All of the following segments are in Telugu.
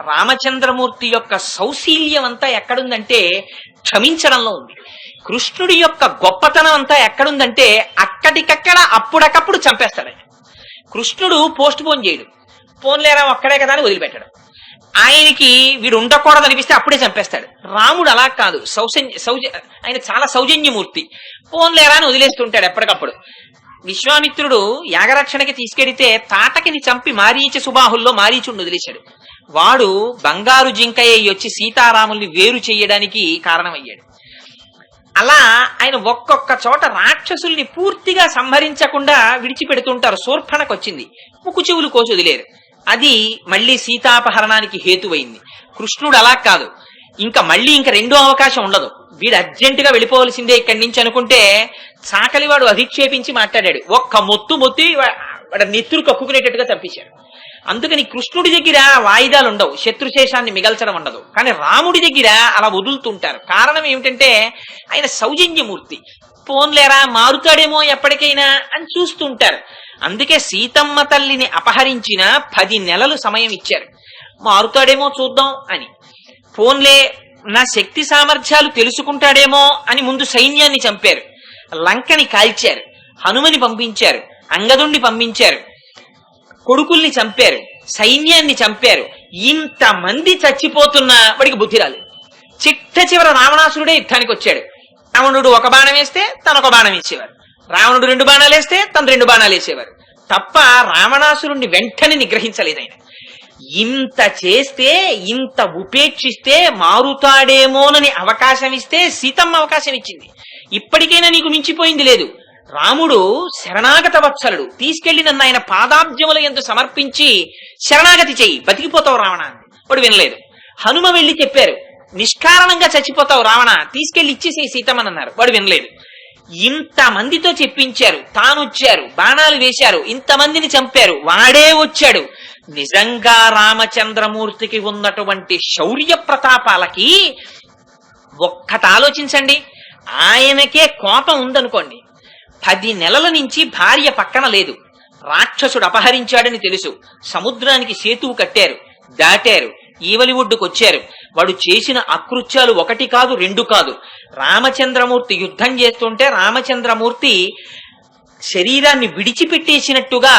రామచంద్రమూర్తి యొక్క సౌశీల్యం అంతా ఎక్కడుందంటే క్షమించడంలో ఉంది. కృష్ణుడి యొక్క గొప్పతనం అంతా ఎక్కడుందంటే అక్కడికక్కడ అప్పుడకప్పుడు చంపేస్తాడు ఆయన. కృష్ణుడు పోస్ట్ పోన్ చేయడు, పోన్లేరా ఒక్కడే కదా అని వదిలిపెట్టడం. ఆయనకి వీడు ఉండకూడదు అనిపిస్తే అప్పుడే చంపేస్తాడు. రాముడు అలా కాదు, ఆయన చాలా సౌజన్యమూర్తి. పోన్లేరా అని వదిలేస్తుంటాడు ఎప్పటికప్పుడు. విశ్వామిత్రుడు యాగరక్షణకి తీసుకెడితే తాటకిని చంపి మారీచ సుబాహుల్లో మారీచుడిని వదిలేశాడు. వాడు బంగారు జింకయ్య వచ్చి సీతారాముల్ని వేరు చేయడానికి కారణమయ్యాడు. అలా ఆయన ఒక్కొక్క చోట రాక్షసుల్ని పూర్తిగా సంహరించకుండా విడిచిపెడుతుంటారు. శూర్పణకు వచ్చింది, ముక్కు చెవులు కోసి వదిలేరు. అది మళ్ళీ సీతాపహరణానికి హేతువైంది. కృష్ణుడు అలా కాదు, ఇంకా రెండో అవకాశం ఉండదు, వీడు అర్జెంటుగా వెళ్ళిపోవలసిందే ఇక్కడి నుంచి అనుకుంటే చాకలివాడు అధిక్షేపించి మాట్లాడాడు. ఒక్క మొత్తి వాడు నెత్తురు కక్కుకునేటట్టుగా తప్పించాడు. అందుకని కృష్ణుడి దగ్గర వాయిదాలు ఉండవు, శత్రుశేషాన్ని మిగల్చడం ఉండదు. కానీ రాముడి దగ్గర అలా వదులుతుంటారు. కారణం ఏమిటంటే ఆయన సౌజన్యమూర్తి. పోన్లేరా మారుతాడేమో ఎప్పటికైనా అని చూస్తుంటారు. అందుకే సీతమ్మ తల్లిని అపహరించిన 10 నెలలు సమయం ఇచ్చారు, మారుతాడేమో చూద్దాం అని. పోన్లే నా శక్తి సామర్థ్యాలు తెలుసుకుంటాడేమో అని ముందు సైన్యాన్ని చంపారు, లంకని కాల్చారు, హనుమని పంపించారు, అంగదుణ్ణి పంపించారు, కొడుకుల్ని చంపారు, సైన్యాన్ని చంపారు. ఇంతమంది చచ్చిపోతున్నా వాడికి బుద్ధి రాలేదు. చిట్ట రావణాసురుడే యుద్ధానికి వచ్చాడు. రావణుడు ఒక బాణం వేస్తే తను ఒక బాణం వేసేవారు, రావణుడు 2 బాణాలు వేస్తే తను 2 బాణాలు వేసేవారు తప్ప రావణాసురుణ్ణి వెంటనే నిగ్రహించలేదు ఆయన. ఇంత చేస్తే, ఇంత ఉపేక్షిస్తే మారుతాడేమోనని అవకాశం ఇస్తే సీతమ్మ అవకాశం ఇచ్చింది. ఇప్పటికైనా నీకు మించిపోయింది లేదు. రాముడు శరణాగత వత్సలుడు, తీసుకెళ్లి నన్ను ఆయన పాదాబ్జముల యందు సమర్పించి శరణాగతి చెయ్యి, బతికిపోతావు రావణ అని. వాడు వినలేదు. హనుమ వెళ్లి చెప్పారు, నిష్కారణంగా చచ్చిపోతావు రావణ, తీసుకెళ్లి ఇచ్చేసే సీతమ్మని అన్నారు. వాడు వినలేదు. ఇంతమందితో చెప్పించారు, తానొచ్చారు, బాణాలు వేశారు, ఇంతమందిని చంపారు, వాడే వచ్చాడు. నిజంగా రామచంద్రమూర్తికి ఉన్నటువంటి శౌర్య ప్రతాపాలకి ఒక్కటి ఆలోచించండి. ఆయనకే కోపం ఉందనుకోండి, 10 నెలల నుంచి భార్య పక్కన లేదు, రాక్షసుడు అపహరించాడని తెలుసు, సముద్రానికి సేతువు కట్టారు, దాటారు, ఈవలి ఒడ్డుకొచ్చారు. వాడు చేసిన అకృత్యాలు 1 కాదు 2 కాదు. రామచంద్రమూర్తి యుద్ధం చేస్తుంటే రామచంద్రమూర్తి శరీరాన్ని విడిచిపెట్టేసినట్టుగా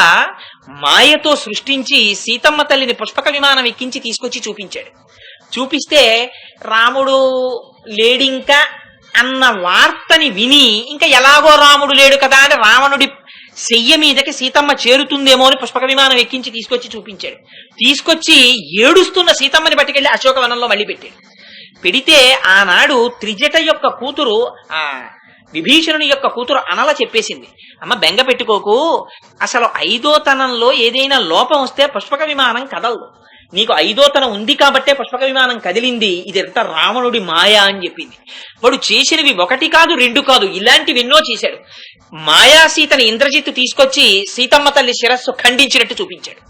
మాయతో సృష్టించి సీతమ్మ తల్లిని పుష్పక విమానం ఎక్కించి తీసుకొచ్చి చూపించాడు. చూపిస్తే రాముడు లేడింకా అన్న వార్తని విని ఇంకా ఎలాగో రాముడు లేడు కదా అని రావణుడి శయ్య మీదకి సీతమ్మ చేరుతుందేమో అని పుష్పక విమానం ఎక్కించి తీసుకొచ్చి చూపించాడు. తీసుకొచ్చి ఏడుస్తున్న సీతమ్మని పట్టుకెళ్లి అశోకవనంలో మళ్ళీ పెట్టాడు. పెడితే ఆనాడు త్రిజట యొక్క కూతురు, ఆ విభీషణుని యొక్క కూతురు అనల చెప్పేసింది, అమ్మ బెంగ పెట్టుకోకు, అసలు 5వ తనంలో ఏదైనా లోపం వస్తే పుష్పక విమానం కదలదు, నీకు 5వ తనం ఉంది కాబట్టే పుష్పక విమానం కదిలింది, ఇదంతా రావణుడి మాయా అని చెప్పింది. వాడు చేసినవి 1 కాదు 2 కాదు, ఇలాంటివి ఎన్నో చేశాడు. మాయా సీతని ఇంద్రజిత్తు తీసుకొచ్చి సీతమ్మ తల్లి శిరస్సు ఖండించినట్టు చూపించాడు.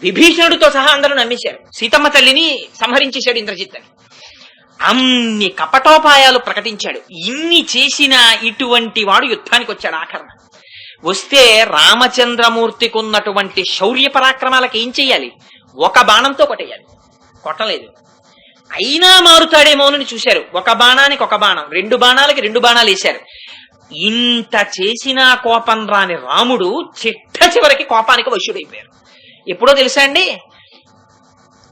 విభీషణుడితో సహా అందరూ నమ్మేశారు, సీతమ్మ తల్లిని సంహరించేశాడు ఇంద్రజిత్ అని. అన్ని కపటోపాయాలు ప్రకటించాడు. ఇన్ని చేసిన ఇటువంటి వాడు యుద్ధానికి వచ్చాడు. ఆఖరణ వస్తే రామచంద్రమూర్తికి ఉన్నటువంటి శౌర్య పరాక్రమాలకు ఏం చెయ్యాలి? 1 బాణంతో కొట్టేయాలి, కొట్టలేదు. అయినా మారుతాడేమోనని చూశారు, 1 బాణానికి 1 బాణం, 2 బాణాలకి 2 బాణాలు వేశారు. ఇంత చేసినా కోపం రాని రాముడు చివరికి కోపానికి వశుడైపోయారు. ఎప్పుడో తెలుసా అండి,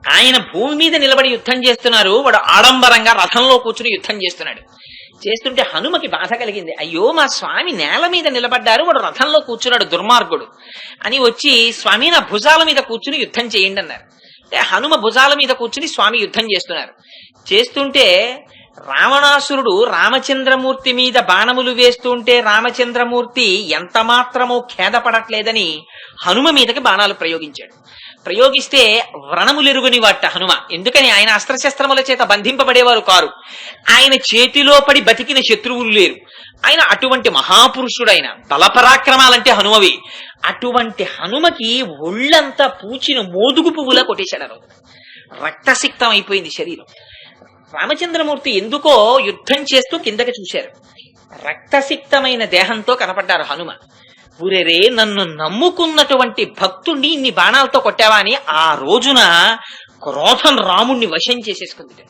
ఆయన భూమి మీద నిలబడి యుద్ధం చేస్తున్నారు, వాడు ఆడంబరంగా రథంలో కూర్చుని యుద్ధం చేస్తున్నాడు. చేస్తుంటే హనుమకి బాధ కలిగింది. అయ్యో మా స్వామి నేల మీద నిలబడ్డారు, వాడు రథంలో కూర్చున్నాడు దుర్మార్గుడు అని వచ్చి స్వామి నా భుజాల మీద కూర్చుని యుద్ధం చేయండి అన్నారు. అంటే హనుమ భుజాల మీద కూర్చుని స్వామి యుద్ధం చేస్తున్నారు. చేస్తుంటే రావణాసురుడు రామచంద్రమూర్తి మీద బాణములు వేస్తుంటే రామచంద్రమూర్తి ఎంత మాత్రమో ఖేదపడట్లేదని హనుమ మీదకి బాణాలు ప్రయోగించాడు. ప్రయోగిస్తే వ్రణములెరుగుని వాట హనుమ. ఎందుకని ఆయన అస్త్రశస్త్రముల చేత బంధింపబడేవారు కారు, ఆయన చేతిలో పడి బతికిన శత్రువులు లేరు. ఆయన అటువంటి మహాపురుషుడైన బలపరాక్రమాలంటే హనుమవి. అటువంటి హనుమకి ఒళ్ళంతా పూచిన మోదుగు పువ్వులా కొట్టేశాడు. రక్తసిక్తం అయిపోయింది శరీరం. రామచంద్రమూర్తి ఎందుకో యుద్ధం చేస్తూ కిందకి చూశారు. రక్తసిక్తమైన దేహంతో కనపడ్డారు హనుమ. ఊరేరే నన్ను నమ్ముకున్నటువంటి భక్తుణ్ణి ఇన్ని బాణాలతో కొట్టావా అని ఆ రోజున క్రోధం రాముణ్ణి వశం చేసేసుకుంది.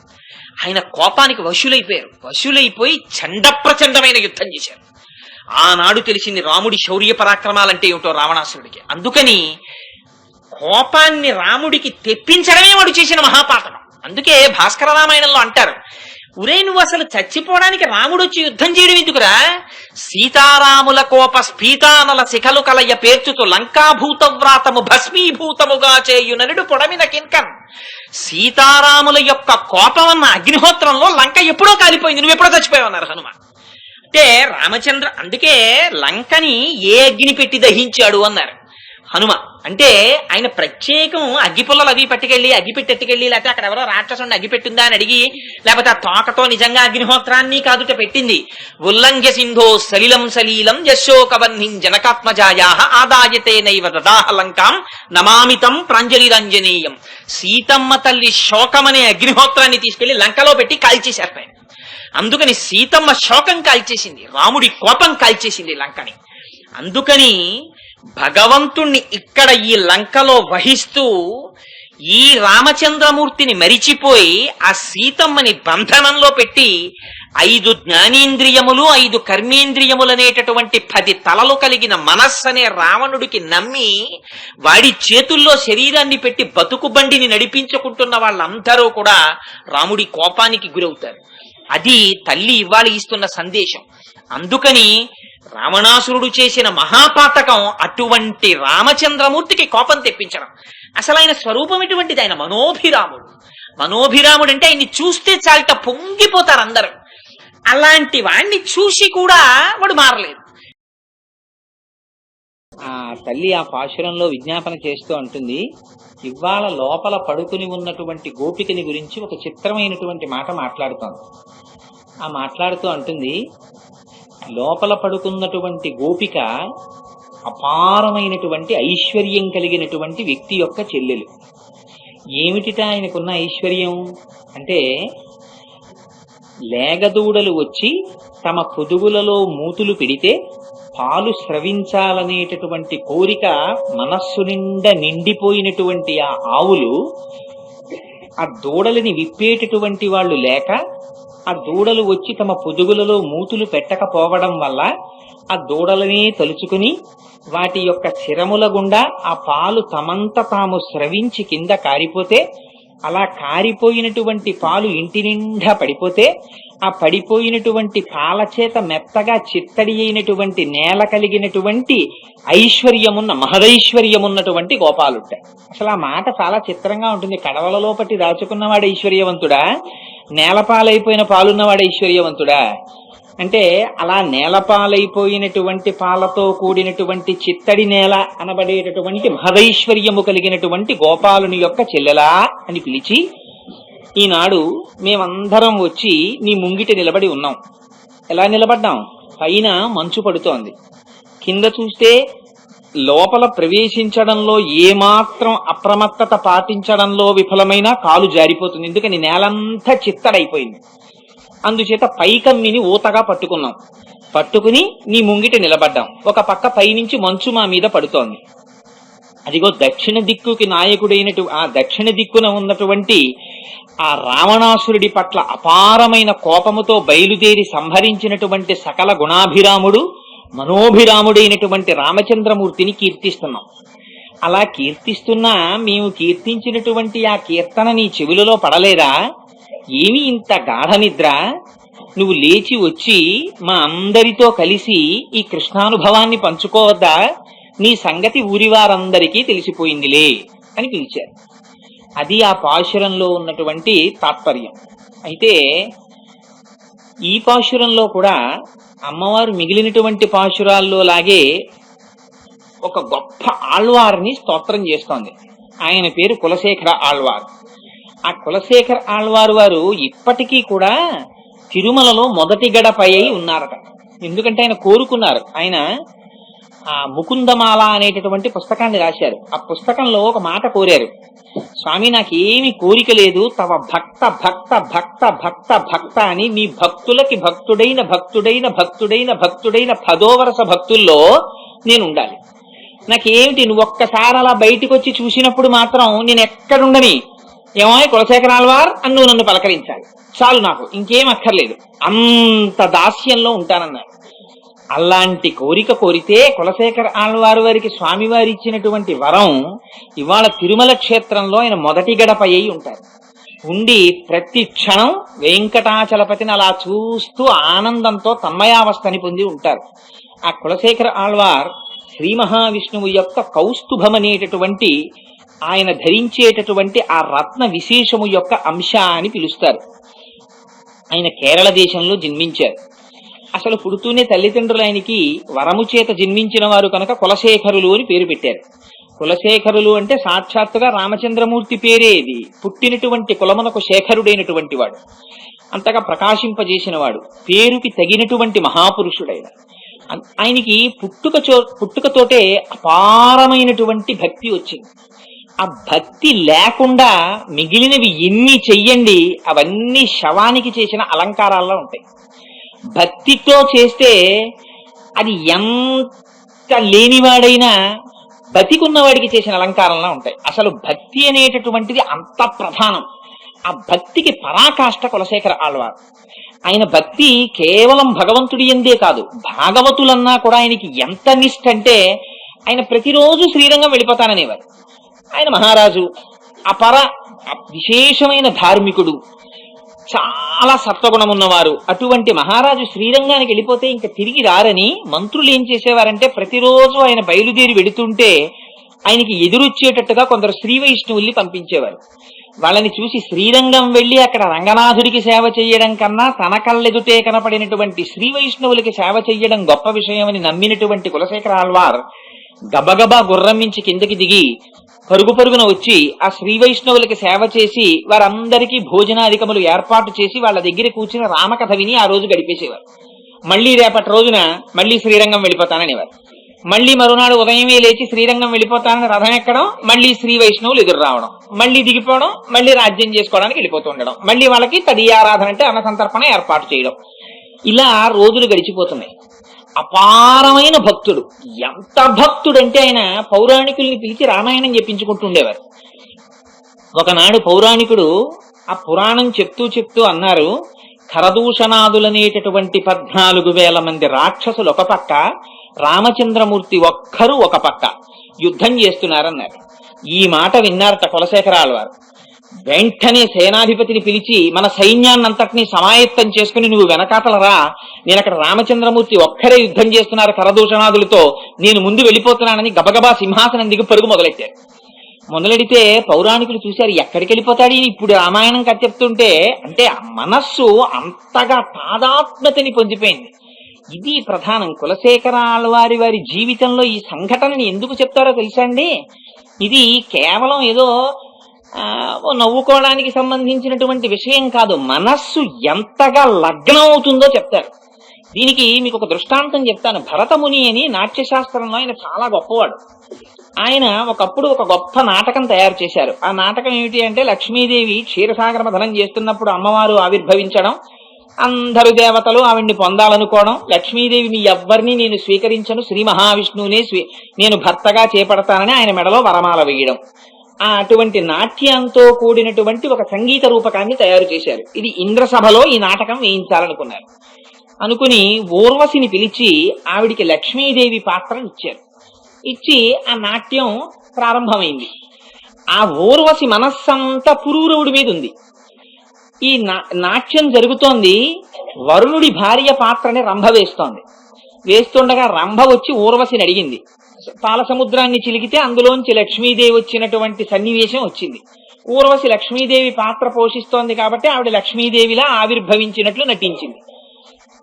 ఆయన కోపానికి వశులైపోయారు. వశులైపోయి చండప్రచండమైన యుద్ధం చేశారు. ఆనాడు తెలిసింది రాముడి శౌర్య పరాక్రమాలంటే ఏమిటో రావణాసురుడికి. అందుకని కోపాన్ని రాముడికి తెప్పించడమే వాడు చేసిన మహాపాతకం. అందుకే భాస్కర రామాయణంలో అంటారు, ఉరే నువ్వు అసలు చచ్చిపోవడానికి రాముడు వచ్చి యుద్ధం చేయడం ఎందుకురా? సీతారాముల కోప స్ఫీతానల శిఖలు కలయ పేర్చుతూ లంకాభూతవ్రాతము భస్మీభూతముగా చేయునరుడు పొడమిన కింకన్. సీతారాముల యొక్క కోపమన్న అగ్నిహోత్రంలో లంక ఎప్పుడో కాలిపోయింది, నువ్వు ఎప్పుడో చచ్చిపోయావన్నారు హనుమ. అంటే రామచంద్ర అందుకే లంకని ఏ అగ్ని పెట్టి దహించాడు అన్నారు హనుమ. అంటే ఆయన ప్రత్యేకం అగ్గిపుల్లలు అవి పట్టుకెళ్ళి అగ్గిపెట్టి ఎట్టుకెళ్ళి, లేకపోతే అక్కడ ఎవరో రాక్షసుని అగ్గిపెట్టిందా అని అడిగి, లేకపోతే ఆ తోకతో నిజంగా అగ్నిహోత్రాన్ని కాదుట పెట్టింది. ఉల్లంఘ్య సింధో సలిలం సలీలం యశోకవన్నిం జనకాత్మజాయా ఆదాయతే నైవ దదాహ లంకాం నమామితం ప్రాంజలిరంజనీయం. సీతమ్మ తల్లి శోకమనే అగ్నిహోత్రాన్ని తీసుకెళ్లి లంకలో పెట్టి కాల్చేశారు ఆయన. అందుకని సీతమ్మ శోకం కాల్చేసింది, రాముడి కోపం కాల్చేసింది లంకని. అందుకని భగవంతుణ్ణి ఇక్కడ ఈ లంకలో వహిస్తూ ఈ రామచంద్రమూర్తిని మరిచిపోయి ఆ సీతమ్మని బంధనంలో పెట్టి 5 జ్ఞానేంద్రియములు 5 కర్మేంద్రియములనేటటువంటి 10 తలలు కలిగిన మనస్సు అనే రావణుడికి నమ్మి వాడి చేతుల్లో శరీరాన్ని పెట్టి బతుకు బండిని నడిపించుకుంటున్న వాళ్ళందరూ కూడా రాముడి కోపానికి గురవుతారు. అది తల్లి ఇవాళ ఇస్తున్న సందేశం. అందుకని రావణాసురుడు చేసిన మహాపాతకం అటువంటి రామచంద్రమూర్తికి కోపం తెప్పించడం. అసలు ఆయన స్వరూపం ఎటువంటిది? ఆయన మనోభిరాముడు. మనోభిరాముడు అంటే ఆయన్ని చూస్తే చాలట పొంగిపోతారు అందరూ. అలాంటి వాణ్ణి చూసి కూడా వాడు మారలేదు. ఆ తల్లి ఆ పాశురంలో విజ్ఞాపన చేస్తూ అంటుంది, ఇవాళ లోపల పడుకుని ఉన్నటువంటి గోపికని గురించి ఒక చిత్రమైనటువంటి మాట మాట్లాడుతోంది. ఆ మాట్లాడుతూ అంటుంది, లోపల పడుకున్నటువంటి గోపిక అపారమైనటువంటి ఐశ్వర్యం కలిగినటువంటి వ్యక్తి యొక్క చెల్లెలు. ఏమిటిట ఆయనకున్న ఐశ్వర్యం అంటే, లేగదూడలు వచ్చి తమ పొదుగులలో మూతులు పెడితే పాలు స్రవించాలనేటటువంటి కోరిక మనస్సు నిండా నిండిపోయినటువంటి ఆ ఆవులు ఆ దూడలని విప్పేటటువంటి వాళ్ళు లేక, ఆ దూడలు వచ్చి తమ పొదుగులలో మూతులు పెట్టకపోవడం వల్ల ఆ దూడలనే తలుచుకుని వాటి యొక్క శిరముల గుండా ఆ పాలు తమంత తాము స్రవించి కింద కారిపోతే, అలా కారిపోయినటువంటి పాలు ఇంటి నిండా పడిపోతే, ఆ పడిపోయినటువంటి పాల చేత మెత్తగా చిత్తడి అయినటువంటి నేల కలిగినటువంటి ఐశ్వర్యమున్న మహదైశ్వర్యమున్నటువంటి గోపాలుట. అసలు ఆ మాట చాలా చిత్రంగా ఉంటుంది. కడవలలో పట్టి దాచుకున్నవాడు ఐశ్వర్యవంతుడా, నేలపాలైపోయిన పాలున్నవాడు ఐశ్వర్యవంతుడా అంటే, అలా నేలపాలైపోయినటువంటి పాలతో కూడినటువంటి చిత్తడి నేల అనబడేటటువంటి మహదైశ్వర్యము కలిగినటువంటి గోపాలుని యొక్క చెల్లెలా అని పిలిచి, ఈనాడు మేమందరం వచ్చి నీ ముంగిట నిలబడి ఉన్నాం. ఎలా నిలబడ్డాం? పైన మంచు పడుతోంది, కింద చూస్తే లోపల ప్రవేశించడంలో ఏమాత్రం అప్రమత్తత పాటించడంలో విఫలమైన కాలు జారిపోతుంది. ఎందుకని నేలంతా చిత్తడైపోయింది. అందుచేత పైకమ్మిని ఊతగా పట్టుకున్నాం. పట్టుకుని నీ ముంగిట నిలబడ్డాం. ఒక పక్క పైనుంచి మంచు మా మీద పడుతోంది. అదిగో దక్షిణ దిక్కుకి ఆ దక్షిణ దిక్కున ఉన్నటువంటి ఆ రావణాసురుడి పట్ల అపారమైన కోపముతో బయలుదేరి సంహరించినటువంటి సకల గుణాభిరాముడు మనోభిరాముడైనటువంటి రామచంద్రమూర్తిని కీర్తిస్తున్నాం. అలా కీర్తిస్తున్నా మేము కీర్తించినటువంటి ఆ కీర్తన నీ చెవులలో పడలేదా? ఏమి ఇంత గాఢ నిద్ర? నువ్వు లేచి వచ్చి మా అందరితో కలిసి ఈ కృష్ణానుభవాన్ని పంచుకోవద్దా? నీ సంగతి ఊరివారందరికీ తెలిసిపోయిందిలే అని పిలిచారు. అది ఆ పాశురంలో ఉన్నటువంటి తాత్పర్యం. అయితే ఈ పాశురంలో కూడా అమ్మవారు మిగిలినటువంటి పాశురాల్లో లాగే ఒక గొప్ప ఆళ్వార్ని స్తోత్రం చేస్తోంది. ఆయన పేరు కులశేఖర ఆళ్వార్. ఆ కులశేఖర ఆళ్వారు వారు ఇప్పటికీ కూడా తిరుమలలో మొదటి గడపై ఉన్నారట. ఎందుకంటే ఆయన కోరుకున్నారు. ఆయన ఆ ముకుందమాల అనేటటువంటి పుస్తకాన్ని రాశారు. ఆ పుస్తకంలో ఒక మాట కోరారు, స్వామి నాకేమి కోరిక లేదు, తవ భక్త భక్త భక్త భక్త భక్త అని మీ భక్తులకి భక్తుడైన భక్తుడైన భక్తుడైన భక్తుడైన 10వ వరుస భక్తుల్లో నేను ఉండాలి. నాకేమిటి, నువ్వు ఒక్కసారి అలా బయటికి వచ్చి చూసినప్పుడు మాత్రం నేను ఎక్కడుండని ఏమో కులశేఖరాల్వార్ అని నువ్వు నన్ను పలకరించాలి, చాలు, నాకు ఇంకేం అక్కర్లేదు, అంత దాస్యంలో ఉంటానన్నారు. అలాంటి కోరిక కోరితే కులశేఖర ఆళ్వారు వారికి స్వామివారి ఇచ్చినటువంటి వరం, ఇవాళ తిరుమల క్షేత్రంలో ఆయన మొదటి గడప అయి ఉంటారు. ఉండి ప్రతి క్షణం వెంకటాచలపతిని అలా చూస్తూ ఆనందంతో తన్మయావస్థని పొంది ఉంటారు. ఆ కులశేఖర ఆళ్వార్ శ్రీ మహావిష్ణువు యొక్క కౌస్తుభం అనేటటువంటి ఆయన ధరించేటటువంటి ఆ రత్న విశేషము యొక్క అంశ అని పిలుస్తారు. ఆయన కేరళ దేశంలో జన్మించారు. అసలు పుడుతూనే తల్లిదండ్రులు ఆయనకి వరము చేత జన్మించిన వారు కనుక కులశేఖరులు అని పేరు పెట్టారు. కులశేఖరులు అంటే సాక్షాత్తుగా రామచంద్రమూర్తి పేరే ఇది. పుట్టినటువంటి కులమునకు శేఖరుడైనటువంటి వాడు, అంతగా ప్రకాశింపజేసిన వాడు, పేరుకి తగినటువంటి మహాపురుషుడైన ఆయనకి పుట్టుకతోటే అపారమైనటువంటి భక్తి వచ్చింది. ఆ భక్తి లేకుండా మిగిలినవి ఎన్ని చెయ్యండి అవన్నీ శవానికి చేసిన అలంకారాల్లో ఉంటాయి. భక్తితో చేస్తే అది ఎంత లేనివాడైనా బతికున్నవాడికి చేసిన అలంకారంలా ఉంటాయి. అసలు భక్తి అనేటటువంటిది అంత ప్రధానం. ఆ భక్తికి పరాకాష్ట కులశేఖర ఆళ్వార్. ఆయన భక్తి కేవలం భగవంతుడి యందే కాదు, భాగవతులన్నా కూడా ఆయనకి ఎంత నిష్ఠ అంటే ఆయన ప్రతిరోజు శ్రీరంగం వెళ్ళిపోతాననేవారు. ఆయన మహారాజు, విశేషమైన ధార్మికుడు, చాలా సత్వగుణం ఉన్నవారు. అటువంటి మహారాజు శ్రీరంగానికి వెళ్ళిపోతే ఇంకా తిరిగి రారని మంత్రులు ఏం చేసేవారంటే ప్రతిరోజు ఆయన బయలుదేరి వెడుతుంటే ఆయనకి ఎదురొచ్చేటట్టుగా కొందరు శ్రీ వైష్ణవుల్ని పంపించేవారు. వాళ్ళని చూసి శ్రీరంగం వెళ్లి అక్కడ రంగనాథుడికి సేవ చెయ్యడం కన్నా తన కళ్ళెదుటే కనపడినటువంటి శ్రీ వైష్ణవులకి సేవ చెయ్యడం గొప్ప విషయమని నమ్మినటువంటి కులశేఖర ఆళ్వార్ గబగబా గుర్రం నుంచి కిందకి దిగి పరుగు పరుగున వచ్చి ఆ శ్రీ వైష్ణవులకి సేవ చేసి వారందరికీ భోజనాధికములు ఏర్పాటు చేసి వాళ్ళ దగ్గర కూర్చుని రామకథ విని ఆ రోజు గడిపేసేవారు. మళ్లీ రేపటి రోజున మళ్లీ శ్రీరంగం వెళ్ళిపోతాననేవారు. మళ్లీ మరునాడు ఉదయమే లేచి శ్రీరంగం వెళ్ళిపోతానని రథం ఎక్కడం, మళ్లీ శ్రీ వైష్ణవులు ఎదురు రావడం, మళ్లీ దిగిపోవడం, మళ్లీ రాజ్యం చేసుకోవడానికి వెళ్ళిపోతూ ఉండడం, మళ్లీ వాళ్ళకి తదియారాధన అంటే అన్న సంతర్పణ ఏర్పాటు చేయడం. ఇలా రోజులు గడిచిపోతున్నాయి. అపారమైన భక్తుడు. ఎంత భక్తుడంటే ఆయన పౌరాణికుల్ని పిలిచి రామాయణం చెప్పించుకుంటుండేవారు. ఒకనాడు పౌరాణికుడు ఆ పురాణం చెప్తూ అన్నారు, ఖరదూషణాదులనేటటువంటి 14,000 మంది రాక్షసులు ఒక పక్క, రామచంద్రమూర్తి ఒక్కరు ఒక పక్క యుద్ధం చేస్తున్నారన్నారు. ఈ మాట విన్నారట కులశేఖర ఆళ్వారు. వెంటనే సేనాధిపతిని పిలిచి మన సైన్యాన్నంతటినీ సమాయత్తం చేసుకుని నువ్వు వెనకాతలరా, నేను అక్కడ రామచంద్రమూర్తి ఒక్కరే యుద్ధం చేస్తున్నారు ఖరదూషణాదులతో, నేను ముందు వెళ్ళిపోతున్నానని గబగబా సింహాసనం దిగి పరుగు మొదలెట్టారు. మొదలెడితే పౌరాణికులు చూశారు, ఎక్కడికి వెళ్ళిపోతాడు ఇప్పుడు రామాయణం కథ చెప్తుంటే. అంటే మనస్సు అంతగా తాదాత్మ్యతని పొందిపోయింది. ఇది ప్రధానం. కులశేఖర ఆళ్వారి వారి జీవితంలో ఈ సంఘటనని ఎందుకు చెప్తారో తెలుసా అండి? ఇది కేవలం ఏదో నవ్వుకోవడానికి సంబంధించినటువంటి విషయం కాదు, మనస్సు ఎంతగా లగ్నం అవుతుందో చెప్తారు. దీనికి మీకు ఒక దృష్టాంతం చెప్తాను. భరతముని అని నాట్యశాస్త్రంలో ఆయన చాలా గొప్పవాడు. ఆయన ఒకప్పుడు ఒక గొప్ప నాటకం తయారు చేశారు. ఆ నాటకం ఏమిటి అంటే లక్ష్మీదేవి క్షీరసాగర మథనం చేస్తున్నప్పుడు అమ్మవారు ఆవిర్భవించడం, అందరు దేవతలు ఆవిడ్ని పొందాలనుకోవడం, లక్ష్మీదేవి మీ ఎవ్వరిని నేను స్వీకరించను, శ్రీ మహావిష్ణువునే నేను భర్తగా చేపడతానని ఆయన మెడలో వరమాల వేయడం. అటువంటి నాట్యంతో కూడినటువంటి ఒక సంగీత రూపకాన్ని తయారు చేశారు. ఇది ఇంద్రసభలో ఈ నాటకం వేయించాలనుకున్నారు. అనుకుని ఊర్వశిని పిలిచి ఆవిడికి లక్ష్మీదేవి పాత్రను ఇచ్చారు. ఇచ్చి ఆ నాట్యం ప్రారంభమైంది. ఆ ఊర్వశి మనస్సంతా పురూరవుడి మీద ఉంది. ఈ నాట్యం జరుగుతోంది. వరుణుడి భార్య పాత్రని రంభ వేస్తోంది. వేస్తుండగా రంభ వచ్చి ఊర్వశిని అడిగింది. పాల సముద్రాన్ని చిలికితే అందులోంచి లక్ష్మీదేవి వచ్చినటువంటి సన్నివేశం వచ్చింది. ఊర్వశి లక్ష్మీదేవి పాత్ర పోషిస్తోంది కాబట్టి ఆవిడ లక్ష్మీదేవిలా ఆవిర్భవించినట్లు నటించింది.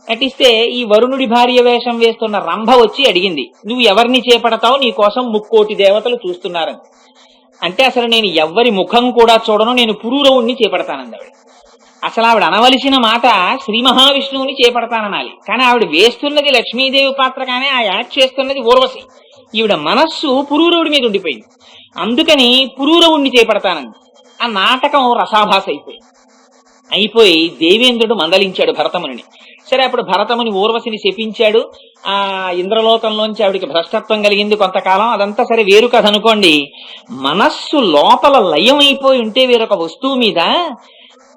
నటిస్తే ఈ వరుణుడి భార్య వేషం వేస్తున్న రంభ వచ్చి అడిగింది, నువ్వు ఎవరిని చేపడతావు, నీ కోసం 3,000,000 దేవతలు చూస్తున్నారని. అంటే అసలు నేను ఎవ్వరి ముఖం కూడా చూడను, నేను పురూరవుణ్ణి చేపడతానంది ఆవిడ. అసలు ఆవిడ అనవలసిన మాట శ్రీ మహావిష్ణువుని చేపడతాననాలి. కానీ ఆవిడ వేస్తున్నది లక్ష్మీదేవి పాత్ర, కానీ ఆ యాక్ట్ చేస్తున్నది ఊర్వశి. ఈవిడ మనస్సు పురూరవుడి మీద ఉండిపోయింది. అందుకని పురూరవుణ్ణి చేపడతానంది. ఆ నాటకం రసాభాస అయిపోయి దేవేంద్రుడు మందలించాడు భరతముని. సరే అప్పుడు భరతముని ఊర్వశిని శపించాడు. ఆ ఇంద్రలోకంలోంచి ఆవిడికి భ్రష్టత్వం కలిగింది కొంతకాలం. అదంతా సరే వేరు కథ అనుకోండి. మనస్సు లోపల లయం అయిపోయి ఉంటే వేరొక వస్తువు మీద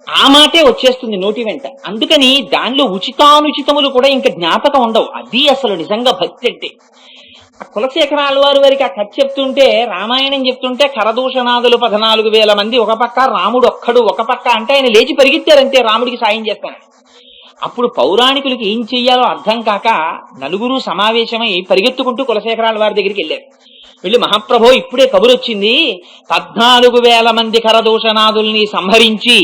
ఆ మాటే వచ్చేస్తుంది నోటి వెంట. అందుకని దానిలో ఉచితానుచితములు కూడా ఇంకా జ్ఞాపకం ఉండవు. అది అసలు నిజంగా భక్తి అంటే. కులశేఖర ఆళ్వారు వారికి ఆ కథ చెప్తుంటే, రామాయణం చెప్తుంటే కరదూషణాదులు 14,000 మంది ఒక పక్క, రాముడు ఒక్కడు ఒక పక్క అంటే ఆయన లేచి పరిగెత్తారంతే రాముడికి సాయం చేస్తానని. అప్పుడు పౌరాణికులకి ఏం చెయ్యాలో అర్థం కాక నలుగురు సమావేశమై పరిగెత్తుకుంటూ కులశేఖరాల వారి దగ్గరికి వెళ్ళారు. వెళ్ళి, మహాప్రభో ఇప్పుడే కబురు వచ్చింది, 14,000 మంది కరదూషణాదుల్ని సంహరించి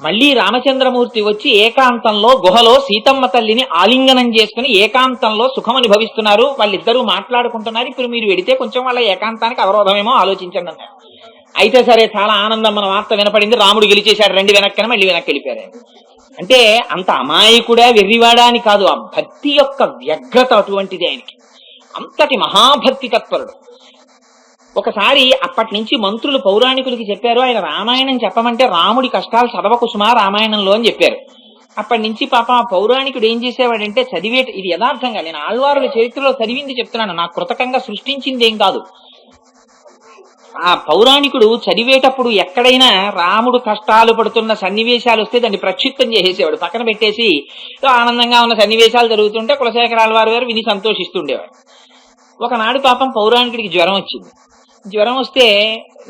మళ్లీ రామచంద్రమూర్తి వచ్చి ఏకాంతంలో గుహలో సీతమ్మ తల్లిని ఆలింగనం చేసుకుని ఏకాంతంలో సుఖం అనుభవిస్తున్నారు, వాళ్ళిద్దరూ మాట్లాడుకుంటున్నారు, ఇప్పుడు మీరు వెడితే కొంచెం వాళ్ళ ఏకాంతానికి అవరోధమేమో ఆలోచించండి అన్నారు. అయితే సరే, చాలా ఆనందం, మన వార్త వినపడింది, రాముడు గెలిచేశాడు, రండి వెనక్కని మళ్ళీ వెనక్కి వెళ్ళిపోయారు. అంటే అంత అమాయకుడా వెర్రివాడా అని కాదు, ఆ భక్తి యొక్క వ్యగ్రత అటువంటిది ఆయనకి. అంతటి మహాభక్తి తత్పరుడు. ఒకసారి అప్పటి నుంచి మంత్రులు పౌరాణికులకి చెప్పారు, ఆయన రామాయణం చెప్పమంటే రాముడి కష్టాలు చదవకుసుమా రామాయణంలో అని చెప్పారు. అప్పటి నుంచి పాప పౌరాణికుడు ఏం చేసేవాడంటే ఇది యథార్థంగా నేను ఆళ్వారుల చరిత్రలో చదివింది చెప్తున్నాను, నాకు కృతకంగా సృష్టించింది ఏం కాదు. ఆ పౌరాణికుడు చదివేటప్పుడు ఎక్కడైనా రాముడు కష్టాలు పడుతున్న సన్నివేశాలు వస్తే దాన్ని ప్రక్షిప్తం చేసేసేవాడు, పక్కన పెట్టేసి ఆనందంగా ఉన్న సన్నివేశాలు జరుగుతుంటే కులశేఖరాల వారు విని సంతోషిస్తుండేవాడు. ఒకనాడు పాపం పౌరాణికుడికి జ్వరం వచ్చింది. జ్వరం వస్తే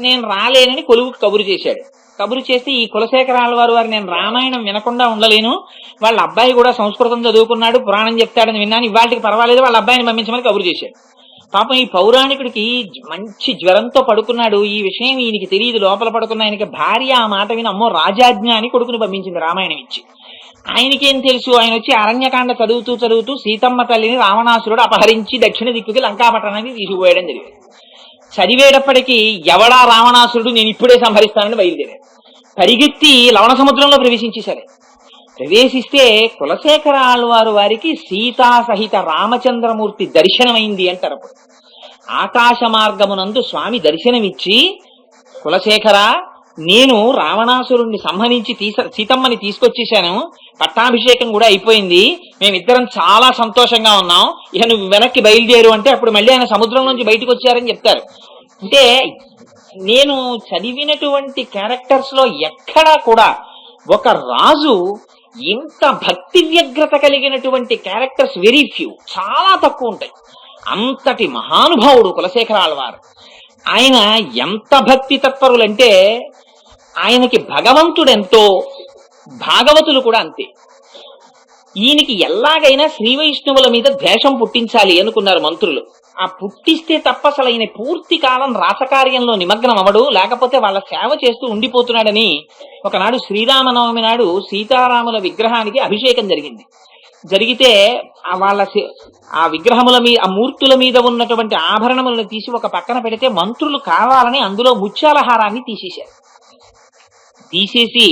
నేను రాలేనని కొలువుకు కబురు చేశాడు. కబురు చేస్తే ఈ కులశేఖరాల వారు నేను రామాయణం వినకుండా ఉండలేను, వాళ్ళ అబ్బాయి కూడా సంస్కృతం చదువుకున్నాడు, పురాణం చెప్తాడని విన్నాను, ఇవాళకి పర్వాలేదు వాళ్ళ అబ్బాయిని పంపించమని కబురు చేశాడు. పాపం ఈ పౌరాణికుడికి మంచి జ్వరంతో పడుకున్నాడు. ఈ విషయం ఈయనకి తెలియదు. లోపల పడుకున్న ఆయనకి భార్య ఆ మాట విని అమ్మో రాజాజ్ఞ అని కొడుకుని పంపించింది రామాయణం ఇచ్చి. ఆయనకేం తెలుసు, ఆయన వచ్చి అరణ్యకాండ చదువుతూ సీతమ్మ తల్లిని రావణాసురుడు అపహరించి దక్షిణ దిక్కుకి లంకాపట్టణానికి తీసుకుపోయడం జరిగింది. చదివేటప్పటికీ ఎవడా రావణాసురుడు, నేను ఇప్పుడే సంహరిస్తానని బయలుదేరాడు. పరిగెత్తి లవణ సముద్రంలో ప్రవేశించేశారు. ప్రవేశిస్తే కులశేఖర ఆళ్వారు వారికి సీతా సహిత రామచంద్రమూర్తి దర్శనమైంది అంటారు. ఆకాశ మార్గమునందు స్వామి దర్శనమిచ్చి, కులశేఖర నేను రావణాసురుణ్ణి సంహరించి సీతమ్మని తీసుకొచ్చేశాను, పట్టాభిషేకం కూడా అయిపోయింది, మేమిద్దరం చాలా సంతోషంగా ఉన్నాం, ఇక నువ్వు వెనక్కి బయలుదేరు అంటే అప్పుడు మళ్ళీ ఆయన సముద్రం నుంచి బయటకు వచ్చారని చెప్తారు. అంటే నేను చదివినటువంటి క్యారెక్టర్స్ లో ఎక్కడా కూడా ఒక రాజు ఇంత భక్తి వ్యగ్రత కలిగినటువంటి క్యారెక్టర్స్ వెరీ ఫ్యూ, చాలా తక్కువ ఉంటాయి. అంతటి మహానుభావుడు కులశేఖర ఆళ్వారు. ఆయన ఎంత భక్తి తత్పరులంటే ఆయనకి భగవంతుడెంతో భాగవతులు కూడా అంతే. ఈయనకి ఎలాగైనా శ్రీ వైష్ణవుల మీద ద్వేషం పుట్టించాలి అనుకున్నారు మంత్రులు. ఆ పుట్టిస్తే తప్ప అసలు ఆయన పూర్తి కాలం రాసకార్యంలో నిమగ్నం అవడు, లేకపోతే వాళ్ళ సేవ చేస్తూ ఉండిపోతున్నాడని ఒకనాడు శ్రీరామనవమి నాడు సీతారాముల విగ్రహానికి అభిషేకం జరిగింది. జరిగితే ఆ విగ్రహముల మీద, ఆ మూర్తుల మీద ఉన్నటువంటి ఆభరణములను తీసి ఒక పక్కన పెడితే మంత్రులు కావాలని అందులో ముత్యాలహారాన్ని తీసేసి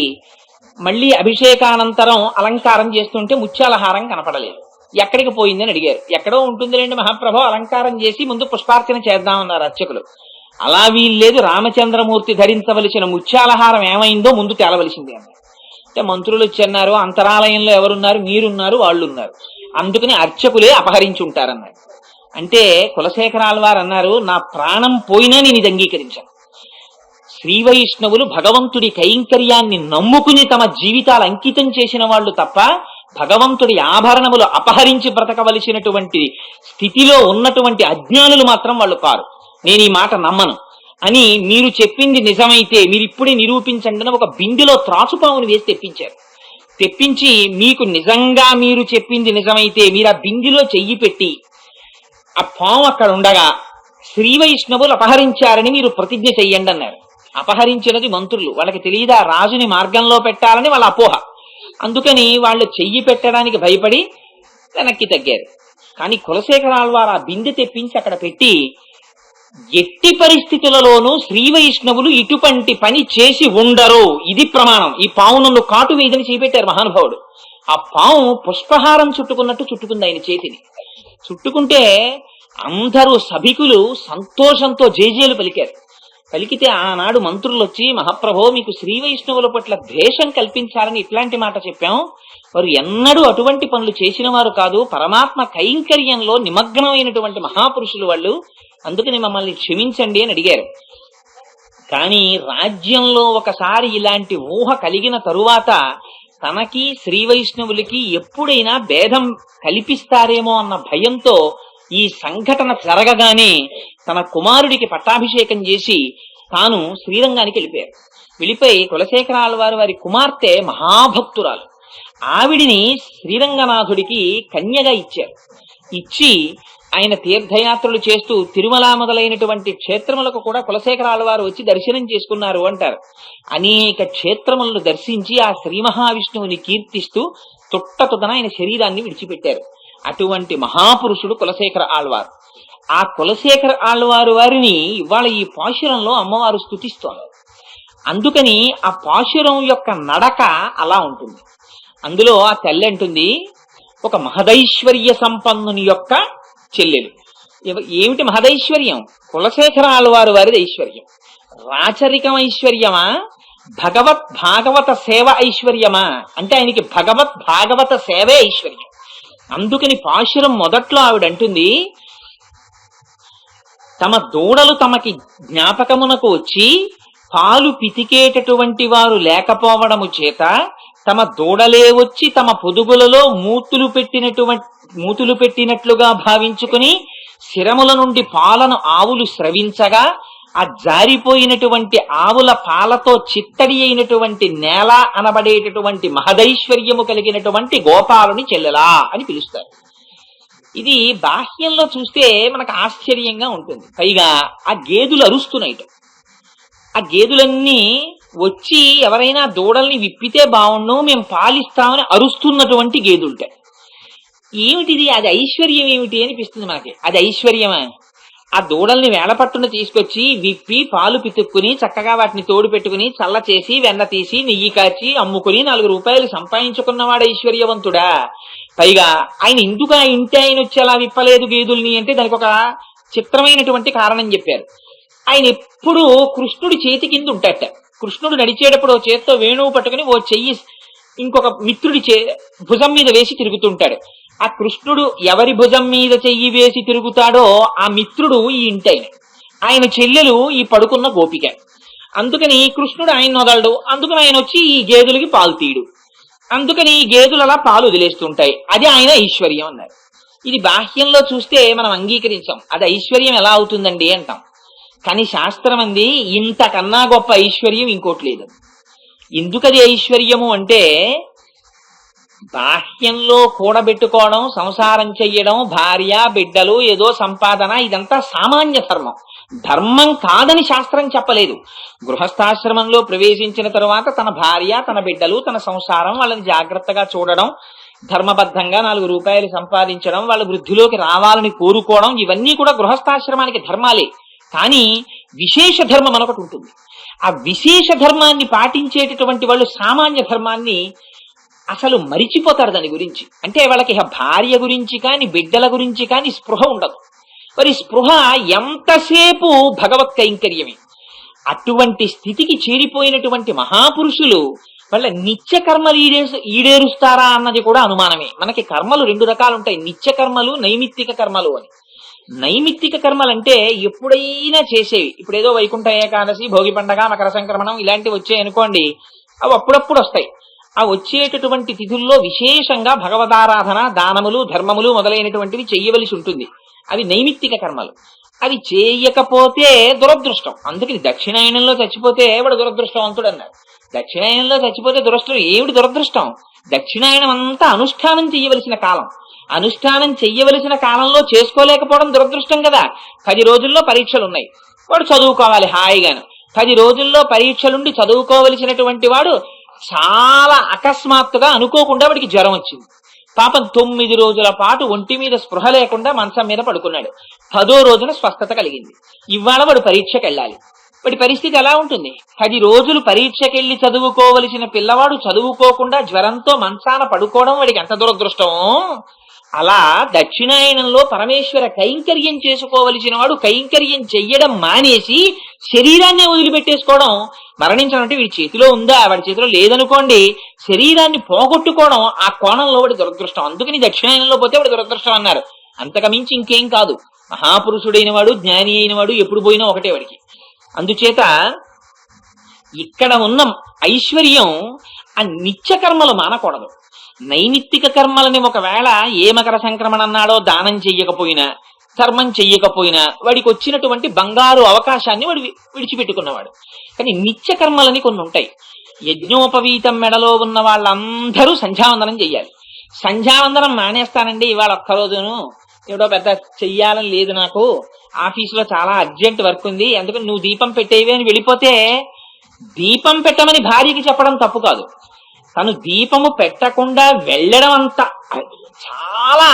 మళ్ళీ అభిషేకానంతరం అలంకారం చేస్తుంటే ముత్యాలహారం కనపడలేదు. ఎక్కడికి పోయిందని అడిగారు. ఎక్కడో ఉంటుందిలేండి మహాప్రభు, అలంకారం చేసి ముందు పుష్పార్చన చేద్దామన్నారు అర్చకులు. అలా వీల్లేదు, రామచంద్రమూర్తి ధరించవలసిన ముత్యాలహారం ఏమైందో ముందు తేలవలసింది అన్నారు. అంటే మంత్రులు వచ్చి అన్నారు, అంతరాలయంలో ఎవరున్నారు, మీరున్నారు, వాళ్ళున్నారు, అందుకని అర్చకులే అపహరించి ఉంటారన్నారు. అంటే కులశేఖరాల వారు అన్నారు, నా ప్రాణం పోయినా నేను ఇది అంగీకరించాను. శ్రీ వైష్ణవులు భగవంతుడి కైంకర్యాన్ని నమ్ముకుని తమ జీవితాలు అంకితం చేసిన వాళ్ళు తప్ప భగవంతుడి ఆభరణములు అపహరించి బ్రతకవలసినటువంటి స్థితిలో ఉన్నటువంటి అజ్ఞానులు మాత్రం వాళ్ళు కారు. నేను ఈ మాట నమ్మను అని మీరు చెప్పింది నిజమైతే మీరు ఇప్పుడే నిరూపించండి అని ఒక బిందెలో త్రాచుపామును వేసి తెప్పించారు. తెప్పించి మీకు నిజంగా మీరు చెప్పింది నిజమైతే మీరు ఆ బిందెలో చెయ్యి పెట్టి ఆ పాము అక్కడ ఉండగా శ్రీ వైష్ణవులు అపహరించారని మీరు ప్రతిజ్ఞ చెయ్యండి అన్నారు. అపహరించినది మంత్రులు, వాళ్ళకి తెలియదా రాజుని మార్గంలో పెట్టాలని వాళ్ళ అపోహ. అందుకని వాళ్ళు చెయ్యి పెట్టడానికి భయపడి వెనక్కి తగ్గారు. కానీ కులశేఖరాల వారు ఆ బిందె తెప్పించి అక్కడ పెట్టి, ఎట్టి పరిస్థితులలోనూ శ్రీ వైష్ణవులు ఇటువంటి పని చేసి ఉండరు, ఇది ప్రమాణం, ఈ పాము నన్ను కాటు వేయదని చేపెట్టారు మహానుభావుడు. ఆ పాము పుష్పహారం చుట్టుకున్నట్టు చుట్టుకుంది ఆయన చేతిని. చుట్టుకుంటే అందరూ సభికులు సంతోషంతో జేజేలు పలికారు. పలికితే ఆనాడు మంత్రులు వచ్చి, మహాప్రభో మీకు శ్రీ వైష్ణవుల పట్ల ద్వేషం కల్పించాలని ఇట్లాంటి మాట చెప్పాం, వారు ఎన్నడూ అటువంటి పనులు చేసిన వారు కాదు, పరమాత్మ కైంకర్యంలో నిమగ్నమైనటువంటి మహాపురుషులు వాళ్ళు, అందుకని మమ్మల్ని క్షమించండి అని అడిగారు. కానీ రాజ్యంలో ఒకసారి ఇలాంటి ఊహ కలిగిన తరువాత తనకి శ్రీ వైష్ణవులకి ఎప్పుడైనా భేదం కల్పిస్తారేమో అన్న భయంతో ఈ సంఘటన జరగగానే తన కుమారుడికి పట్టాభిషేకం చేసి తాను శ్రీరంగానికి వెళ్ళిపోయారు. వెళ్ళిపోయి కులశేఖరాల వారి కుమార్తె మహాభక్తురాలు, ఆవిడిని శ్రీరంగనాథుడికి కన్యగా ఇచ్చారు. ఇచ్చి ఆయన తీర్థయాత్రలు చేస్తూ తిరుమల మొదలైనటువంటి క్షేత్రములకు కూడా కులశేఖరాల వారు వచ్చి దర్శనం చేసుకున్నారు అంటారు. అనేక క్షేత్రములను దర్శించి ఆ శ్రీ మహావిష్ణువుని కీర్తిస్తూ తుట్టతుదన ఆయన శరీరాన్ని విడిచిపెట్టారు. అటువంటి మహాపురుషుడు కులశేఖర ఆళ్వారు. ఆ కులశేఖర ఆళ్వారు వారిని ఇవాళ ఈ పాశురంలో అమ్మవారు స్తుతిస్తోంది. అందుకని ఆ పాశురం యొక్క నడక అలా ఉంటుంది. అందులో ఆ తల్లి అంటుంది, ఒక మహదైశ్వర్య సంపన్నుని యొక్క చెల్లెలు. ఏమిటి మహదైశ్వర్యం? కులశేఖర ఆళ్వారు వారిది ఐశ్వర్యం. రాచరికం ఐశ్వర్యమా, భాగవత సేవ ఐశ్వర్యమా అంటే ఆయనకి భాగవత సేవే ఐశ్వర్యం. అందుకని పాశురం మొదట్లో ఆవిడంటుంది, తమ దూడలు తమకి జ్ఞాపకమునకు వచ్చి పాలు పితికేటటువంటి వారు లేకపోవడము చేత తమ దూడలే వచ్చి తమ పొదుగులలో మూతులు పెట్టినట్లుగా భావించుకుని శిరముల నుండి పాలను ఆవులు స్రవించగా ఆ జారిపోయినటువంటి ఆవుల పాలతో చిత్తడి అయినటువంటి నేల అనబడేటటువంటి మహదైశ్వర్యము కలిగినటువంటి గోపాలుని చెల్లెలా అని పిలుస్తారు. ఇది బాహ్యంలో చూస్తే మనకు ఆశ్చర్యంగా ఉంటుంది. పైగా ఆ గేదెలు అరుస్తున్నాయి. ఆ గేదెలన్నీ వచ్చి ఎవరైనా దూడల్ని విప్పితే బాగుండు, మేము పాలిస్తామని అరుస్తున్నటువంటి గేదెలుంటాయి. ఏమిటిది? అది ఐశ్వర్యం ఏమిటి అనిపిస్తుంది మనకి. అది ఐశ్వర్యమా? ఆ దూడల్ని వేళపట్టున తీసుకొచ్చి విప్పి పాలు పితుక్కుని చక్కగా వాటిని తోడు పెట్టుకుని చల్ల చేసి వెన్న తీసి నెయ్యి కాచి అమ్ముకుని 4 రూపాయలు సంపాదించుకున్నవాడు ఐశ్వర్యవంతుడా? పైగా ఆయన ఎందుకు ఆ ఇంటి ఆయన వచ్చి అలా విప్పలేదు గేదుల్ని అంటే దానికి ఒక చిత్రమైనటువంటి కారణం చెప్పారు. ఆయన ఎప్పుడు కృష్ణుడి చేతి కింద ఉంటాట. కృష్ణుడు నడిచేటప్పుడు ఓ చేత్తో వేణువు పట్టుకుని ఓ చెయ్యి ఇంకొక మిత్రుడి భుజం మీద వేసి తిరుగుతుంటాడు. ఆ కృష్ణుడు ఎవరి భుజం మీద చెయ్యి వేసి తిరుగుతాడో ఆ మిత్రుడు ఈ ఇంటైన, ఆయన చెల్లెలు ఈ పడుకున్న గోపిక. అందుకని కృష్ణుడు ఆయన వదలడు, అందుకని ఆయన వచ్చి ఈ గేదెలకి పాలు తీయడు, అందుకని ఈ గేదెలు అలా పాలు వదిలేస్తుంటాయి. అది ఆయన ఐశ్వర్యం అన్నారు. ఇది బాహ్యంలో చూస్తే మనం అంగీకరించాం. అది ఐశ్వర్యం ఎలా అవుతుందండి అంటాం. కానీ శాస్త్రం అంది ఇంతకన్నా గొప్ప ఐశ్వర్యం ఇంకోటి లేదు. ఎందుకది ఐశ్వర్యము అంటే బాహ్యంలో కూడబెట్టుకోవడం, సంసారం చెయ్యడం, భార్య బిడ్డలు ఏదో సంపాదన, ఇదంతా సామాన్య ధర్మం. ధర్మం కాదని శాస్త్రం చెప్పలేదు. గృహస్థాశ్రమంలో ప్రవేశించిన తరువాత తన భార్య, తన బిడ్డలు, తన సంసారం వాళ్ళని జాగ్రత్తగా చూడడం, ధర్మబద్ధంగా 4 రూపాయలు సంపాదించడం, వాళ్ళ వృద్ధిలోకి రావాలని కోరుకోవడం, ఇవన్నీ కూడా గృహస్థాశ్రమానికి ధర్మాలే. కానీ విశేష ధర్మం ఒకటి ఉంటుంది. ఆ విశేష ధర్మాన్ని పాటించేటటువంటి వాళ్ళు సామాన్య ధర్మాన్ని అసలు మరిచిపోతారు. దాని గురించి అంటే వాళ్ళకి భార్య గురించి కానీ బిడ్డల గురించి కానీ స్పృహ ఉండదు. మరి స్పృహ ఎంతసేపు భగవత్ కైంకర్యమే. అటువంటి స్థితికి చేరిపోయినటువంటి మహాపురుషులు వాళ్ళ నిత్య కర్మలు ఈడేరుస్తారా అన్నది కూడా అనుమానమే. మనకి కర్మలు 2 రకాలు ఉంటాయి, నిత్య కర్మలు, నైమిత్తిక కర్మలు అని. నైమిత్తిక కర్మలంటే ఎప్పుడైనా చేసేవి. ఇప్పుడు ఏదో వైకుంఠ ఏకాదశి, భోగి పండగ, మకర సంక్రమణం ఇలాంటివి వచ్చాయనుకోండి, అవి అప్పుడప్పుడు వస్తాయి. ఆ వచ్చేటటువంటి తిథుల్లో విశేషంగా భగవదారాధన, దానములు, ధర్మములు మొదలైనటువంటివి చెయ్యవలసి ఉంటుంది. అవి నైమిత్తిక కర్మలు. అవి చేయకపోతే దురదృష్టం. అందుకని దక్షిణాయనంలో చచ్చిపోతే వాడు దురదృష్టవంతుడు అన్నారు. దక్షిణాయనంలో చచ్చిపోతే ఏమిటి దురదృష్టం? దక్షిణాయనం అంతా అనుష్ఠానం చెయ్యవలసిన కాలం. అనుష్ఠానం చెయ్యవలసిన కాలంలో చేసుకోలేకపోవడం దురదృష్టం కదా. 10 రోజుల్లో పరీక్షలు ఉన్నాయి, వాడు చదువుకోవాలి హాయిగాను. 10 రోజుల్లో పరీక్షలుండి చదువుకోవలసినటువంటి వాడు చాలా అకస్మాత్తుగా అనుకోకుండా వాడికి జ్వరం వచ్చింది. పాపం 9 రోజుల పాటు ఒంటి మీద స్పృహ లేకుండా మంచం మీద పడుకున్నాడు. 10వ రోజున స్వస్థత కలిగింది. ఇవాళ వాడు పరీక్షకి వెళ్ళాలి. వాడి పరిస్థితి ఎలా ఉంటుంది? 10 రోజులు పరీక్షకెళ్లి చదువుకోవలసిన పిల్లవాడు చదువుకోకుండా జ్వరంతో మంచాన పడుకోవడం వాడికి ఎంత దురదృష్టమో అలా దక్షిణాయనంలో పరమేశ్వర కైంకర్యం చేసుకోవలసిన వాడు కైంకర్యం చెయ్యడం మానేసి శరీరాన్ని వదిలిపెట్టేసుకోవడం, మరణించడం అంటే వీడి చేతిలో ఉందా, వాడి చేతిలో లేదనుకోండి, శరీరాన్ని పోగొట్టుకోవడం ఆ కోణంలో వాడి దురదృష్టం. అందుకని దక్షిణాయనంలో పోతే వాడి దురదృష్టం అన్నారు. అంతకమించి ఇంకేం కాదు. మహాపురుషుడైన వాడు, జ్ఞాని అయిన వాడు ఎప్పుడు పోయినా ఒకటే వాడికి. అందుచేత ఇక్కడ ఉన్న ఐశ్వర్యం ఆ నిత్య కర్మలు మానకూడదు. నైమిత్తిక కర్మలని ఒకవేళ ఏ మకర సంక్రమణ అన్నాడో దానం చెయ్యకపోయినా, ధర్మం చెయ్యకపోయినా వాడికి వచ్చినటువంటి బంగారు అవకాశాన్ని వాడు విడిచిపెట్టుకున్నవాడు. కానీ నిత్య కర్మలని కొన్ని ఉంటాయి. యజ్ఞోపవీతం మెడలో ఉన్న వాళ్ళందరూ సంధ్యావందనం చెయ్యాలి. సంధ్యావందనం మానేస్తానండి ఇవాళ ఒక్కరోజును, ఏదో పెద్ద చెయ్యాలని లేదు నాకు, ఆఫీసులో చాలా అర్జెంట్ వర్క్ ఉంది, అందుకని నువ్వు దీపం పెట్టేవి అని వెళ్ళిపోతే, దీపం పెట్టమని భార్యకి చెప్పడం తప్పు కాదు. తను దీపము పెట్టకుండా వెళ్ళడం అంత చాలా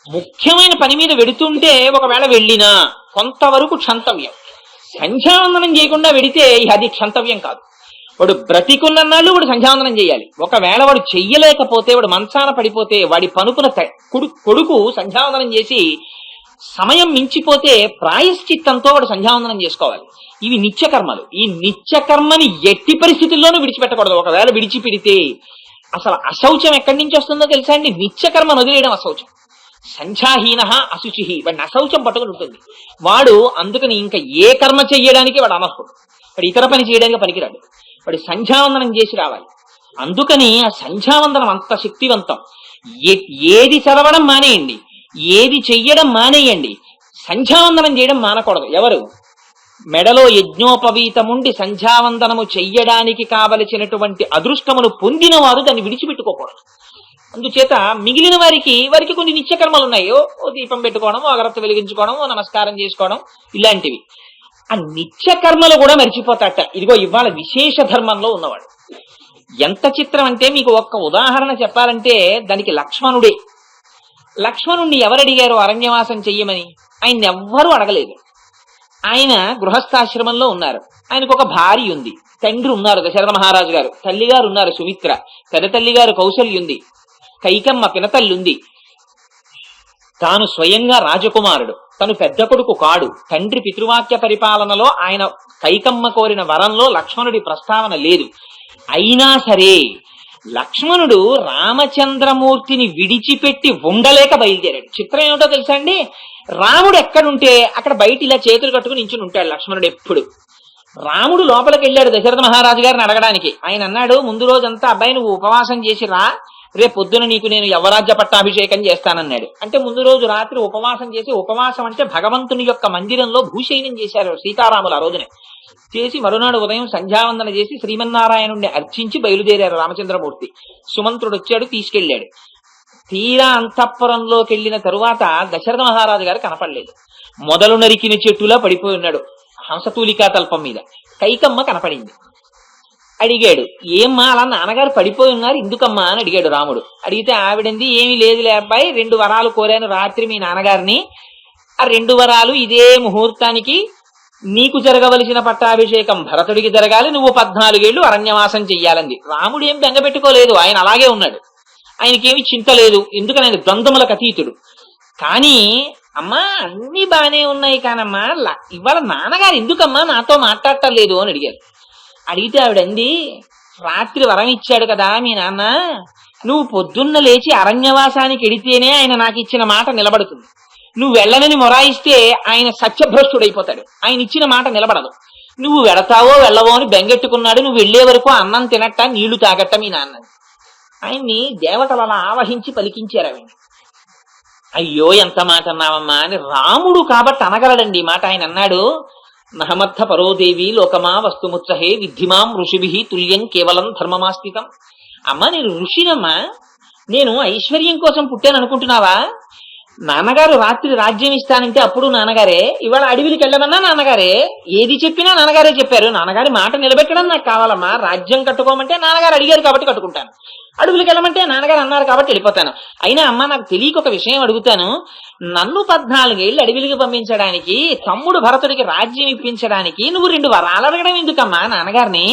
ముఖ్యమైన పని మీద వెడుతుంటే ఒకవేళ వెళ్ళినా కొంతవరకు క్షంతవ్యం. సంధ్యావందనం చేయకుండా వెడితే అది క్షంతవ్యం కాదు. వాడు బ్రతికున్నన్నాళ్ళు వాడు సంధ్యావందనం చేయాలి. ఒకవేళ వాడు చెయ్యలేకపోతే, వాడు మంచాన పడిపోతే, వాడి పనుపున కొడుకు సంధ్యావందనం చేసి సమయం మించిపోతే ప్రాయశ్చిత్తంతో వాడు సంధ్యావందనం చేసుకోవాలి. ఇవి నిత్యకర్మలు. ఈ నిత్యకర్మని ఎట్టి పరిస్థితుల్లోనూ విడిచిపెట్టకూడదు. ఒకవేళ విడిచిపెడితే అసలు అశౌచం ఎక్కడి నుంచి వస్తుందో తెలుసా అండి? నిత్యకర్మను వదిలేయడం అశౌచం. సంధ్యాహీన అశుచి, వాడిని అశౌచం పట్టుకుని ఉంటుంది వాడు. అందుకని ఇంకా ఏ కర్మ చెయ్యడానికి వాడు అనర్హుడు. వాడు ఇతర పని చేయడానికి పనికిరాడు. వాడు సంధ్యావందనం చేసి రావాలి. అందుకని ఆ సంధ్యావందనం అంత శక్తివంతం. ఏది చదవడం మానేయండి, ఏది చెయ్యడం మానేయండి, సంధ్యావందనం చేయడం మానకూడదు. ఎవరు మెడలో యజ్ఞోపవీతముండి సంధ్యావందనము చెయ్యడానికి కావలసినటువంటి అదృష్టమును పొందిన వారు దాన్ని విడిచిపెట్టుకోకూడదు. అందుచేత మిగిలిన వారికి కొన్ని నిత్యకర్మలు ఉన్నాయి. ఓ దీపం పెట్టుకోవడం, ఓ అగరత్తి వెలిగించుకోవడం, ఓ నమస్కారం చేసుకోవడం, ఇలాంటివి. ఆ నిత్యకర్మలు కూడా మర్చిపోతాట. ఇదిగో ఇవాళ విశేష ధర్మంలో ఉన్నవాడు. ఎంత చిత్రం అంటే, మీకు ఒక్క ఉదాహరణ చెప్పాలంటే దానికి లక్ష్మణుడే. లక్ష్మణుణ్ణి ఎవరు అడిగారు అరణ్యవాసం చెయ్యమని? ఆయన ఎవ్వరూ అడగలేదు. ఆయన గృహస్థాశ్రమంలో ఉన్నారు. ఆయనకు ఒక భార్య ఉంది, తండ్రి ఉన్నారు దశరథ మహారాజు గారు, తల్లిగారు ఉన్నారు సుమిత్ర, పెద్ద తల్లిగారు కౌసల్య ఉంది, కైకమ్మ పినతల్లుంది. తాను స్వయంగా రాజకుమారుడు, తను పెద్ద కొడుకు కాడు. తండ్రి పితృవాక్య పరిపాలనలో ఆయన కైకమ్మ కోరిన వరంలో లక్ష్మణుడి ప్రస్తావన లేదు. అయినా సరే లక్ష్మణుడు రామచంద్రమూర్తిని విడిచిపెట్టి ఉండలేక బయలుదేరాడు. చిత్రం ఏమిటో తెలుసా అండి? రాముడు ఎక్కడుంటే అక్కడ బయట ఇలా చేతులు కట్టుకుని నించుని ఉంటాడు లక్ష్మణుడు ఎప్పుడు. రాముడు లోపలికి వెళ్ళాడు దశరథ మహారాజు గారిని అడగడానికి. ఆయన అన్నాడు, ముందు రోజంతా అబ్బాయి నువ్వు ఉపవాసం చేసి రా, రేపు పొద్దున నీకు నేను యవరాజ్య పట్టాభిషేకం చేస్తానన్నాడు. అంటే ముందు రోజు రాత్రి ఉపవాసం చేసి, ఉపవాసం అంటే భగవంతుని యొక్క మందిరంలో భూషయనం చేశారు సీతారాములు ఆ రోజునే చేసి, మరునాడు ఉదయం సంధ్యావందన చేసి శ్రీమన్నారాయణుడిని అర్చించి బయలుదేరారు రామచంద్రమూర్తి. సుమంత్రుడు వచ్చాడు, తీసుకెళ్లాడు. తీరా అంతఃపురంలోకి వెళ్ళిన తరువాత దశరథ మహారాజు గారు కనపడలేదు. మొదలు నరికిన చెట్టులా పడిపోయి ఉన్నాడు హంసతూలికా తల్పం మీద. కైకమ్మ కనపడింది. అడిగాడు, ఏమ్మా అలా నాన్నగారు పడిపోయి ఉన్నారు ఎందుకమ్మా అని అడిగాడు రాముడు. అడిగితే ఆవిడంది, ఏమీ లేదులే అబ్బాయి, 2 వరాలు కోరాను రాత్రి మీ నాన్నగారిని. ఆ 2 వరాలు ఇదే ముహూర్తానికి నీకు జరగవలసిన పట్టాభిషేకం భరతుడికి జరగాలి, నువ్వు 14 ఏళ్లు అరణ్యవాసం చెయ్యాలంది. రాముడు ఏం బెంగపెట్టుకోలేదు, ఆయన అలాగే ఉన్నాడు, ఆయనకేమి చింత లేదు. ఎందుకని ఆయన ద్వంద్వములకు అతీతుడు. కానీ అమ్మా అన్ని బానే ఉన్నాయి కానమ్మా ఇవాళ నాన్నగారు ఎందుకమ్మా నాతో మాట్లాడటం లేదు అని అడిగారు. అడిగితే ఆవిడంది, రాత్రి వరం ఇచ్చాడు కదా మీ నాన్న, నువ్వు పొద్దున్న లేచి అరణ్యవాసానికి ఎడితేనే ఆయన నాకు ఇచ్చిన మాట నిలబడుతుంది. నువ్వు వెళ్ళనని మొరాయిస్తే ఆయన సత్యభ్రష్టుడైపోతాడు, ఆయన ఇచ్చిన మాట నిలబడదు. నువ్వు వెళతావో వెళ్ళవో అని బెంగెట్టుకున్నాడు, నువ్వు వెళ్లే వరకు అన్నం తినట్ట నీళ్లు తాగట్ట మీ నాన్న. ఆయన్ని దేవతలు అలా ఆవహించి పలికించారు ఆవిడ. అయ్యో ఎంత మాట అన్నావమ్మా అని. రాముడు కాబట్టి అనగలడండి ఈ మాట. ఆయన అన్నాడు, నహమర్థ పరోదేవి లోకమా వస్తుముత్సహే విద్ధిమాం ఋషిభి తుల్యం కేవలం ధర్మమాస్థితం. అమ్మా నేను ఋషినమ్మా, నేను ఐశ్వర్యం కోసం పుట్టాను అనుకుంటున్నావా? నాన్నగారు రాత్రి రాజ్యం ఇస్తానంటే అప్పుడు నాన్నగారే, ఇవాళ అడవికి వెళ్ళమన్నా నాన్నగారే, ఏది చెప్పినా నాన్నగారే చెప్పారు. నాన్నగారి మాట నిలబెట్టడం నాకు కావాలమ్మా. రాజ్యం కట్టుకోమంటే నాన్నగారు అడిగారు కాబట్టి కట్టుకుంటాను. అడవులకు వెళ్ళమంటే నాన్నగారు అన్నారు కాబట్టి వెళ్ళిపోతాను. అయినా అమ్మ నాకు తెలియక ఒక విషయం అడుగుతాను. నన్ను 14 ఏళ్ళు అడవిలికి పంపించడానికి, తమ్ముడు భరతుడికి రాజ్యం ఇప్పించడానికి నువ్వు 2 వరాలు అడగడం ఎందుకమ్మా నాన్నగారిని?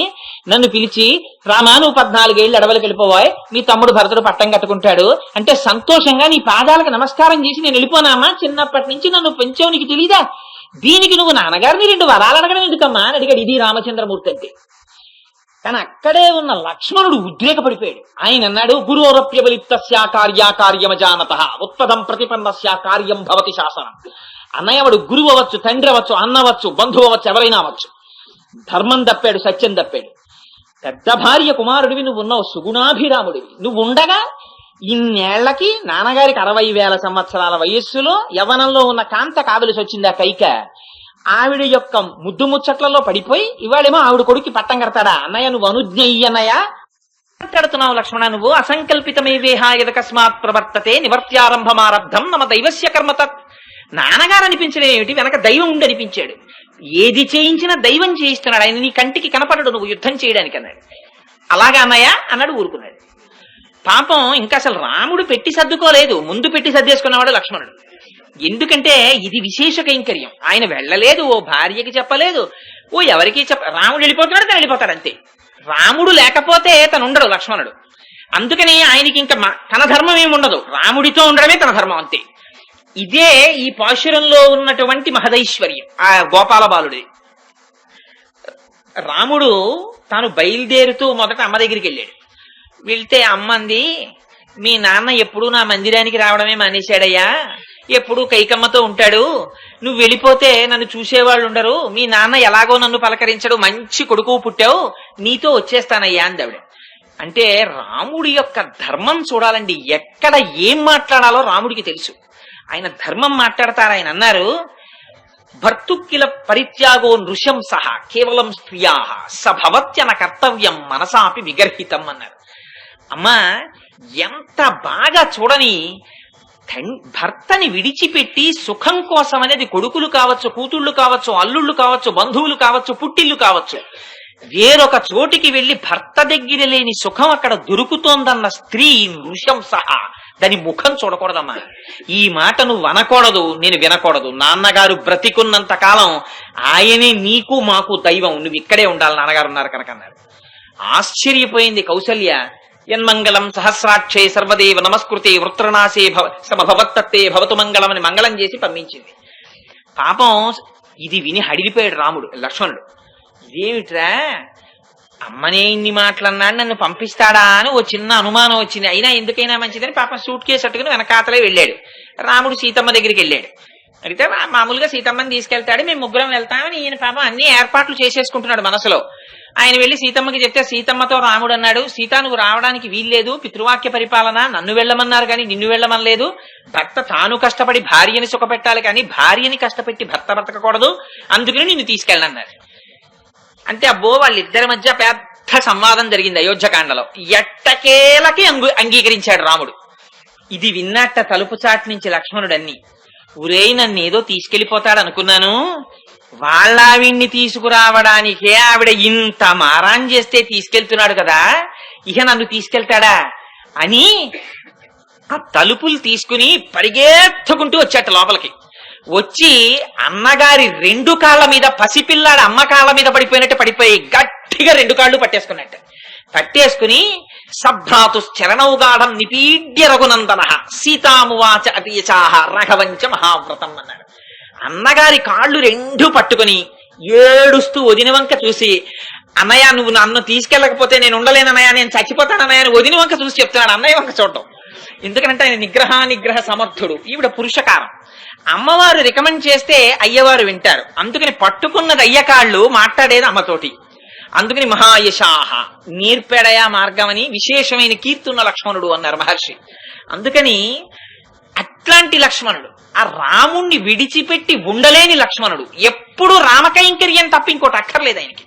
నన్ను పిలిచి రామా నువ్వు 14 ఏళ్ళు అడవులకు వెళ్ళిపోవాయి, మీ తమ్ముడు భరతుడు పట్టం కట్టుకుంటాడు అంటే సంతోషంగా నీ పాదాలకు నమస్కారం చేసి నేను వెళ్ళిపోనామా? చిన్నప్పటి నుంచి నన్ను పెంచావు, నీకు తెలీదా? దీనికి నువ్వు నాన్నగారిని 2 వరాలు అడగడం ఎందుకమ్మా అని అడిగాడు. ఇది రామచంద్రమూర్తి అంటే. కానీ అక్కడే ఉన్న లక్ష్మణుడు ఉద్రేకపడిపోయాడు. ఆయన అన్నాడు, గురోరప్యబలిప్తస్య కార్యమజానత ఉత్పదం ప్రతిపన్నస్య కార్యం భవతి శాసనం. అన్నయ్యవాడు గురువు అవ్వచ్చు, తండ్రి అవ్వచ్చు, అన్నవచ్చు, బంధువు అవ్వచ్చు, ఎవరైనా అవ్వచ్చు. ధర్మం తప్పాడు, సత్యం తప్పాడు. పెద్ద భార్య కుమారుడివి నువ్వు ఉన్నావు, సుగుణాభిరాముడివి. నువ్వు ఉండగా ఇన్నేళ్లకి నాన్నగారికి 60,000 సంవత్సరాల వయస్సులో యవ్వనంలో ఉన్న కాంత కావలసి వచ్చింది ఆ కైక. ఆవిడ యొక్క ముద్దు ముచ్చట్లలో పడిపోయి ఇవాళేమో ఆవిడ కొడుక్కి పట్టం కడతాడా? అన్నయ్య నువ్వు అనుజ్ఞయ్య అన్నయ్య మాట్లాడుతున్నావు లక్ష్మణ. నువ్వు అసంకల్పితమే వేహాయదకస్మాత్ ప్రవర్తతే నివర్త్యారంభమారబ్ధం నమ దైవస్య కర్మత. నాన్నగారు అనిపించడం ఏమిటి, వెనక దైవం ఉండి అనిపించాడు. ఏది చేయించినా దైవం చేయిస్తున్నాడు. ఆయన నీ కంటికి కనపడడు నువ్వు యుద్ధం చేయడానికి అన్నాడు. అలాగా అన్నయ్య అన్నాడు, ఊరుకున్నాడు. పాపం ఇంకా అసలు రాముడు పెట్టి సర్దుకోలేదు, ముందు పెట్టి సర్దేసుకున్నవాడు లక్ష్మణుడు. ఎందుకంటే ఇది విశేష కైంకర్యం. ఆయన వెళ్ళలేదు, ఓ భార్యకి చెప్పలేదు, ఓ ఎవరికి రాముడు వెళ్ళిపోతున్నాడు, తను వెళ్ళిపోతాడు అంతే. రాముడు లేకపోతే తను ఉండడు లక్ష్మణుడు. అందుకని ఆయనకి ఇంకా తన ధర్మం ఏమి ఉండదు, రాముడితో ఉండడమే తన ధర్మం అంతే. ఇదే ఈ పాశురంలో ఉన్నటువంటి మహదైశ్వర్యం ఆ గోపాల బాలుడి. రాముడు తాను బయలుదేరుతూ మొదట అమ్మ దగ్గరికి వెళ్ళాడు. వెళ్తే అమ్మంది, మీ నాన్న ఎప్పుడూ నా మందిరానికి రావడమే మానేశాడయ్యా, ఎప్పుడు కైకమ్మతో ఉంటాడు, నువ్వు వెళ్ళిపోతే నన్ను చూసేవాళ్ళు ఉండరు, మీ నాన్న ఎలాగో నన్ను పలకరించడు, మంచి కొడుకు పుట్టావు, నీతో వచ్చేస్తానయ్యా అంది ఆవిడ. అంటే రాముడి యొక్క ధర్మం చూడాలండి. ఎక్కడ ఏం మాట్లాడాలో రాముడికి తెలుసు. ఆయన ధర్మం మాట్లాడతారు. ఆయన అన్నారు, భర్తుకిల పరిత్యాగో నృశం సహా కేవలం స్త్రియా సభవత్యన కర్తవ్యం మనసాపి విగర్హితం అన్నారు. అమ్మా ఎంత బాగా చూడని, భర్తని విడిచిపెట్టి సుఖం కోసం అనేది కొడుకులు కావచ్చు, కూతుళ్ళు కావచ్చు, అల్లుళ్ళు కావచ్చు, బంధువులు కావచ్చు, పుట్టిల్లు కావచ్చు, వేరొక చోటికి వెళ్లి భర్త దగ్గర లేని సుఖం అక్కడ దొరుకుతోందన్న స్త్రీ నృశం సహా దాని ముఖం చూడకూడదమ్మా. ఈ మాట నువ్వు అనకూడదు, నేను వినకూడదు. నాన్నగారు బ్రతికున్నంత కాలం ఆయనే నీకు మాకు దైవం, నువ్వు ఇక్కడే ఉండాలి, నాన్నగారు ఉన్నారు కనుక అన్నారు. ఆశ్చర్యపోయింది కౌసల్య. యన్మంగళం సహస్రాక్షే సర్వదేవ నమస్కృతే వృత్రనాశే సమభవత్తత్తే భవతు మంగళం అని మంగళం చేసి పంపించింది. పాపం ఇది విని హడిలిపోయాడు రాముడు. లక్ష్మణుడు, ఇదేమిట్రా అమ్మనే ఇన్ని మాటలన్నాడు, నన్ను పంపిస్తాడా అని ఓ చిన్న అనుమానం వచ్చింది. అయినా ఎందుకైనా మంచిదని పాపం సూట్ కేసు అట్టుకుని వెనకాతలే వెళ్ళాడు. రాముడు సీతమ్మ దగ్గరికి వెళ్ళాడు. అయితే మామూలుగా సీతమ్మని తీసుకెళ్తాడు, మేము ముగ్గురం వెళ్తామని ఈయన పాపం అన్ని ఏర్పాట్లు చేసేసుకుంటున్నాడు మనసులో. ఆయన వెళ్లి సీతమ్మకి చెప్తే సీతమ్మతో రాముడు అన్నాడు, సీత నువ్వు రావడానికి వీల్లేదు, పితృవాక్య పరిపాలన, నన్ను వెళ్ళమన్నారు కానీ నిన్ను వెళ్ళమనలేదు. భర్త తాను కష్టపడి భార్యని సుఖపెట్టాలి కానీ భార్యని కష్టపెట్టి భర్త బ్రతకకూడదు, అందుకని నిన్ను తీసుకెళ్ళన్నారు. అంటే అబ్బో వాళ్ళిద్దరి మధ్య పెద్ద సంవాదం జరిగింది అయోధ్యకాండలో. ఎట్టకేలకి అంగీకరించాడు రాముడు. ఇది విన్నట్ట తలుపు చాటు నుంచి లక్ష్మణుడన్ని, ఊరేయి నన్ను ఏదో తీసుకెళ్లిపోతాడు అనుకున్నాను, వాళ్ళావిడ్ని తీసుకురావడానికే ఆవిడ ఇంత మారాన్ చేస్తే తీసుకెళ్తున్నాడు కదా, ఇక నన్ను తీసుకెళ్తాడా అని ఆ తలుపులు తీసుకుని పరిగెత్తుకుంటూ వచ్చాట లోపలికి. వచ్చి అన్నగారి 2 కాళ్ళ మీద, పసిపిల్లాడు అమ్మ కాళ్ళ మీద పడిపోయినట్టు పడిపోయి గట్టిగా 2 కాళ్ళు పట్టేసుకున్నట్టు పట్టేసుకుని సభ్రాతుశ్చరణౌగాఢం నిపీడ్య రఘునందన సీతామువాచ అతియచాహ రాఘవంచ మహావ్రతం అన్నాడు. అన్నగారి కాళ్ళు 2 పట్టుకుని ఏడుస్తూ వదిన వంక చూసి, అన్నయ్య నువ్వు నన్ను తీసుకెళ్ళకపోతే నేను ఉండలేనన్నయ్య, నేను చచ్చిపోతానన్నయ్య అని వదిన వంక చూసి చెప్తున్నాడు. అన్నయ్య వంక చూడటం ఎందుకంటే ఆయన నిగ్రహ సమర్థుడు, ఈవిడ పురుషకారం. అమ్మవారు రికమెండ్ చేస్తే అయ్యవారు వింటారు. అందుకని పట్టుకున్నది అయ్యకాళ్ళు, మాట్లాడేది అమ్మతోటి. అందుకని మహాయశాహ నీర్పెడయా మార్గం అని విశేషమైన కీర్తున్న లక్ష్మణుడు అన్నారు మహర్షి. అందుకని అట్లాంటి లక్ష్మణుడు, ఆ రాముణ్ణి విడిచిపెట్టి ఉండలేని లక్ష్మణుడు. ఎప్పుడు రామకైంకర్యం తప్ప ఇంకోటి అక్కర్లేదు ఆయనకి.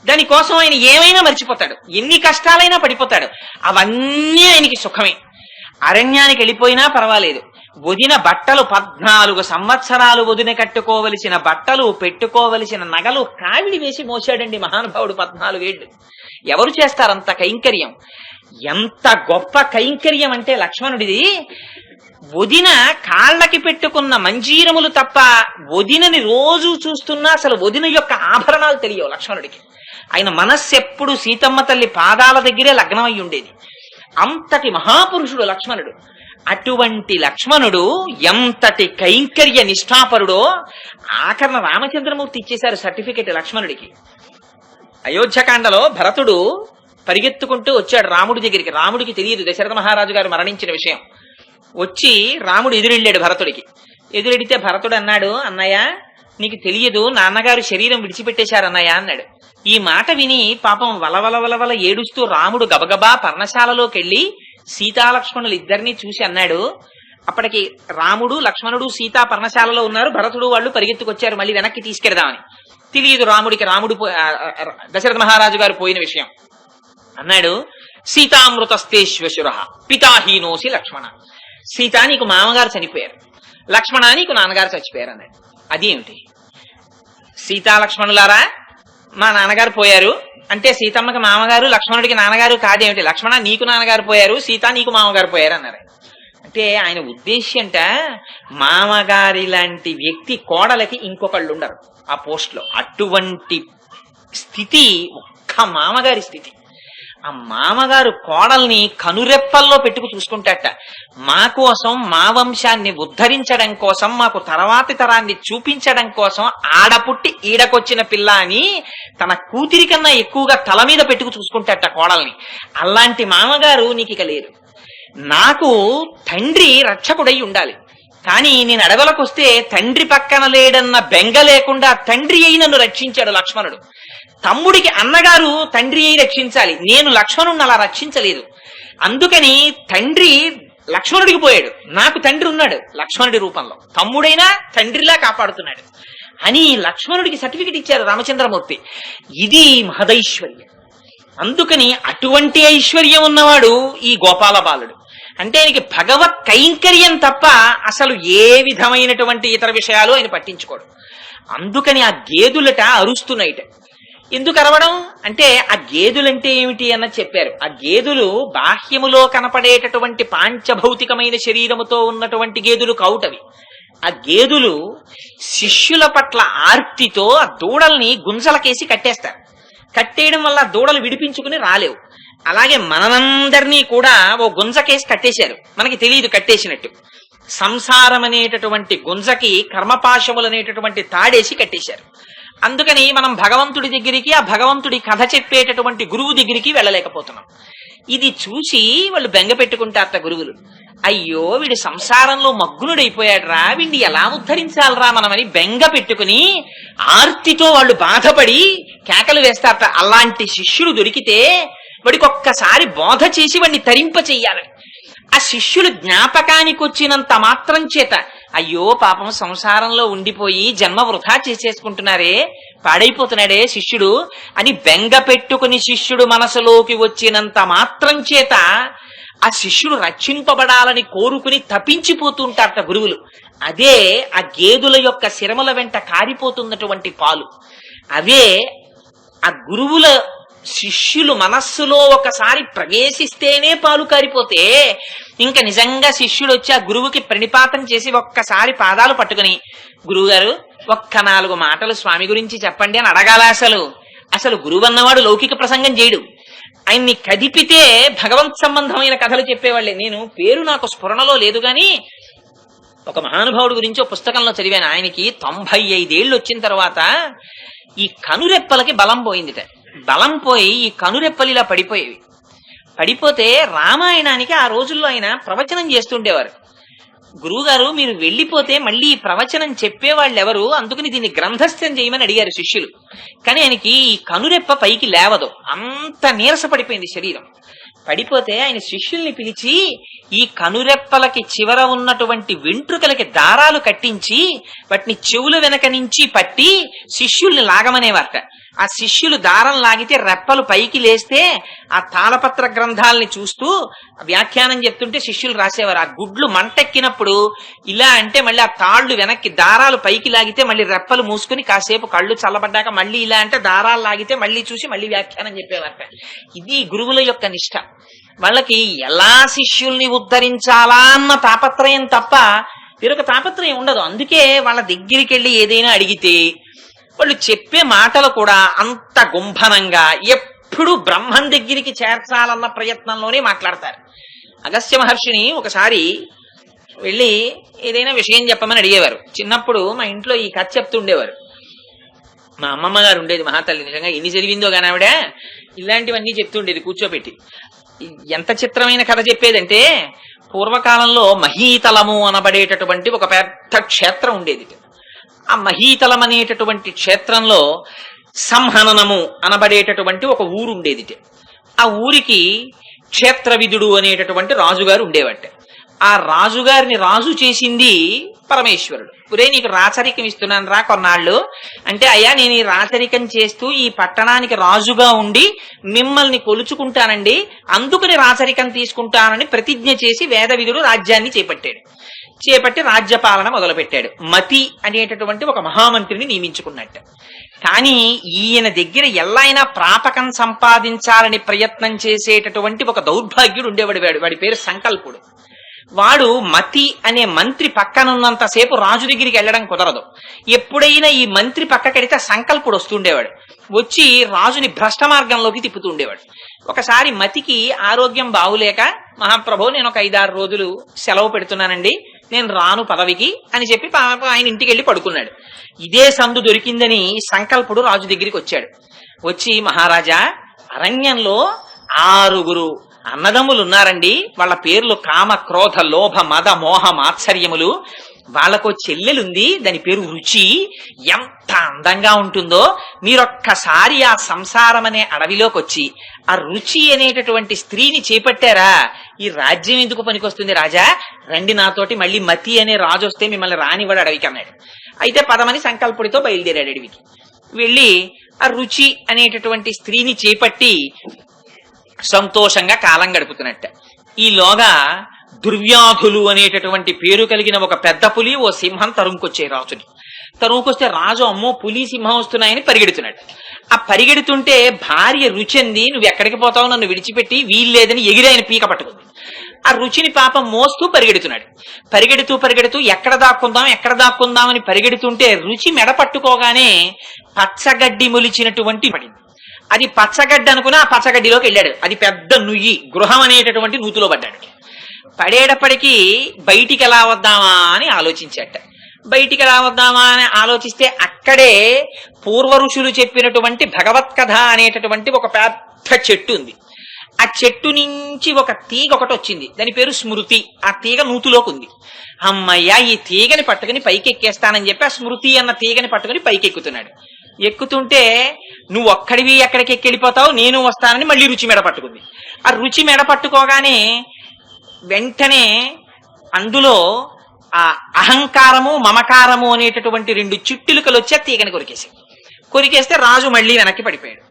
దానికోసం ఆయన ఏమైనా మర్చిపోతాడు, ఎన్ని కష్టాలైనా పడిపోతాడు, అవన్నీ ఆయనకి సుఖమే. అరణ్యానికి వెళ్ళిపోయినా పర్వాలేదు, వదిన బట్టలు 14 సంవత్సరాలు వదిన కట్టుకోవలసిన బట్టలు, పెట్టుకోవలసిన నగలు కావిడి వేసి మోసాడండి మహానుభావుడు 14 ఏళ్ళు. ఎవరు చేస్తారంత కైంకర్యం? ఎంత గొప్ప కైంకర్యం అంటే లక్ష్మణుడిది. వదిన కాళ్ళకి పెట్టుకున్న మంజీరములు తప్ప వదినని రోజు చూస్తున్నా అసలు వదిన యొక్క ఆభరణాలు తెలియవు లక్ష్మణుడికి. ఆయన మనస్సు ఎప్పుడు సీతమ్మ తల్లి పాదాల దగ్గరే లగ్నమై ఉండేది. అంతటి మహాపురుషుడు లక్ష్మణుడు. అటువంటి లక్ష్మణుడు ఎంతటి కైంకర్య నిష్ఠాపరుడో ఆఖరణ రామచంద్రమూర్తి ఇచ్చేశారు సర్టిఫికెట్ లక్ష్మణుడికి. అయోధ్యకాండలో భరతుడు పరిగెత్తుకుంటూ వచ్చాడు రాముడి దగ్గరికి. రాముడికి తెలియదు దశరథ మహారాజు గారు మరణించిన విషయం. వచ్చి రాముడు ఎదురెళ్ళాడు భరతుడికి. ఎదురెడితే భరతుడు అన్నాడు, అన్నయ్య నీకు తెలియదు నాన్నగారు శరీరం విడిచిపెట్టేశారు అన్నయ్య అన్నాడు. ఈ మాట విని పాపం వలవల ఏడుస్తూ రాముడు గబగబా పర్ణశాలలోకి వెళ్లి సీతాలక్ష్మణులు ఇద్దరిని చూసి అన్నాడు. అప్పటికి రాముడు లక్ష్మణుడు సీతా పర్ణశాలలో ఉన్నారు. భరతుడు వాళ్ళు పరిగెత్తుకొచ్చారు మళ్ళీ వెనక్కి తీసుకెడదామని. తెలియదు రాముడికి దశరథ మహారాజు గారు పోయిన విషయం. అన్నాడు, సీతామృతస్తేశ్వశుర పితాహీనోసి లక్ష్మణ. సీత నీకు మామగారు చనిపోయారు, లక్ష్మణ నీకు నాన్నగారు చచ్చిపోయారు అన్నాడు. అదేమిటి? సీతాలక్ష్మణులారా మా నాన్నగారు పోయారు అంటే సీతమ్మకి మామగారు లక్ష్మణుడికి నాన్నగారు కాదేమిటి? లక్ష్మణ నీకు నాన్నగారు పోయారు, సీత నీకు మామగారు పోయారు అన్నారు. అంటే ఆయన ఉద్దేశ్యంట మామగారి లాంటి వ్యక్తి కోడలకి ఇంకొకళ్ళు ఉండరు ఆ పోస్ట్ లో. అటువంటి స్థితి ఒక్క మామగారి స్థితి. ఆ మామగారు కోడల్ని కనురెప్పల్లో పెట్టుకు చూసుకుంటాట. మా కోసం మా వంశాన్ని ఉద్ధరించడం కోసం మాకు తర్వాతి తరాన్ని చూపించడం కోసం ఆడపుట్టి ఈడకొచ్చిన పిల్ల అని తన కూతురి కన్నా ఎక్కువగా తల మీద పెట్టుకు చూసుకుంటాట కోడల్ని. అలాంటి మామగారు నీకు ఇక లేరు. నాకు తండ్రి రక్షకుడై ఉండాలి, కానీ నేను అడవులకు వస్తే తండ్రి పక్కన లేడన్న బెంగ లేకుండా తండ్రి అయి నన్ను రక్షించాడు లక్ష్మణుడు. తమ్ముడికి అన్నగారు తండ్రి అయి రక్షించాలి, నేను లక్ష్మణుడిని అలా రక్షించలేదు. అందుకని తండ్రి లక్ష్మణుడికి పోయాడు, నాకు తండ్రి ఉన్నాడు లక్ష్మణుడి రూపంలో, తమ్ముడైనా తండ్రిలా కాపాడుతున్నాడు అని లక్ష్మణుడికి సర్టిఫికెట్ ఇచ్చారు రామచంద్రమూర్తి. ఇది మహదైశ్వర్యం. అందుకని అటువంటి ఐశ్వర్యం ఉన్నవాడు ఈ గోపాల బాలుడు. అంటే ఆయనకి భగవత్ కైంకర్యం తప్ప అసలు ఏ విధమైనటువంటి ఇతర విషయాలు ఆయన పట్టించుకోడు. అందుకని ఆ గేదులట అరుస్తున్నాయిట. ఎందుకు అరవడం అంటే ఆ గేదులంటే ఏమిటి అన్నది చెప్పారు. ఆ గేదులు బాహ్యములో కనపడేటటువంటి పాంచభౌతికమైన శరీరముతో ఉన్నటువంటి గేదులు కావుటవి. ఆ గేదులు శిష్యుల పట్ల ఆర్తితో ఆ దూడల్ని గుంజలకేసి కట్టేస్తారు. కట్టేయడం వల్ల దూడలు విడిపించుకుని రాలేవు. అలాగే మనందరినీ కూడా ఓ గుంజకేసి కట్టేశారు, మనకి తెలియదు కట్టేసినట్టు. సంసారం అనేటటువంటి గుంజకి కర్మపాశములు అనేటటువంటి తాడేసి కట్టేశారు. అందుకని మనం భగవంతుడి దగ్గరికి, ఆ భగవంతుడి కథ చెప్పేటటువంటి గురువు దగ్గరికి వెళ్ళలేకపోతున్నాం. ఇది చూసి వాళ్ళు బెంగ పెట్టుకుంటారట గురువులు. అయ్యో వీడు సంసారంలో మగ్నుడైపోయాడురా, వీడిని ఎలా ఉద్ధరించాలరా మనమని బెంగ పెట్టుకుని ఆర్తితో వాళ్ళు బాధపడి కేకలు వేస్తారట. అలాంటి శిష్యుడు దొరికితే వాడికి ఒక్కసారి బోధ చేసి వాడిని తరింప చెయ్యాలని. ఆ శిష్యులు జ్ఞాపకానికి వచ్చినంత మాత్రం చేత అయ్యో పాపం సంసారంలో ఉండిపోయి జన్మ వృధా చేసేసుకుంటున్నారే, పాడైపోతున్నాడే శిష్యుడు అని బెంగ పెట్టుకుని శిష్యుడు మనసులోకి వచ్చినంత మాత్రం చేత ఆ శిష్యుడు రక్షింపబడాలని కోరుకుని తప్పించిపోతుంటారట గురువులు. అదే ఆ గేదుల యొక్క శిరముల వెంట కారిపోతున్నటువంటి పాలు. అవే ఆ గురువుల శిష్యులు మనస్సులో ఒకసారి ప్రవేశిస్తేనే పాలు కారిపోతే ఇంకా నిజంగా శిష్యుడు వచ్చి ఆ గురువుకి ప్రణిపాతం చేసి ఒక్కసారి పాదాలు పట్టుకుని, గురువుగారు ఒక్క 4 మాటలు స్వామి గురించి చెప్పండి అని అడగాల. అసలు గురువు అన్నవాడు లౌకిక ప్రసంగం చేయడు. ఆయన్ని కదిపితే భగవంత్ సంబంధమైన కథలు చెప్పేవాళ్ళే. నేను పేరు నాకు స్ఫురణలో లేదు గాని ఒక మహానుభావుడు గురించి ఒక పుస్తకంలో చదివాను. ఆయనకి 95 ఏళ్ళు వచ్చిన తర్వాత ఈ కనురెప్పలకి బలం పోయిందిట. బలం పోయి ఈ కనురెప్పలు ఇలా పడిపోయేవి. పడిపోతే రామాయణానికి ఆ రోజుల్లో ఆయన ప్రవచనం చేస్తుండేవారు. గురువుగారు మీరు వెళ్ళిపోతే మళ్ళీ ఈ ప్రవచనం చెప్పేవాళ్ళు ఎవరు, అందుకని దీన్ని గ్రంథస్థం చేయమని అడిగారు శిష్యులు. కానీ ఆయనకి ఈ కనురెప్ప పైకి లేవదు, అంత నీరస పడిపోయింది శరీరం. పడిపోతే ఆయన శిష్యుల్ని పిలిచి ఈ కనురెప్పలకి చివర ఉన్నటువంటి వెంట్రుకలకి దారాలు కట్టించి వాటిని చెవుల వెనక నుంచి పట్టి శిష్యుల్ని లాగమనేవారట. ఆ శిష్యులు దారం లాగితే రెప్పలు పైకి లేస్తే ఆ తాళపత్ర గ్రంథాలని చూస్తూ వ్యాఖ్యానం చెప్తుంటే శిష్యులు రాసేవారు. ఆ గుడ్లు మంటెక్కినప్పుడు ఇలా అంటే మళ్ళీ ఆ తాళ్లు వెనక్కి దారాలు పైకి లాగితే మళ్ళీ రెప్పలు మూసుకుని కాసేపు కళ్ళు చల్లబడ్డాక మళ్ళీ ఇలా అంటే దారాలు లాగితే మళ్ళీ చూసి మళ్ళీ వ్యాఖ్యానం చెప్పేవారట. ఇది గురువుల యొక్క నిష్ఠ. వాళ్ళకి ఎలా శిష్యుల్ని ఉద్ధరించాలా అన్న తాపత్రయం తప్ప వేరొక తాపత్రయం ఉండదు. అందుకే వాళ్ళ దగ్గరికి వెళ్ళి ఏదైనా అడిగితే వాళ్ళు చెప్పే మాటలు కూడా అంత గుంభనంగా ఎప్పుడు బ్రహ్మం దగ్గరికి చేర్చాలన్న ప్రయత్నంలోనే మాట్లాడతారు. అగస్త్య మహర్షిని ఒకసారి వెళ్ళి ఏదైనా విషయం చెప్పమని అడిగేవారు. చిన్నప్పుడు మా ఇంట్లో ఈ కథ చెప్తుండేవారు. మా అమ్మమ్మ గారు ఉండేది మహాతల్లి, నిజంగా ఎన్ని జరిగిందో కానీ ఆవిడ ఇలాంటివన్నీ చెప్తుండేది కూర్చోబెట్టి. ఎంత చిత్రమైన కథ చెప్పేదంటే, పూర్వకాలంలో మహీతలము అనబడేటటువంటి ఒక పెద్ద క్షేత్రం ఉండేది. ఆ మహీతలం అనేటటువంటి క్షేత్రంలో సంహననము అనబడేటటువంటి ఒక ఊరు ఉండేది. ఆ ఊరికి క్షేత్రవిధుడు అనేటటువంటి రాజుగారు ఉండేవాట. ఆ రాజుగారిని రాజు చేసింది పరమేశ్వరుడు. ఒరే నీకు రాచరికం ఇస్తున్నాను రా కొన్నాళ్ళు అంటే, అయ్యా నేను ఈ రాచరికం చేస్తూ ఈ పట్టణానికి రాజుగా ఉండి మిమ్మల్ని కొలుచుకుంటానండి, అందుకని రాచరికం తీసుకుంటానని ప్రతిజ్ఞ చేసి వేదవిధుడు రాజ్యాన్ని చేపట్టి రాజ్యపాలన మొదలుపెట్టాడు. మతి అనేటటువంటి ఒక మహామంత్రిని నియమించుకున్నట్టు. కానీ ఈయన దగ్గర ఎలా అయినా ప్రాపకం సంపాదించాలని ప్రయత్నం చేసేటటువంటి ఒక దౌర్భాగ్యుడు ఉండేవాడు. వాడి పేరు సంకల్పుడు. వాడు మతి అనే మంత్రి పక్కనున్నంతసేపు రాజు దగ్గరికి వెళ్ళడం కుదరదు. ఎప్పుడైనా ఈ మంత్రి పక్కకెడితే సంకల్పుడు వస్తుండేవాడు. వచ్చి రాజుని భ్రష్ట మార్గంలోకి తిప్పుతుండేవాడు. ఒకసారి మతికి ఆరోగ్యం బాగులేక, మహాప్రభు నేను ఒక 5-6 రోజులు సెలవు పెడుతున్నానండి, నేను రాను పదవికి అని చెప్పి ఆయన ఇంటికి వెళ్ళి పడుకున్నాడు. ఇదే సందు దొరికిందని సంకల్పుడు రాజు దగ్గరికి వచ్చాడు. వచ్చి, మహారాజా అరణ్యంలో 6 అన్నదమ్ములు ఉన్నారండి, వాళ్ళ పేర్లు కామ క్రోధ లోభ మద మోహ మాత్సర్యములు. వాళ్ళకో చెల్లెలుంది, దాని పేరు రుచి. ఎంత అందంగా ఉంటుందో, మీరొక్కసారి ఆ సంసారం అనే అడవిలోకి వచ్చి ఆ రుచి అనేటటువంటి స్త్రీని చేపట్టారా, ఈ రాజ్యం ఎందుకు పనికొస్తుంది రాజా, రండి నాతోటి, మళ్ళీ మతి అనే రాజు వస్తే మిమ్మల్ని రానివాడు అడవికి అన్నాడు. అయితే పదమని సంకల్పుడితో బయలుదేరాడు అడవికి. వెళ్ళి ఆ రుచి అనేటటువంటి స్త్రీని చేపట్టి సంతోషంగా కాలం గడుపుతున్నట్ట. ఈలోగా దుర్వ్యాధులు అనేటటువంటి పేరు కలిగిన ఒక పెద్ద పులి, ఓ సింహం తరుముకొచ్చాయి రాజుని. తరుముకొస్తే రాజు అమ్మో పులి సింహం వస్తున్నాయని పరిగెడుతున్నాడు. ఆ పరిగెడుతుంటే భార్య రుచింది, నువ్వు ఎక్కడికి పోతావు, నన్ను విడిచిపెట్టి, వీల్లేదని ఎగిరి ఆయన పీక పట్టుకుంది. ఆ రుచిని పాపం మోస్తూ పరిగెడుతున్నాడు. పరిగెడుతూ ఎక్కడ దాక్కుందామని పరిగెడుతుంటే రుచి మెడ పట్టుకోగానే పచ్చగడ్డి మొలిచినటువంటి పడింది. అది పచ్చగడ్డి అనుకుని ఆ పచ్చగడ్డిలోకి వెళ్ళాడు. అది పెద్ద నుయ్యి, గృహం అనేటటువంటి నూతిలో పడ్డాడు. పడేటప్పటికీ బయటికి ఎలా వద్దామా అని ఆలోచించాట. బయటికి ఎలా వద్దామా అని ఆలోచిస్తే అక్కడే పూర్వ ఋషులు చెప్పినటువంటి భగవత్ కథ అనేటటువంటి ఒక పెద్ద చెట్టు ఉంది. ఆ చెట్టు నుంచి ఒక తీగ ఒకటి వచ్చింది, దాని పేరు స్మృతి. ఆ తీగ నూతులోకి ఉంది. అమ్మయ్య, ఈ తీగని పట్టుకుని పైకి ఎక్కేస్తానని చెప్పి ఆ స్మృతి అన్న తీగని పట్టుకుని పైకి ఎక్కుతున్నాడు. ఎక్కుతుంటే, నువ్వు ఒక్కడివి ఎక్కడికి ఎక్కెళ్ళిపోతావు, నేను వస్తానని మళ్ళీ రుచి మెడ పట్టుకుంది. ఆ రుచి మెడ పట్టుకోగానే వెంటనే అందులో ఆ అహంకారము మమకారము అనేటటువంటి 2 చిట్టులుకలు వచ్చి ఆ తీగని కొరికేస్తే రాజు మళ్ళీ వెనక్కి పడిపోయాడు.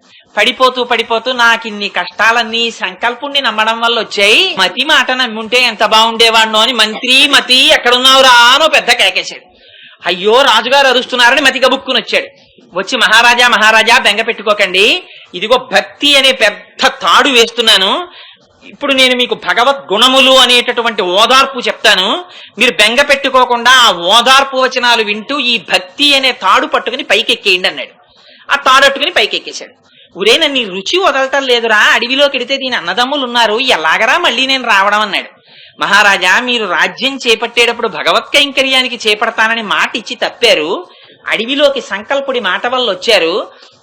పడిపోతూ నాకిన్ని కష్టాలన్నీ సంకల్పుణ్ణి నమ్మడం వల్ల వచ్చాయి, మతి మాట నమ్ముంటే ఎంత బాగుండేవాడినో అని మంత్రి మతి ఎక్కడున్నావురా అనో పెద్ద కేకేశాడు. అయ్యో రాజుగారు అరుస్తున్నారని మతి గబుక్కుని వచ్చాడు. వచ్చి, మహారాజా బెంగ పెట్టుకోకండి, ఇదిగో భక్తి అనే పెద్ద తాడు వేస్తున్నాను, ఇప్పుడు నేను మీకు భగవద్ గుణములు అనేటటువంటి ఓదార్పు చెప్తాను, మీరు బెంగ పెట్టుకోకుండా ఆ ఓదార్పు వచనాలు వింటూ ఈ భక్తి అనే తాడు పట్టుకుని పైకెక్కేయండి అన్నాడు. ఆ తాడట్టుకుని పైకెక్కేశాడు. ఉరే నన్ను రుచి వదలటం లేదురా, అడవిలోకి వెడితే దీని అన్నదమ్ములు ఉన్నారు, ఎలాగరా మళ్ళీ నేను రావడం అన్నాడు. మహారాజా మీరు రాజ్యం చేపట్టేటప్పుడు భగవత్ కైంకర్యానికి చేపడతానని మాట ఇచ్చి తప్పారు, అడవిలోకి సంకల్పుడి మాట వల్ల వచ్చారు,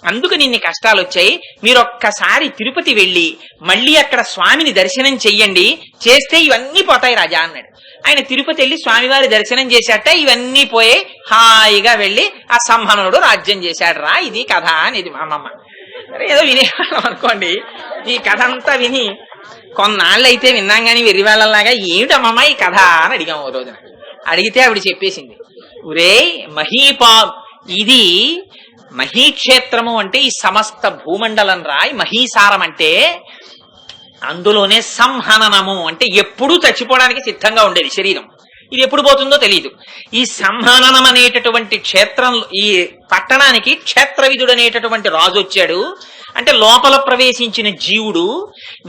అందుకు నిన్ని కష్టాలు వచ్చాయి. మీరొక్కసారి తిరుపతి వెళ్ళి మళ్ళీ అక్కడ స్వామిని దర్శనం చెయ్యండి, చేస్తే ఇవన్నీ పోతాయి రాజా అన్నాడు. ఆయన తిరుపతి వెళ్ళి స్వామివారి దర్శనం చేశాట, ఇవన్నీ పోయి హాయిగా వెళ్ళి ఆ సంహనుడు రాజ్యం చేశాడు రా. ఇది కథ అనేది మా అమ్మమ్మ. ఏదో వినేవాళ్ళం అనుకోండి, ఈ కథ అంతా విని కొన్నాళ్ళు అయితే విన్నాం కానీ వెర్రివాళ్ళలాగా ఏమిటమ్మమ్మ ఈ కథ అని అడిగాం. ఓ రోజున అడిగితే ఆవిడ చెప్పేసింది, ఒరే ఇది మహీక్షేత్రము అంటే ఈ సమస్త భూమండలం రా, మహీసారం అంటే అందులోనే సంహననము అంటే ఎప్పుడూ చచ్చిపోవడానికి సిద్ధంగా ఉండేది శరీరం, ఇది ఎప్పుడు పోతుందో తెలియదు. ఈ సంహననం అనేటటువంటి క్షేత్రంలో, ఈ పట్టణానికి క్షేత్రవిధుడు అనేటటువంటి రాజు వచ్చాడు. అంటే లోపల ప్రవేశించిన జీవుడు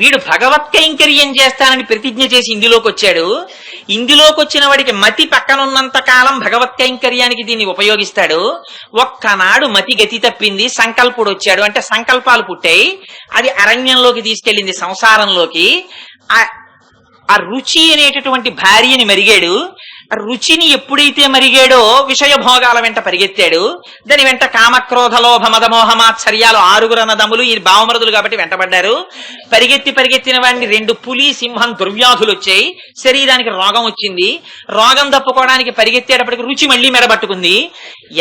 వీడు భగవత్ కైంకర్యం చేస్తానని ప్రతిజ్ఞ చేసి ఇందులోకి వచ్చాడు. ఇందులోకి వచ్చిన వాడికి మతి పక్కనున్నంత కాలం భగవత్ కైంకర్యానికి దీన్ని ఉపయోగిస్తాడు. ఒక్కనాడు మతి గతి తప్పింది, సంకల్పుడు వచ్చాడు, అంటే సంకల్పాలు పుట్టాయి, అది అరణ్యంలోకి తీసుకెళ్ళింది, సంసారంలోకి. ఆ రుచి అనేటటువంటి భార్యని మరిగాడు. ఆ రుచిని ఎప్పుడైతే మరిగాడో విషయ భోగాల వెంట పరిగెత్తాడు. దాని వెంట కామక్రోధ లోభ మదమోహమాత్సర్యాలు 6 అన్నదమ్ములు, ఈ భావమరుదులు కాబట్టి వెంటబడ్డారు. పరిగెత్తిన వాడిని 2 పులి సింహం దుర్వ్యాధులు వచ్చాయి, శరీరానికి రోగం వచ్చింది. రోగం తప్పుకోవడానికి పరిగెత్తేటప్పటికి రుచి మళ్లీ మెడబట్టుకుంది.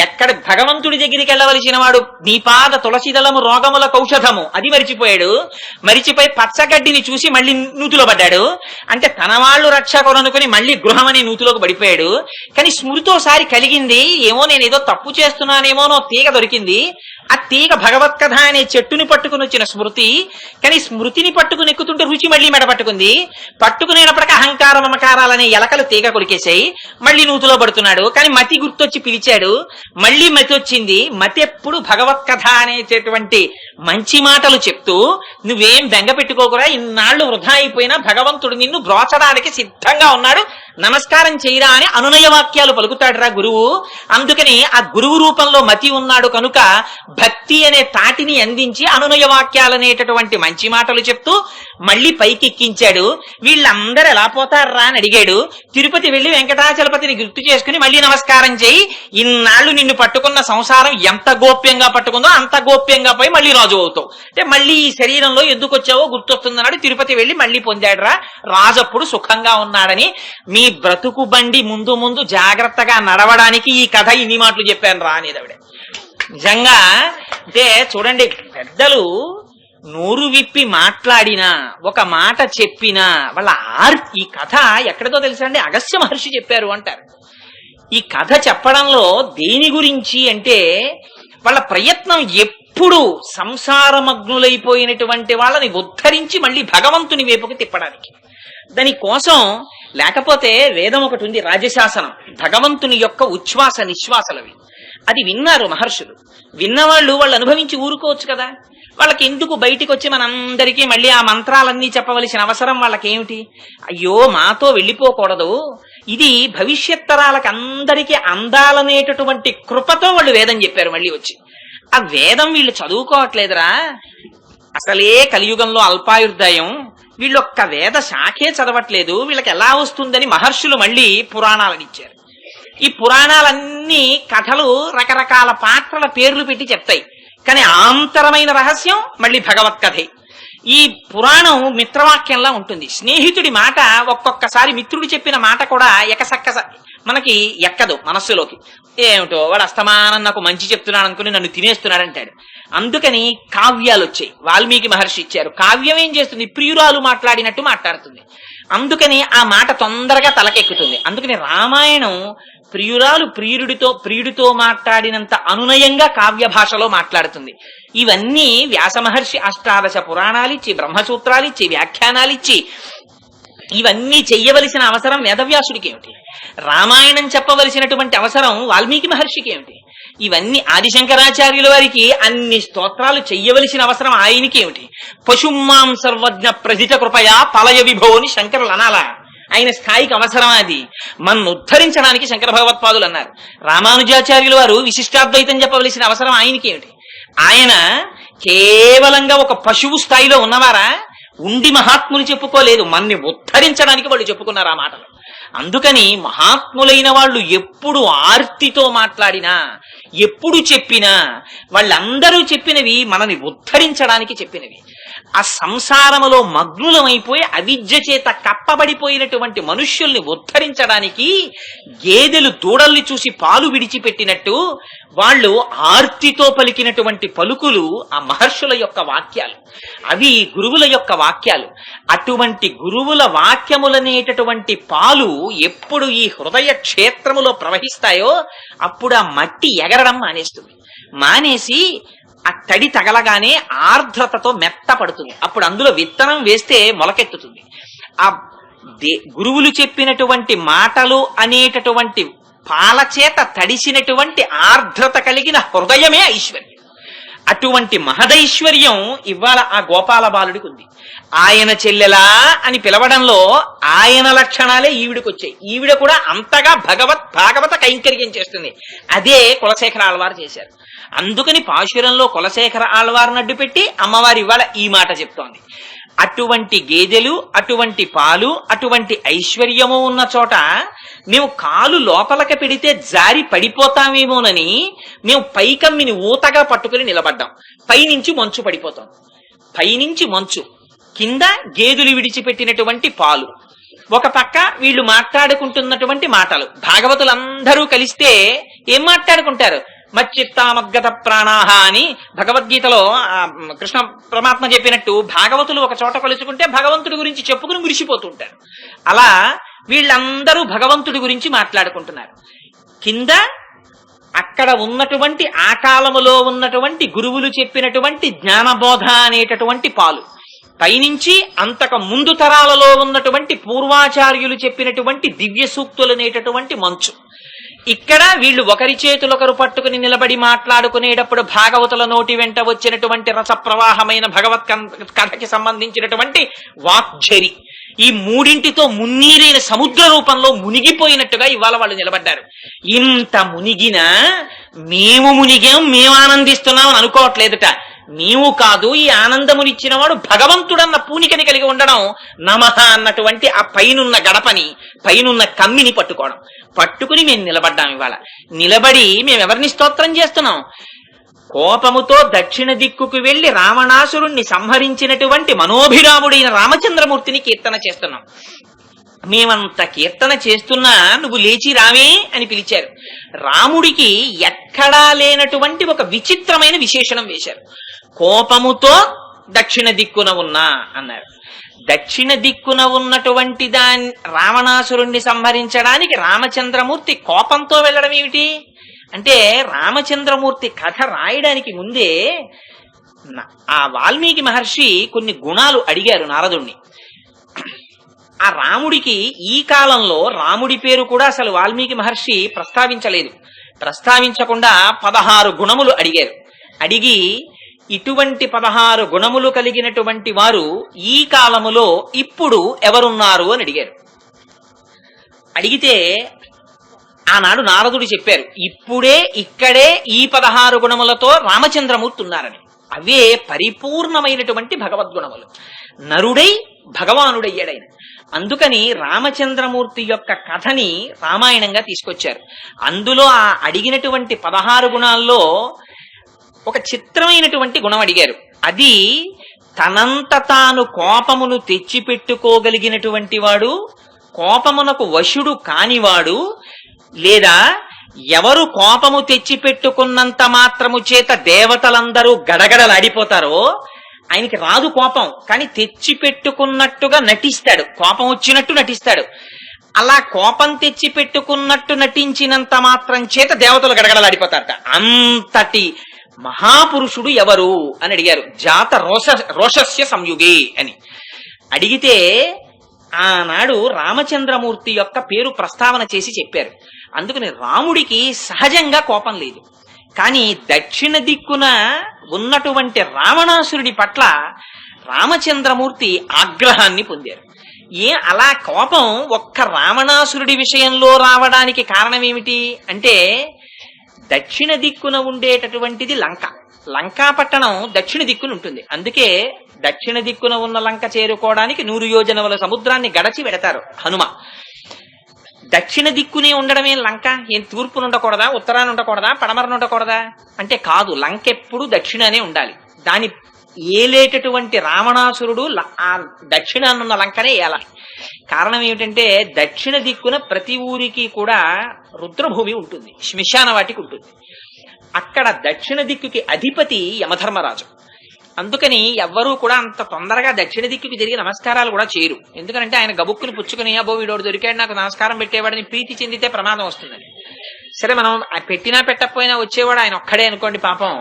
ఎక్కడ భగవంతుడి దగ్గరికి వెళ్ళవలసిన వాడు నీపాద తులసిదళము రోగముల కౌషధము అది మరిచిపోయాడు. మరిచిపోయి పచ్చగడ్డిని చూసి మళ్లీ నూతిలో పడ్డాడు. అంటే తన వాళ్ళు రక్షకులు అనుకుని మళ్లీ గృహం అనే నూతిలోకి పడిపోయాడు. కానీ స్మృతోసారి కలిగింది, ఏమో నేను ఏదో తప్పు చేస్తున్నానేమోనో తీగ దొరికింది. ఆ తీగ భగవత్ కథ అనే చెట్టుని పట్టుకుని వచ్చిన స్మృతి. కానీ స్మృతిని పట్టుకుని ఎక్కుతుంటే రుచి మళ్లీ మెడపట్టుకుంది. పట్టుకునేటప్పటికి అహంకార మమకారాలనే ఎలకలు తీగ కొరికేశాయి. మళ్లీ నూతిలో పడుతున్నాడు. కానీ మతి గుర్తొచ్చి పిలిచాడు, మళ్లీ మతి వచ్చింది. మతి ఎప్పుడు భగవత్ కథ అనేటటువంటి మంచి మాటలు చెప్తూ నువ్వేం బెంగ పెట్టుకోకురా, ఇన్నాళ్లు వృధా అయిపోయినా భగవంతుడు నిన్ను బ్రోచడానికి సిద్ధంగా ఉన్నాడు, నమస్కారం చేయరా అని అనునయ వాక్యాలు పలుకుతాడురా గురువు. అందుకని ఆ గురువు రూపంలో మతి ఉన్నాడు కనుక భక్తి అనే తాటిని అందించి అనునయ వాక్యాలనేటటువంటి మంచి మాటలు చెప్తూ మళ్లీ పైకెక్కించాడు. వీళ్ళందరూ ఎలా పోతారా అని అడిగాడు. తిరుపతి వెళ్లి వెంకటాచలపతిని గుర్తు చేసుకుని మళ్లీ నమస్కారం చేయి, ఇన్నాళ్లు నిన్ను పట్టుకున్న సంసారం ఎంత గోప్యంగా పట్టుకుందో అంత గోప్యంగా పోయి మళ్లీ రాజు అవుతావు, అంటే మళ్లీ ఈ శరీరంలో ఎందుకు వచ్చావో గుర్తొస్తుందన్నాడు. తిరుపతి వెళ్లి మళ్లీ పొందాడురా. రాజప్పుడు సుఖంగా ఉన్నాడని. మీ బ్రతుకు బండి ముందు ముందు జాగ్రత్తగా నడవడానికి ఈ కథ ఇన్ని మాటలు చెప్పాను రా అనేది ఆవిడ. నిజంగా అంటే చూడండి, పెద్దలు నోరు విప్పి మాట్లాడినా, ఒక మాట చెప్పినా వాళ్ళ ఈ కథ ఎక్కడితో తెలుసా అండి, అగస్త్య మహర్షి చెప్పారు అంటారు. ఈ కథ చెప్పడంలో దేని గురించి అంటే వాళ్ళ ప్రయత్నం ఎప్పుడు సంసారమగ్నులైపోయినటువంటి వాళ్ళని ఉద్ధరించి మళ్ళీ భగవంతుని వైపుకి తిప్పడానికి. దానికోసం లేకపోతే వేదం ఒకటి ఉంది, రాజశాసనం, భగవంతుని యొక్క ఉచ్ఛ్వాస నిశ్వాసలవి. అది విన్నారు మహర్షులు. విన్నవాళ్ళు వాళ్ళు అనుభవించి ఊరుకోవచ్చు కదా. వాళ్ళకి ఎందుకు బయటికి వచ్చి మనందరికీ మళ్ళీ ఆ మంత్రాలన్నీ చెప్పవలసిన అవసరం వాళ్ళకేమిటి? అయ్యో మాతో వెళ్ళిపోకూడదు, ఇది భవిష్యత్ తరాలకు అందరికీ అందాలనేటటువంటి కృపతో వాళ్ళు వేదం చెప్పారు. మళ్ళీ వచ్చి ఆ వేదం వీళ్ళు చదువుకోవట్లేదురా, అసలే కలియుగంలో అల్పాయుర్దాయం, వీళ్ళొక్క వేద శాఖే చదవట్లేదు, వీళ్ళకి ఎలా వస్తుందని మహర్షులు మళ్ళీ పురాణాలను ఇచ్చారు. ఈ పురాణాలన్నీ కథలు రకరకాల పాత్రల పేర్లు పెట్టి చెప్తాయి, కానీ ఆంతరమైన రహస్యం మళ్ళీ భగవత్ కథే. ఈ పురాణం మిత్రవాక్యంలా ఉంటుంది. స్నేహితుడి మాట ఒక్కొక్కసారి మిత్రుడు చెప్పిన మాట కూడా మనకి ఎక్కదు మనస్సులోకి. ఏమిటో వాడు అస్తమానం నాకు మంచి చెప్తున్నాడు అనుకుని నన్ను తినేస్తున్నాడు అంటాడు. అందుకని కావ్యాలు వచ్చాయి, వాల్మీకి మహర్షి ఇచ్చారు. కావ్యం ఏం చేస్తుంది, ప్రియురాలు మాట్లాడినట్టు మాట్లాడుతుంది. అందుకని ఆ మాట తొందరగా తలకెక్కుతుంది. అందుకని రామాయణం ప్రియురాలు ప్రియుడితో మాట్లాడినంత అనునయంగా కావ్య భాషలో మాట్లాడుతుంది. ఇవన్నీ వ్యాస మహర్షి అష్టాదశ పురాణాలిచ్చి, బ్రహ్మసూత్రాలిచ్చి, వ్యాఖ్యానాలిచ్చి ఇవన్నీ చెయ్యవలసిన అవసరం వేదవ్యాసుడికి ఏమిటి? రామాయణం చెప్పవలసినటువంటి అవసరం వాల్మీకి మహర్షికి ఏమిటి? ఇవన్నీ ఆదిశంకరాచార్యుల వారికి అన్ని స్తోత్రాలు చెయ్యవలసిన అవసరం ఆయనకి ఏమిటి? పశుమాం సర్వజ్ఞ ప్రజిత కృపయా పలయ విభోని శంకరులు అనాలా? ఆయన స్థాయికి అవసరం అది. మన్ను ఉద్ధరించడానికి శంకర భగవత్పాదులు అన్నారు. రామానుజాచార్యుల వారు విశిష్టాద్వైతం చెప్పవలసిన అవసరం ఆయనకి ఏమిటి? ఆయన కేవలంగా ఒక పశువు స్థాయిలో ఉన్నవారా? ఉండి మహాత్ములు చెప్పుకోలేదు, మన్ని ఉద్ధరించడానికి వాళ్ళు చెప్పుకున్నారు ఆ మాటలు. అందుకని మహాత్ములైన వాళ్ళు ఎప్పుడు ఆర్తితో మాట్లాడినా, ఎప్పుడు చెప్పినా వాళ్ళందరూ చెప్పినవి మనని ఉద్ధరించడానికి చెప్పినవి. ఆ సంసారములో మగ్నులమైపోయి అవిద్య చేత కప్పబడిపోయినటువంటి మనుష్యుల్ని ఉద్ధరించడానికి గేదెలు దూడల్ని చూసి పాలు విడిచిపెట్టినట్టు వాళ్ళు ఆర్తితో పలికినటువంటి పలుకులు ఆ మహర్షుల యొక్క వాక్యాలు, అవి గురువుల యొక్క వాక్యాలు. అటువంటి గురువుల వాక్యములనేటటువంటి పాలు ఎప్పుడు ఈ హృదయ క్షేత్రములో ప్రవహిస్తాయో అప్పుడు ఆ మట్టి ఎగరడం మానేసి ఆ తడి తగలగానే ఆర్ద్రతతో మెత్తపడుతుంది. అప్పుడు అందులో విత్తనం వేస్తే మొలకెత్తుతుంది. ఆ గురువులు చెప్పినటువంటి మాటలు అనేటటువంటి పాల చేత తడిసినటువంటి ఆర్ద్రత కలిగిన హృదయమే ఐశ్వర్యం. అటువంటి మహదైశ్వర్యం ఇవాళ ఆ గోపాల బాలుడికి ఉంది. ఆయన చెల్లెలా అని పిలవడంలో ఆయన లక్షణాలే ఈవిడికి వచ్చాయి. ఈవిడ కూడా అంతగా భాగవత కైంకర్యం చేస్తుంది. అదే కులశేఖర ఆళ్వారు చేశారు. అందుకని పాశురంలో కులశేఖర ఆళ్వారిని అడ్డు పెట్టి అమ్మవారి ఇవాళ ఈ మాట చెప్తోంది. అటువంటి గేదెలు, అటువంటి పాలు, అటువంటి ఐశ్వర్యము ఉన్న చోట మేము కాలు లోపలికి పెడితే జారి పడిపోతామేమోనని మేము పైకమ్మిని ఊతగా పట్టుకుని నిలబడ్డాం. పైనుంచి మంచు పడిపోతాం. పైనుంచి మంచు, కింద గేదెలు విడిచిపెట్టినటువంటి పాలు, ఒక పక్క వీళ్ళు మాట్లాడుకుంటున్నటువంటి మాటలు. భాగవతులందరూ కలిస్తే ఏం మాట్లాడుకుంటారు? మచ్చిత్తామగ్గత ప్రాణాహ అని భగవద్గీతలో కృష్ణ పరమాత్మ చెప్పినట్టు భాగవతులు ఒక చోట కలుసుకుంటే భగవంతుడి గురించి చెప్పుకుని మురిసిపోతుంటారు. అలా వీళ్ళందరూ భగవంతుడి గురించి మాట్లాడుకుంటున్నారు. కింద అక్కడ ఉన్నటువంటి ఆ కాలములో ఉన్నటువంటి గురువులు చెప్పినటువంటి జ్ఞానబోధ అనేటటువంటి పాలు, పైనుంచి అంతకు ముందు తరాలలో ఉన్నటువంటి పూర్వాచార్యులు చెప్పినటువంటి దివ్య సూక్తులు అనేటటువంటి మంచు. ఇక్కడ వీళ్ళు ఒకరి చేతులొకరు పట్టుకుని నిలబడి మాట్లాడుకునేటప్పుడు భాగవతుల నోటి వెంట వచ్చినటువంటి రస ప్రవాహమైన భగవత్ కథకి సంబంధించినటువంటి వాక్ఝరి, ఈ మూడింటితో మున్నీరైన సముద్ర రూపంలో మునిగిపోయినట్టుగా ఇవాళ వాళ్ళు నిలబడ్డారు. ఇంత మునిగినా మేము ఆనందిస్తున్నాం అని అనుకోవట్లేదుట. నీవు కాదు, ఈ ఆనందమునిచ్చిన వాడు భగవంతుడన్న పూనికని కలిగి ఉండడం, నమః అన్నటువంటి ఆ పైనున్న గడపని, పైనున్న కమ్మిని పట్టుకుని మేము నిలబడ్డాం. ఇవాళ నిలబడి మేమెవరిని స్తోత్రం చేస్తున్నాం? కోపముతో దక్షిణ దిక్కుకు వెళ్లి రావణాసురుణ్ణి సంహరించినటువంటి మనోభిరాముడైన రామచంద్రమూర్తిని కీర్తన చేస్తున్నాం. మేమంత కీర్తన చేస్తున్నా నువ్వు లేచి రావే అని పిలిచారు. రాముడికి ఎక్కడా లేనటువంటి ఒక విచిత్రమైన విశేషణం వేశారు. కోపముతో దక్షిణ దిక్కున ఉన్నా అన్నారు. దక్షిణ దిక్కున ఉన్నటువంటి దాన్ని రావణాసురుణ్ణి సంహరించడానికి రామచంద్రమూర్తి కోపంతో వెళ్ళడం ఏమిటి అంటే, రామచంద్రమూర్తి కథ రాయడానికి ముందే ఆ వాల్మీకి మహర్షి కొన్ని గుణాలు అడిగారు నారదుణ్ణి. ఆ రాముడికి ఈ కాలంలో రాముడి పేరు కూడా అసలు వాల్మీకి మహర్షి ప్రస్తావించలేదు. ప్రస్తావించకుండా 16 గుణములు అడిగారు. అడిగి ఇటువంటి 16 గుణములు కలిగినటువంటి వారు ఈ కాలములో ఇప్పుడు ఎవరున్నారు అని అడిగారు. అడిగితే ఆనాడు నారదుడు చెప్పారు, ఇప్పుడే ఇక్కడే ఈ 16 గుణములతో రామచంద్రమూర్తి ఉన్నారని. అవే పరిపూర్ణమైనటువంటి భగవద్గుణములు. నరుడై భగవానుడయ్యాడైన. అందుకని రామచంద్రమూర్తి యొక్క కథని రామాయణంగా తీసుకొచ్చారు. అందులో ఆ అడిగినటువంటి 16 గుణాల్లో ఒక చిత్రమైనటువంటి గుణం అడిగారు. అది తనంత తాను కోపమును తెచ్చిపెట్టుకోగలిగినటువంటి వాడు, కోపమునకు వశుడు కానివాడు, లేదా ఎవరు కోపము తెచ్చిపెట్టుకున్నంత మాత్రము చేత దేవతలందరూ గడగడలాడిపోతారో, ఆయనకి రాదు కోపం, కానీ తెచ్చిపెట్టుకున్నట్టుగా నటిస్తాడు, కోపం వచ్చినట్టు నటిస్తాడు. అలా కోపం తెచ్చిపెట్టుకున్నట్టు నటించినంత మాత్రం చేత దేవతలు గడగడలాడిపోతారట. అంతటి మహాపురుషుడు ఎవరు అని అడిగారు. జాత రోషస్య సంయుగే అని అడిగితే ఆనాడు రామచంద్రమూర్తి యొక్క పేరు ప్రస్తావన చేసి చెప్పారు. అందుకని రాముడికి సహజంగా కోపం లేదు, కానీ దక్షిణ దిక్కున ఉన్నటువంటి రావణాసురుడి పట్ల రామచంద్రమూర్తి ఆగ్రహాన్ని పొందారు. అలా కోపం ఒక్క రావణాసురుడి విషయంలో రావడానికి కారణం ఏమిటి అంటే, దక్షిణ దిక్కున ఉండేటటువంటిది లంక. లంకా పట్టణం దక్షిణ దిక్కున ఉంటుంది. అందుకే దక్షిణ దిక్కున ఉన్న లంక చేరుకోవడానికి 100 యోజనముల సముద్రాన్ని గడచి వెడతారు హనుమ. దక్షిణ దిక్కునే ఉండడమే లంక. ఏం తూర్పున ఉండకూడదా, ఉత్తరాన్ని ఉండకూడదా, పడమరను ఉండకూడదా అంటే కాదు, లంక ఎప్పుడు దక్షిణానే ఉండాలి. దాని ఏలేటటువంటి రావణాసురుడు ఆ దక్షిణాన్నున్న లంకనే ఏలాలి. కారణం ఏమిటంటే, దక్షిణ దిక్కున ప్రతి ఊరికి కూడా రుద్రభూమి ఉంటుంది, శ్మశాన వాటికి ఉంటుంది. అక్కడ దక్షిణ దిక్కుకి అధిపతి యమధర్మరాజు. అందుకని ఎవ్వరూ కూడా అంత తొందరగా దక్షిణ దిక్కుకి జరిగి నమస్కారాలు కూడా చేయరు. ఎందుకంటే ఆయన గబుక్కుని పుచ్చుకుని, అబ్బో వీడోడు దొరికాడు నాకు నమస్కారం పెట్టేవాడిని ప్రీతి చెందితే ప్రమాదం వస్తుందని. సరే, మనం పెట్టినా పెట్టకపోయినా వచ్చేవాడు ఆయన ఒక్కడే అనుకోండి, పాపం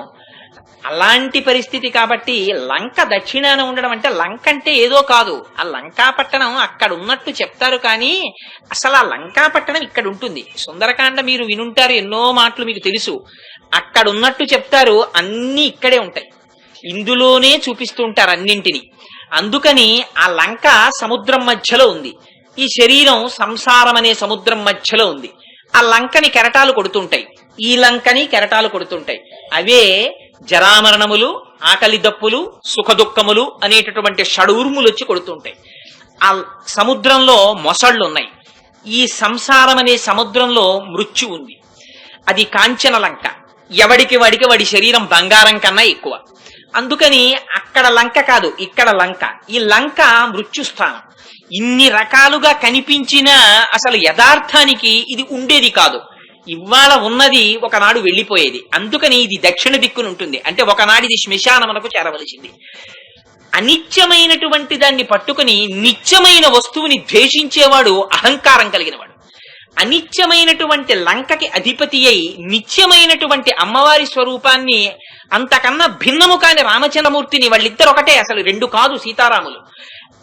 అలాంటి పరిస్థితి కాబట్టి లంక దక్షిణాన ఉండడం అంటే లంక అంటే ఏదో కాదు. ఆ లంకాపట్టణం అక్కడ ఉన్నట్టు చెప్తారు కానీ అసలు ఆ లంకాపట్టణం ఇక్కడ ఉంటుంది. సుందరకాండ మీరు వినుంటారు, ఎన్నో మాటలు మీకు తెలుసు. అక్కడ ఉన్నట్టు చెప్తారు, అన్ని ఇక్కడే ఉంటాయి, ఇందులోనే చూపిస్తూ ఉంటారు అన్నింటినీ. అందుకని ఆ లంక సముద్రం మధ్యలో ఉంది, ఈ శరీరం సంసారం అనే సముద్రం మధ్యలో ఉంది. ఆ లంకని కెరటాలు కొడుతుంటాయి, ఈ లంకని కెరటాలు కొడుతుంటాయి. అవే జరామరణములు, ఆకలి దప్పులు, సుఖ దుఃఖములు అనేటటువంటి షడూర్ములు వచ్చి కొడుతుంటాయి. ఆ సముద్రంలో మొసళ్ళు ఉన్నాయి, ఈ సంసారం అనే సముద్రంలో మృత్యు ఉంది. అది కాంచన లంక, ఎవడికి వాడి శరీరం బంగారం కన్నా ఎక్కువ. అందుకని అక్కడ లంక కాదు, ఇక్కడ లంక. ఈ లంక మృత్యుస్థానం. ఇన్ని రకాలుగా కనిపించినా అసలు యథార్థానికి ఇది ఉండేది కాదు. ఇవాళ ఉన్నది ఒకనాడు వెళ్లిపోయేది. అందుకని ఇది దక్షిణ దిక్కున ఉంటుంది. అంటే ఒకనాడు ఇది శ్మశానమునకు చేరవలసింది. అనిత్యమైనటువంటి దాన్ని పట్టుకుని నిత్యమైన వస్తువుని ద్వేషించేవాడు అహంకారం కలిగినవాడు. అనిత్యమైనటువంటి లంకకి అధిపతి అయి నిత్యమైనటువంటి అమ్మవారి స్వరూపాన్ని, అంతకన్నా భిన్నము కాని రామచంద్రమూర్తిని, వాళ్ళిద్దరు ఒకటే, అసలు రెండు కాదు సీతారాములు.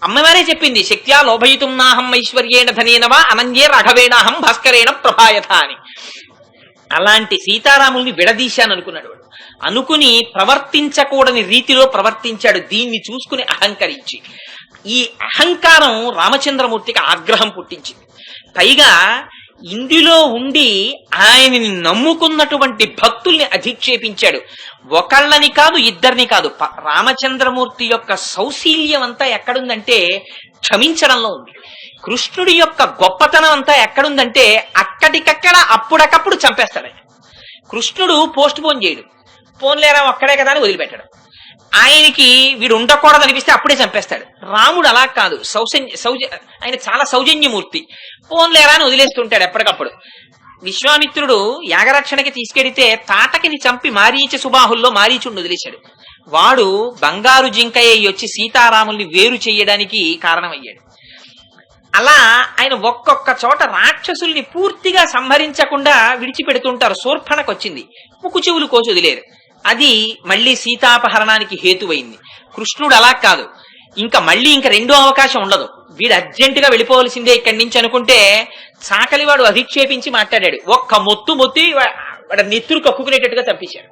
అమ్మవారే చెప్పింది, శక్త్యా లోభయితుం నాహం ఐశ్వర్యేణ ధనేనవా అనన్యే రాఘవేణాహం భాస్కరేణ ప్రభాయథ అని. అలాంటి సీతారాముల్ని విడదీశాను అనుకున్నాడు వాడు. అనుకుని ప్రవర్తించకూడని రీతిలో ప్రవర్తించాడు, దీన్ని చూసుకుని అహంకరించి. ఈ అహంకారం రామచంద్రమూర్తికి ఆగ్రహం పుట్టించింది. పైగా ఇందులో ఉండి ఆయనని నమ్ముకున్నటువంటి భక్తుల్ని అధిక్షేపించాడు. ఒకళ్ళని కాదు, ఇద్దరిని కాదు. రామచంద్రమూర్తి యొక్క సౌశీల్యం అంతా ఎక్కడుందంటే క్షమించడంలో ఉంది. కృష్ణుడి యొక్క గొప్పతనం అంతా ఎక్కడుందంటే అక్కడికక్కడ అప్పుడకప్పుడు చంపేస్తాడు ఆయన. కృష్ణుడు పోస్ట్ పోన్ చేయడు, పోన్లేరా ఒక్కడే కదా అని వదిలిపెట్టాడు. ఆయనకి వీడు ఉండకూడదు అనిపిస్తే అప్పుడే చంపేస్తాడు. రాముడు అలా కాదు, ఆయన చాలా సౌజన్యమూర్తి. పోన్లేరా అని వదిలేస్తుంటాడు ఎప్పటికప్పుడు. విశ్వామిత్రుడు యాగరక్షణకి తీసుకెడితే తాటకిని చంపి మారీచ సుబాహుల్లో మారీచుడిని వదిలేశాడు. వాడు బంగారు జింకయ్య వచ్చి సీతారాముల్ని వేరు చేయడానికి కారణమయ్యాడు. అలా ఆయన ఒక్కొక్క చోట రాక్షసుల్ని పూర్తిగా సంహరించకుండా విడిచిపెడుతుంటారు. శూర్పణకు వచ్చింది, ముక్కు చెవులు కోసి వదిలేరు. అది మళ్లీ సీతాపహరణానికి హేతువైంది. కృష్ణుడు అలా కాదు, ఇంకా రెండో అవకాశం ఉండదు, వీడు అర్జెంటుగా వెళ్ళిపోవలసిందే ఇక్కడి నుంచి అనుకుంటే చాకలివాడు అధిక్షేపించి మాట్లాడాడు. ఒక్క మొత్తి వాడు నెత్తురు కక్కుకునేటట్టుగా తప్పించాడు.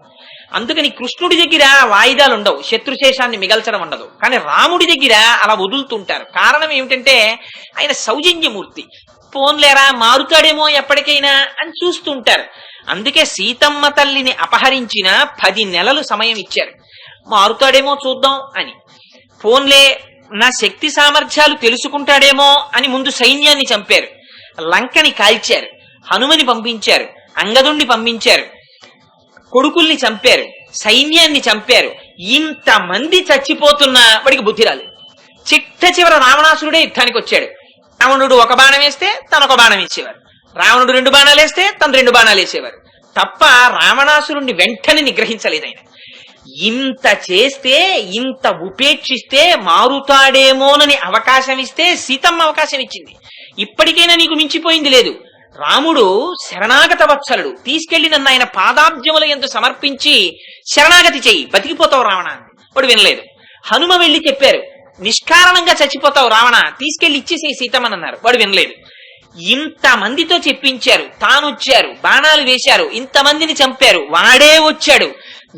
అందుకని కృష్ణుడి దగ్గర వాయిదాలు ఉండవు, శత్రుశేషాన్ని మిగల్చడం ఉండదు. కానీ రాముడి దగ్గర అలా వదులుతుంటారు. కారణం ఏమిటంటే ఆయన సౌజన్యమూర్తి. పోన్లేరా మారుతాడేమో ఎప్పటికైనా అని చూస్తుంటారు. అందుకే సీతమ్మ తల్లిని అపహరించిన 10 నెలలు సమయం ఇచ్చారు, మారుతాడేమో చూద్దాం అని. పోన్లే నా శక్తి సామర్థ్యాలు తెలుసుకుంటాడేమో అని ముందు సైన్యాన్ని చంపారు, లంకని కాల్చారు, హనుమని పంపించారు, అంగదుణ్ణి పంపించారు, కొడుకుల్ని చంపారు, సైన్యాన్ని చంపారు. ఇంతమంది చచ్చిపోతున్నా వాడికి బుద్ధి రాలేదు. చిట్ట చివర రావణాసురుడే యుద్ధానికి వచ్చాడు. రావణుడు ఒక బాణం వేస్తే తను ఒక బాణం వేసేవారు, రావణుడు 2 బాణాలు వేస్తే తను 2 బాణాలు వేసేవారు తప్ప రావణాసురుణ్ణి వెంటనే నిగ్రహించలేదు ఆయన. ఇంత చేస్తే, ఇంత ఉపేక్షిస్తే, మారుతాడేమోనని అవకాశం ఇస్తే సీతమ్మ అవకాశం ఇచ్చింది. ఇప్పటికైనా నీకు మించిపోయింది లేదు. రాముడు శరణాగత వత్సలుడు, తీసుకెళ్లి నన్ను ఆయన పాదాబ్జముల యందు సమర్పించి శరణాగతి చెయ్యి, బతికిపోతావు రావణ. వాడు వినలేదు. హనుమ వెళ్లి చెప్పారు, నిష్కారణంగా చచ్చిపోతావు రావణ, తీసుకెళ్లి ఇచ్చేసే సీతమ్మని అన్నారు. వాడు వినలేదు. ఇంతమందితో చెప్పించారు, తానొచ్చారు, బాణాలు వేశారు, ఇంతమందిని చంపారు, వాడే వచ్చాడు.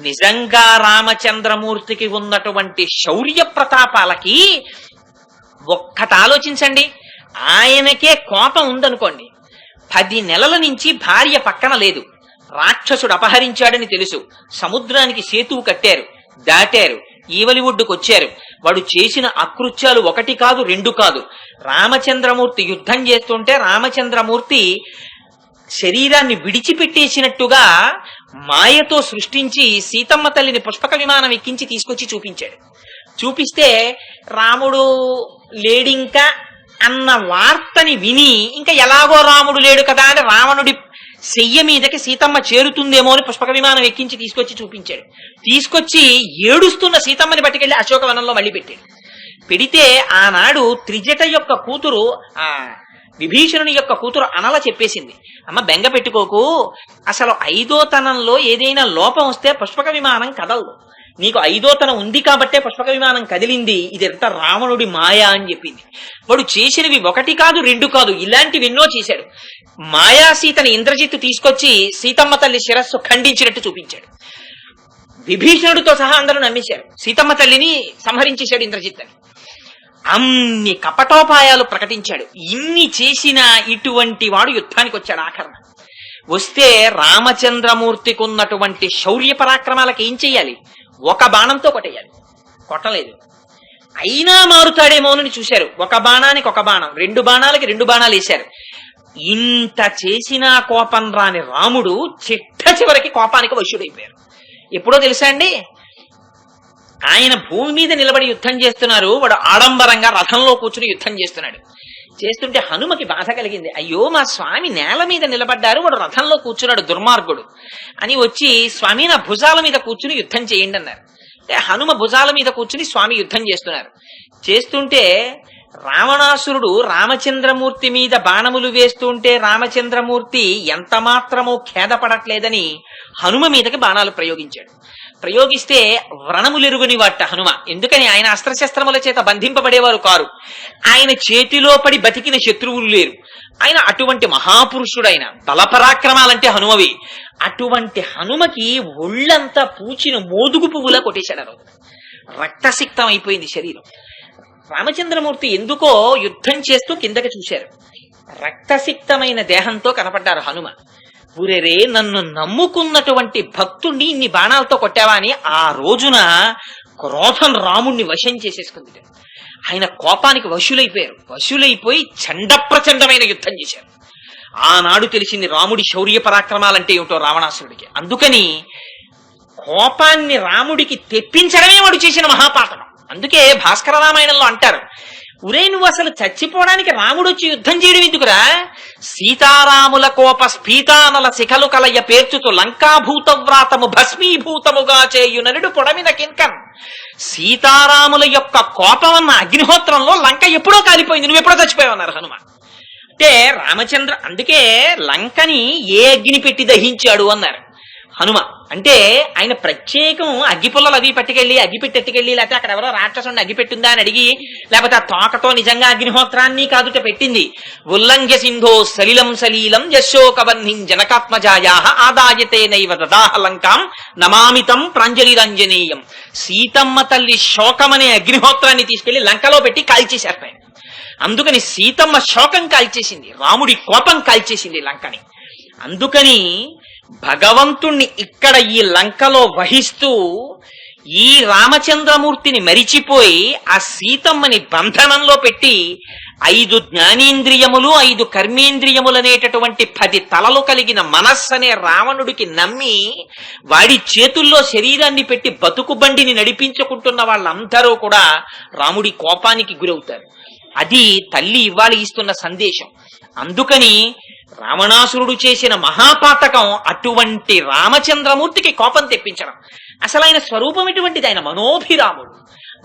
నిజంగా రామచంద్రమూర్తికి ఉన్నటువంటి శౌర్య ప్రతాపాలకి ఒక్కటి ఆలోచించండి. ఆయనకే కోపం ఉందనుకోండి, 10 నెలల నుంచి భార్య పక్కన లేదు, రాక్షసుడు అపహరించాడని తెలుసు, సముద్రానికి సేతువు కట్టారు, దాటారు, ఈవలి ఒడ్డుకొచ్చారు. వాడు చేసిన అకృత్యాలు 1 కాదు 2 కాదు. రామచంద్రమూర్తి యుద్ధం చేస్తుంటే రామచంద్రమూర్తి శరీరాన్ని విడిచిపెట్టేసినట్టుగా మాయతో సృష్టించి సీతమ్మ తల్లిని పుష్పక విమానం ఎక్కించి తీసుకొచ్చి చూపించాడు. చూపిస్తే రాముడు లేడింకా అన్న వార్తని విని, ఇంకా ఎలాగో రాముడు లేడు కదా అని రావణుడి శయ్య మీదకి సీతమ్మ చేరుతుందేమో అని పుష్పక విమానం ఎక్కించి తీసుకొచ్చి చూపించాడు. తీసుకొచ్చి ఏడుస్తున్న సీతమ్మని పట్టుకెళ్లి అశోకవనంలో మళ్ళీ పెట్టాడు. పెడితే ఆనాడు త్రిజట యొక్క కూతురు విభీషణుని యొక్క కూతురు అనల చెప్పేసింది, అమ్మ బెంగ పెట్టుకోకు, అసలు 5వ తనంలో ఏదైనా లోపం వస్తే పుష్పక విమానం కదలదు, నీకు 5వ తనం ఉంది కాబట్టే పుష్పక విమానం కదిలింది, ఇదంతా రావణుడి మాయా అని చెప్పింది. వాడు చేసినవి 1 కాదు 2 కాదు, ఇలాంటివి ఎన్నో చేశాడు. మాయా సీతని ఇంద్రజిత్తు తీసుకొచ్చి సీతమ్మ తల్లి శిరస్సు ఖండించినట్టు చూపించాడు. విభీషణుడితో సహా అందరూ నమ్మేశారు. సీతమ్మ తల్లిని సంహరించేశాడు ఇంద్రజిత్తని. అన్ని కపటోపాయాలు ప్రకటించాడు. ఇన్ని చేసిన ఇటువంటి వాడు యుద్ధానికి వచ్చాడు. ఆఖరణ వస్తే రామచంద్రమూర్తికి ఉన్నటువంటి శౌర్య పరాక్రమాలకు ఏం చెయ్యాలి? 1 బాణంతో కొట్టేయాలి. కొట్టలేదు. అయినా మారుతాడేమోనని చూశారు. 1 బాణానికి 1 బాణం, 2 బాణాలకి 2 బాణాలు వేశారు. ఇంత చేసినా కోపం రాని రాముడు చివరికి కోపానికి వశుడైపోయారు. ఎప్పుడో తెలుసా అండి, ఆయన భూమి మీద నిలబడి యుద్ధం చేస్తున్నారు, వాడు ఆడంబరంగా రథంలో కూర్చుని యుద్ధం చేస్తున్నాడు. చేస్తుంటే హనుమకి బాధ కలిగింది. అయ్యో మా స్వామి నేల మీద నిలబడ్డారు, వాడు రథంలో కూర్చున్నాడు దుర్మార్గుడు అని వచ్చి స్వామి నా భుజాల మీద కూర్చుని యుద్ధం చేయండి అన్నారు. అంటే హనుమ భుజాల మీద కూర్చుని స్వామి యుద్ధం చేస్తున్నారు. చేస్తుంటే రావణాసురుడు రామచంద్రమూర్తి మీద బాణములు వేస్తుంటే రామచంద్రమూర్తి ఎంత మాత్రమూ ఖేదపడట్లేదని హనుమ మీదకి బాణాలు ప్రయోగించాడు. ప్రయోగిస్తే వ్రణములెరుగుని వాట హనుమ. ఎందుకని? ఆయన అస్త్రశస్త్రముల చేత బంధింపబడేవారు కారు, ఆయన చేతిలో పడి బతికిన శత్రువులు లేరు. ఆయన అటువంటి మహాపురుషుడైన బలపరాక్రమాలంటే హనుమవి. అటువంటి హనుమకి ఒళ్ళంతా పూచిన మోదుగు పువ్వులా కొట్టేశాడు. రక్తసిక్తం అయిపోయింది శరీరం. రామచంద్రమూర్తి ఎందుకో యుద్ధం చేస్తూ కిందకి చూశారు. రక్తసిక్తమైన దేహంతో కనపడ్డారు హనుమ. ఊరేరే నన్ను నమ్ముకున్నటువంటి భక్తుణ్ణి ఇన్ని బాణాలతో కొట్టావా అని ఆ రోజున క్రోధం రాముణ్ణి వశం చేసేసుకుంది. ఆయన కోపానికి వశులైపోయారు. వశులైపోయి చండప్రచండమైన యుద్ధం చేశారు. ఆనాడు తెలిసింది రాముడి శౌర్య పరాక్రమాలంటే ఏమిటో రావణాసురుడికి. అందుకని కోపాన్ని రాముడికి తెప్పించడమే వాడు చేసిన మహాపాతకం. అందుకే భాస్కర రామాయణంలో అంటారు, ఉరే నువ్వు అసలు చచ్చిపోవడానికి రాముడు వచ్చి యుద్ధం చేయడం ఎందుకురా? సీతారాముల కోప స్ఫీతానల శిఖలు కలయ పేర్చుతూ లంకాభూతవ్రాతము భస్మీభూతముగా చేయుననుడు పొడమిన కింకన్. సీతారాముల యొక్క కోపమన్న అగ్నిహోత్రంలో లంక ఎప్పుడో కాలిపోయింది, నువ్వు ఎప్పుడో చచ్చిపోయావన్నారు హనుమ. అంటే రామచంద్ర అందుకే లంకని ఏ అగ్ని పెట్టి దహించాడు అన్నారు హనుమ. అంటే ఆయన ప్రత్యేకం అగ్గిపుల్లలు అవి పట్టుకెళ్ళి అగ్గిపెట్టి ఎట్టుకెళ్ళి, లేకపోతే అక్కడ ఎవరో రాక్షసుని అగ్గిపెట్టిందా అని అడిగి, లేకపోతే ఆ తోకతో నిజంగా అగ్నిహోత్రాన్ని కాదుట పెట్టింది. ఉల్లంఘ్య సింధో సలిలం సలీలం యశోకవన్నిం జనకాత్మజాయా ఆదాయతే నైవ దదాహ లంకాం నమామితం ప్రాంజలిరంజనీయం. సీతమ్మ తల్లి శోకమనే అగ్నిహోత్రాన్ని తీసుకెళ్లి లంకలో పెట్టి కాల్చేశారు ఆయన. అందుకని సీతమ్మ శోకం కాల్చేసింది, రాముడి కోపం కాల్చేసింది లంకని. అందుకని భగవంతుణ్ణి ఇక్కడ ఈ లంకలో వహిస్తూ ఈ రామచంద్రమూర్తిని మరిచిపోయి ఆ సీతమ్మని బంధనంలో పెట్టి 5 జ్ఞానేంద్రియములు 5 కర్మేంద్రియములనేటటువంటి 10 తలలు కలిగిన మనస్సు అనే రావణుడికి నమ్మి వాడి చేతుల్లో శరీరాన్ని పెట్టి బతుకు బండిని నడిపించుకుంటున్న వాళ్ళందరూ కూడా రాముడి కోపానికి గురవుతారు. అది తల్లి ఇవ్వాలి ఇస్తున్న సందేశం. అందుకని రావణాసురుడు చేసిన మహాపాతకం అటువంటి రామచంద్రమూర్తికి కోపం తెప్పించడం. అసలు ఆయన స్వరూపం ఎటువంటిది? ఆయన మనోభిరాముడు.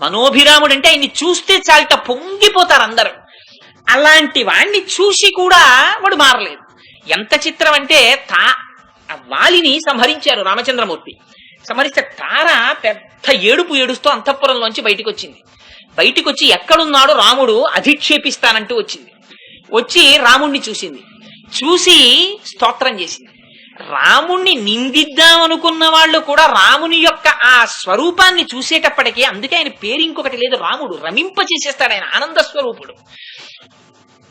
మనోభిరాముడు అంటే ఆయన్ని చూస్తే చాలట పొంగిపోతారు అందరూ. అలాంటి వాణ్ణి చూసి కూడా వాడు మారలేదు. ఎంత చిత్రం అంటే వాలిని సంహరించారు రామచంద్రమూర్తి. సంహరిస్తే తార పెద్ద ఏడుపు ఏడుస్తూ అంతఃపురంలోంచి బయటికి వచ్చింది. బయటికి వచ్చి ఎక్కడున్నాడో రాముడు అధిక్షేపిస్తానంటూ వచ్చింది. వచ్చి రాముణ్ణి చూసింది. చూసి స్తోత్రం చేసింది. రాముణ్ణి నిందిద్దామనుకున్న వాళ్ళు కూడా రాముని యొక్క ఆ స్వరూపాన్ని చూసేటప్పటికీ, అందుకే ఆయన పేరు ఇంకొకటి లేదు, రాముడు రమింప చేసేస్తాడు. ఆయన ఆనంద స్వరూపుడు.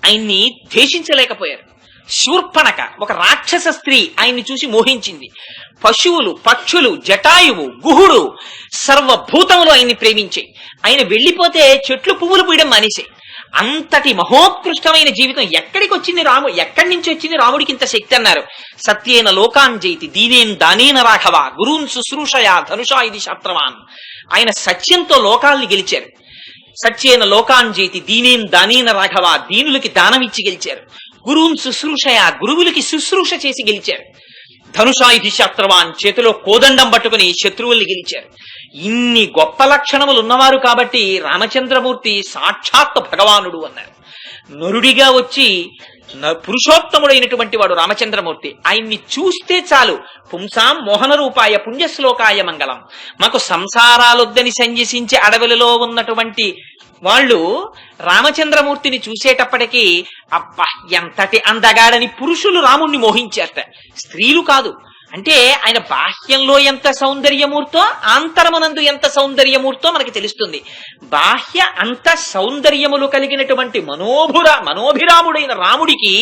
ఆయన్ని ద్వేషించలేకపోయారు. శూర్పణక ఒక రాక్షస స్త్రీ ఆయన్ని చూసి మోహించింది. పశువులు, పక్షులు, జటాయువు, గుహుడు సర్వభూతములు ఆయన్ని ప్రేమించాయి. ఆయన వెళ్లిపోతే చెట్లు పువ్వులు పూయడం మానేశాయి. అంతటి మహోత్కృష్టమైన జీవితం ఎక్కడికి వచ్చింది? ఎక్కడి నుంచి వచ్చింది రాముడికి ఇంత శక్తి అన్నారు. సత్యేన లోకాన్ జైతి దీనేన్ దానేన రాఘవ గురూన్ శుశ్రూషయా ధనుషా ఇది శాస్త్రవాన్. ఆయన సత్యంతో లోకాల్ని గెలిచారు. సత్యేన లోకాన్ జైతి దీనేన్ దానేన రాఘవ దీనులకి దానం ఇచ్చి గెలిచారు. గురూన్ శుశ్రూషయా గురువులకి శుశ్రూష చేసి గెలిచారు. ధనుషాయుధి శాస్త్రవాన్ చేతిలో కోదండం పట్టుకుని శత్రువుల్ని గెలిచారు. ఇన్ని గొప్ప లక్షణములు ఉన్నవారు కాబట్టి రామచంద్రమూర్తి సాక్షాత్ భగవానుడు అన్నారు. నరుడిగా వచ్చి పురుషోత్తముడైనటువంటి వాడు రామచంద్రమూర్తి. ఆయన్ని చూస్తే చాలు పుంసాం మోహన రూపాయ పుణ్యశ్లోకాయ మంగళం. మాకు సంసారాలొద్దని సంయసించి అడవులలో ఉన్నటువంటి వాళ్ళు రామచంద్రమూర్తిని చూసేటప్పటికీ అబ్బా ఎంతటి అందగాడని పురుషులు రాముణ్ణి మోహించేట, స్త్రీలు కాదు. అంటే ఆయన బాహ్యంలో ఎంత సౌందర్యమూర్తో ఆంతరమునందు ఎంత సౌందర్యమూర్తో మనకి తెలుస్తుంది. బాహ్య అంత సౌందర్యములు కలిగినటువంటి మనోభిరాముడైన రాముడికి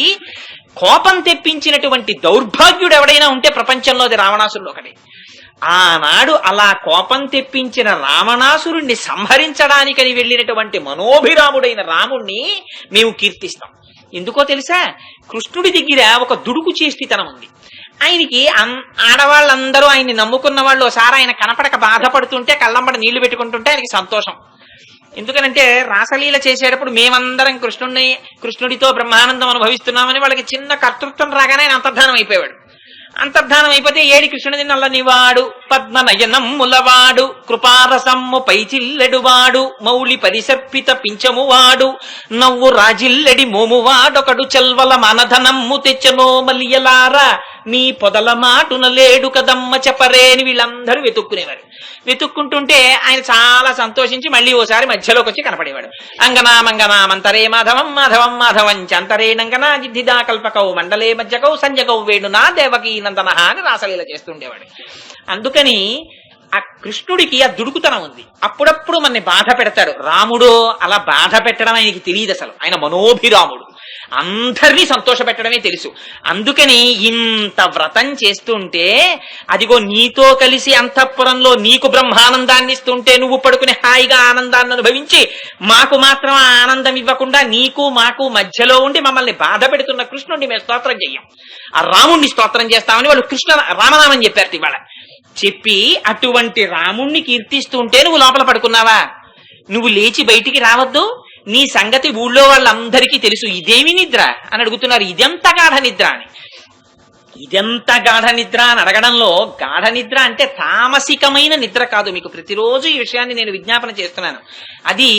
కోపం తెప్పించినటువంటి దౌర్భాగ్యుడు ఎవడైనా ఉంటే ప్రపంచంలో అది రావణాసురుడు ఒకటి. ఆనాడు అలా కోపం తెప్పించిన రావణాసురుణ్ణి సంహరించడానికని వెళ్ళినటువంటి మనోభిరాముడైన రాముణ్ణి మేము కీర్తిస్తాం. ఎందుకో తెలుసా? కృష్ణుడి దగ్గర ఒక దుడుకు చేష్టితనం ఉంది. ఆయనకి ఆడవాళ్ళందరూ ఆయన్ని నమ్ముకున్న వాళ్ళు ఒకసారి ఆయన కనపడక బాధపడుతుంటే కళ్ళంబడ నీళ్లు పెట్టుకుంటుంటే ఆయనకి సంతోషం. ఎందుకనంటే రాసలీల చేసేటప్పుడు మేమందరం కృష్ణుడితో బ్రహ్మానందం అనుభవిస్తున్నామని వాళ్ళకి చిన్న కర్తృత్వం రాగానే ఆయన అంతర్ధానం అయిపోయాడు. అంతర్ధానం అయిపోతే ఏడి కృష్ణుడిని నల్లనివాడు పద్మనయనమ్ములవాడు కృపారసమ్ము పైచిల్లెడువాడు మౌళి పరిసర్పిత పించమువాడు నవ్వు రాజిల్లెడి మోమువాడొకడు చెల్వల మనధనమ్ము తెచ్చనో మలియలారా నీ పొదల మాటున లేడు కదమ్మ చెప్పరేని వీళ్ళందరూ వెతుక్కునేవారు. వెతుక్కుంటుంటే ఆయన చాలా సంతోషించి మళ్ళీ ఓసారి మధ్యలోకి వచ్చి కనపడేవాడు. అంగనా మంగనా మంతరే మాధవం మాధవం మాధవం చంతరేణంగనా జిద్ధిదా కల్పకౌ మండలే మధ్యకౌ సంజకౌ వేణునా దేవకీ నందనహ అని రాసలీల చేస్తుండేవాడు. అందుకని ఆ కృష్ణుడికి ఆ దుడుకుతనం ఉంది. అప్పుడప్పుడు మనని బాధ పెడతాడు. రాముడు అలా బాధ పెట్టడం ఆయనకి తెలియదు. అసలు ఆయన మనోభిరాముడు, అందరినీ సంతోష పెట్టడమే తెలుసు. అందుకని ఇంత వ్రతం చేస్తుంటే అదిగో నీతో కలిసి అంతఃపురంలో నీకు బ్రహ్మానందాన్ని ఇస్తుంటే నువ్వు పడుకునే హాయిగా ఆనందాన్ని అనుభవించి మాకు మాత్రం ఆ ఆనందం ఇవ్వకుండా నీకు మాకు మధ్యలో ఉండి మమ్మల్ని బాధ పెడుతున్న కృష్ణుడిని మేము స్తోత్రం చెయ్యం, ఆ రాముణ్ణి స్తోత్రం చేస్తామని వాళ్ళు రామనామం చెప్పారు. ఇవాళ చెప్పి అటువంటి రాముణ్ణి కీర్తిస్తుంటే నువ్వు లోపల పడుకున్నావా? నువ్వు లేచి బయటికి రావద్దు, నీ సంగతి ఊళ్ళో వాళ్ళందరికీ తెలుసు. ఇదేమి నిద్ర అని అడుగుతున్నారు. ఇదెంత గాఢ నిద్ర అని. ఇదెంత గాఢ నిద్ర అని అడగడంలో గాఢ నిద్ర అంటే తామసికమైన నిద్ర కాదు. మీకు ప్రతిరోజు ఈ విషయాన్ని నేను విజ్ఞాపన చేస్తున్నాను. అది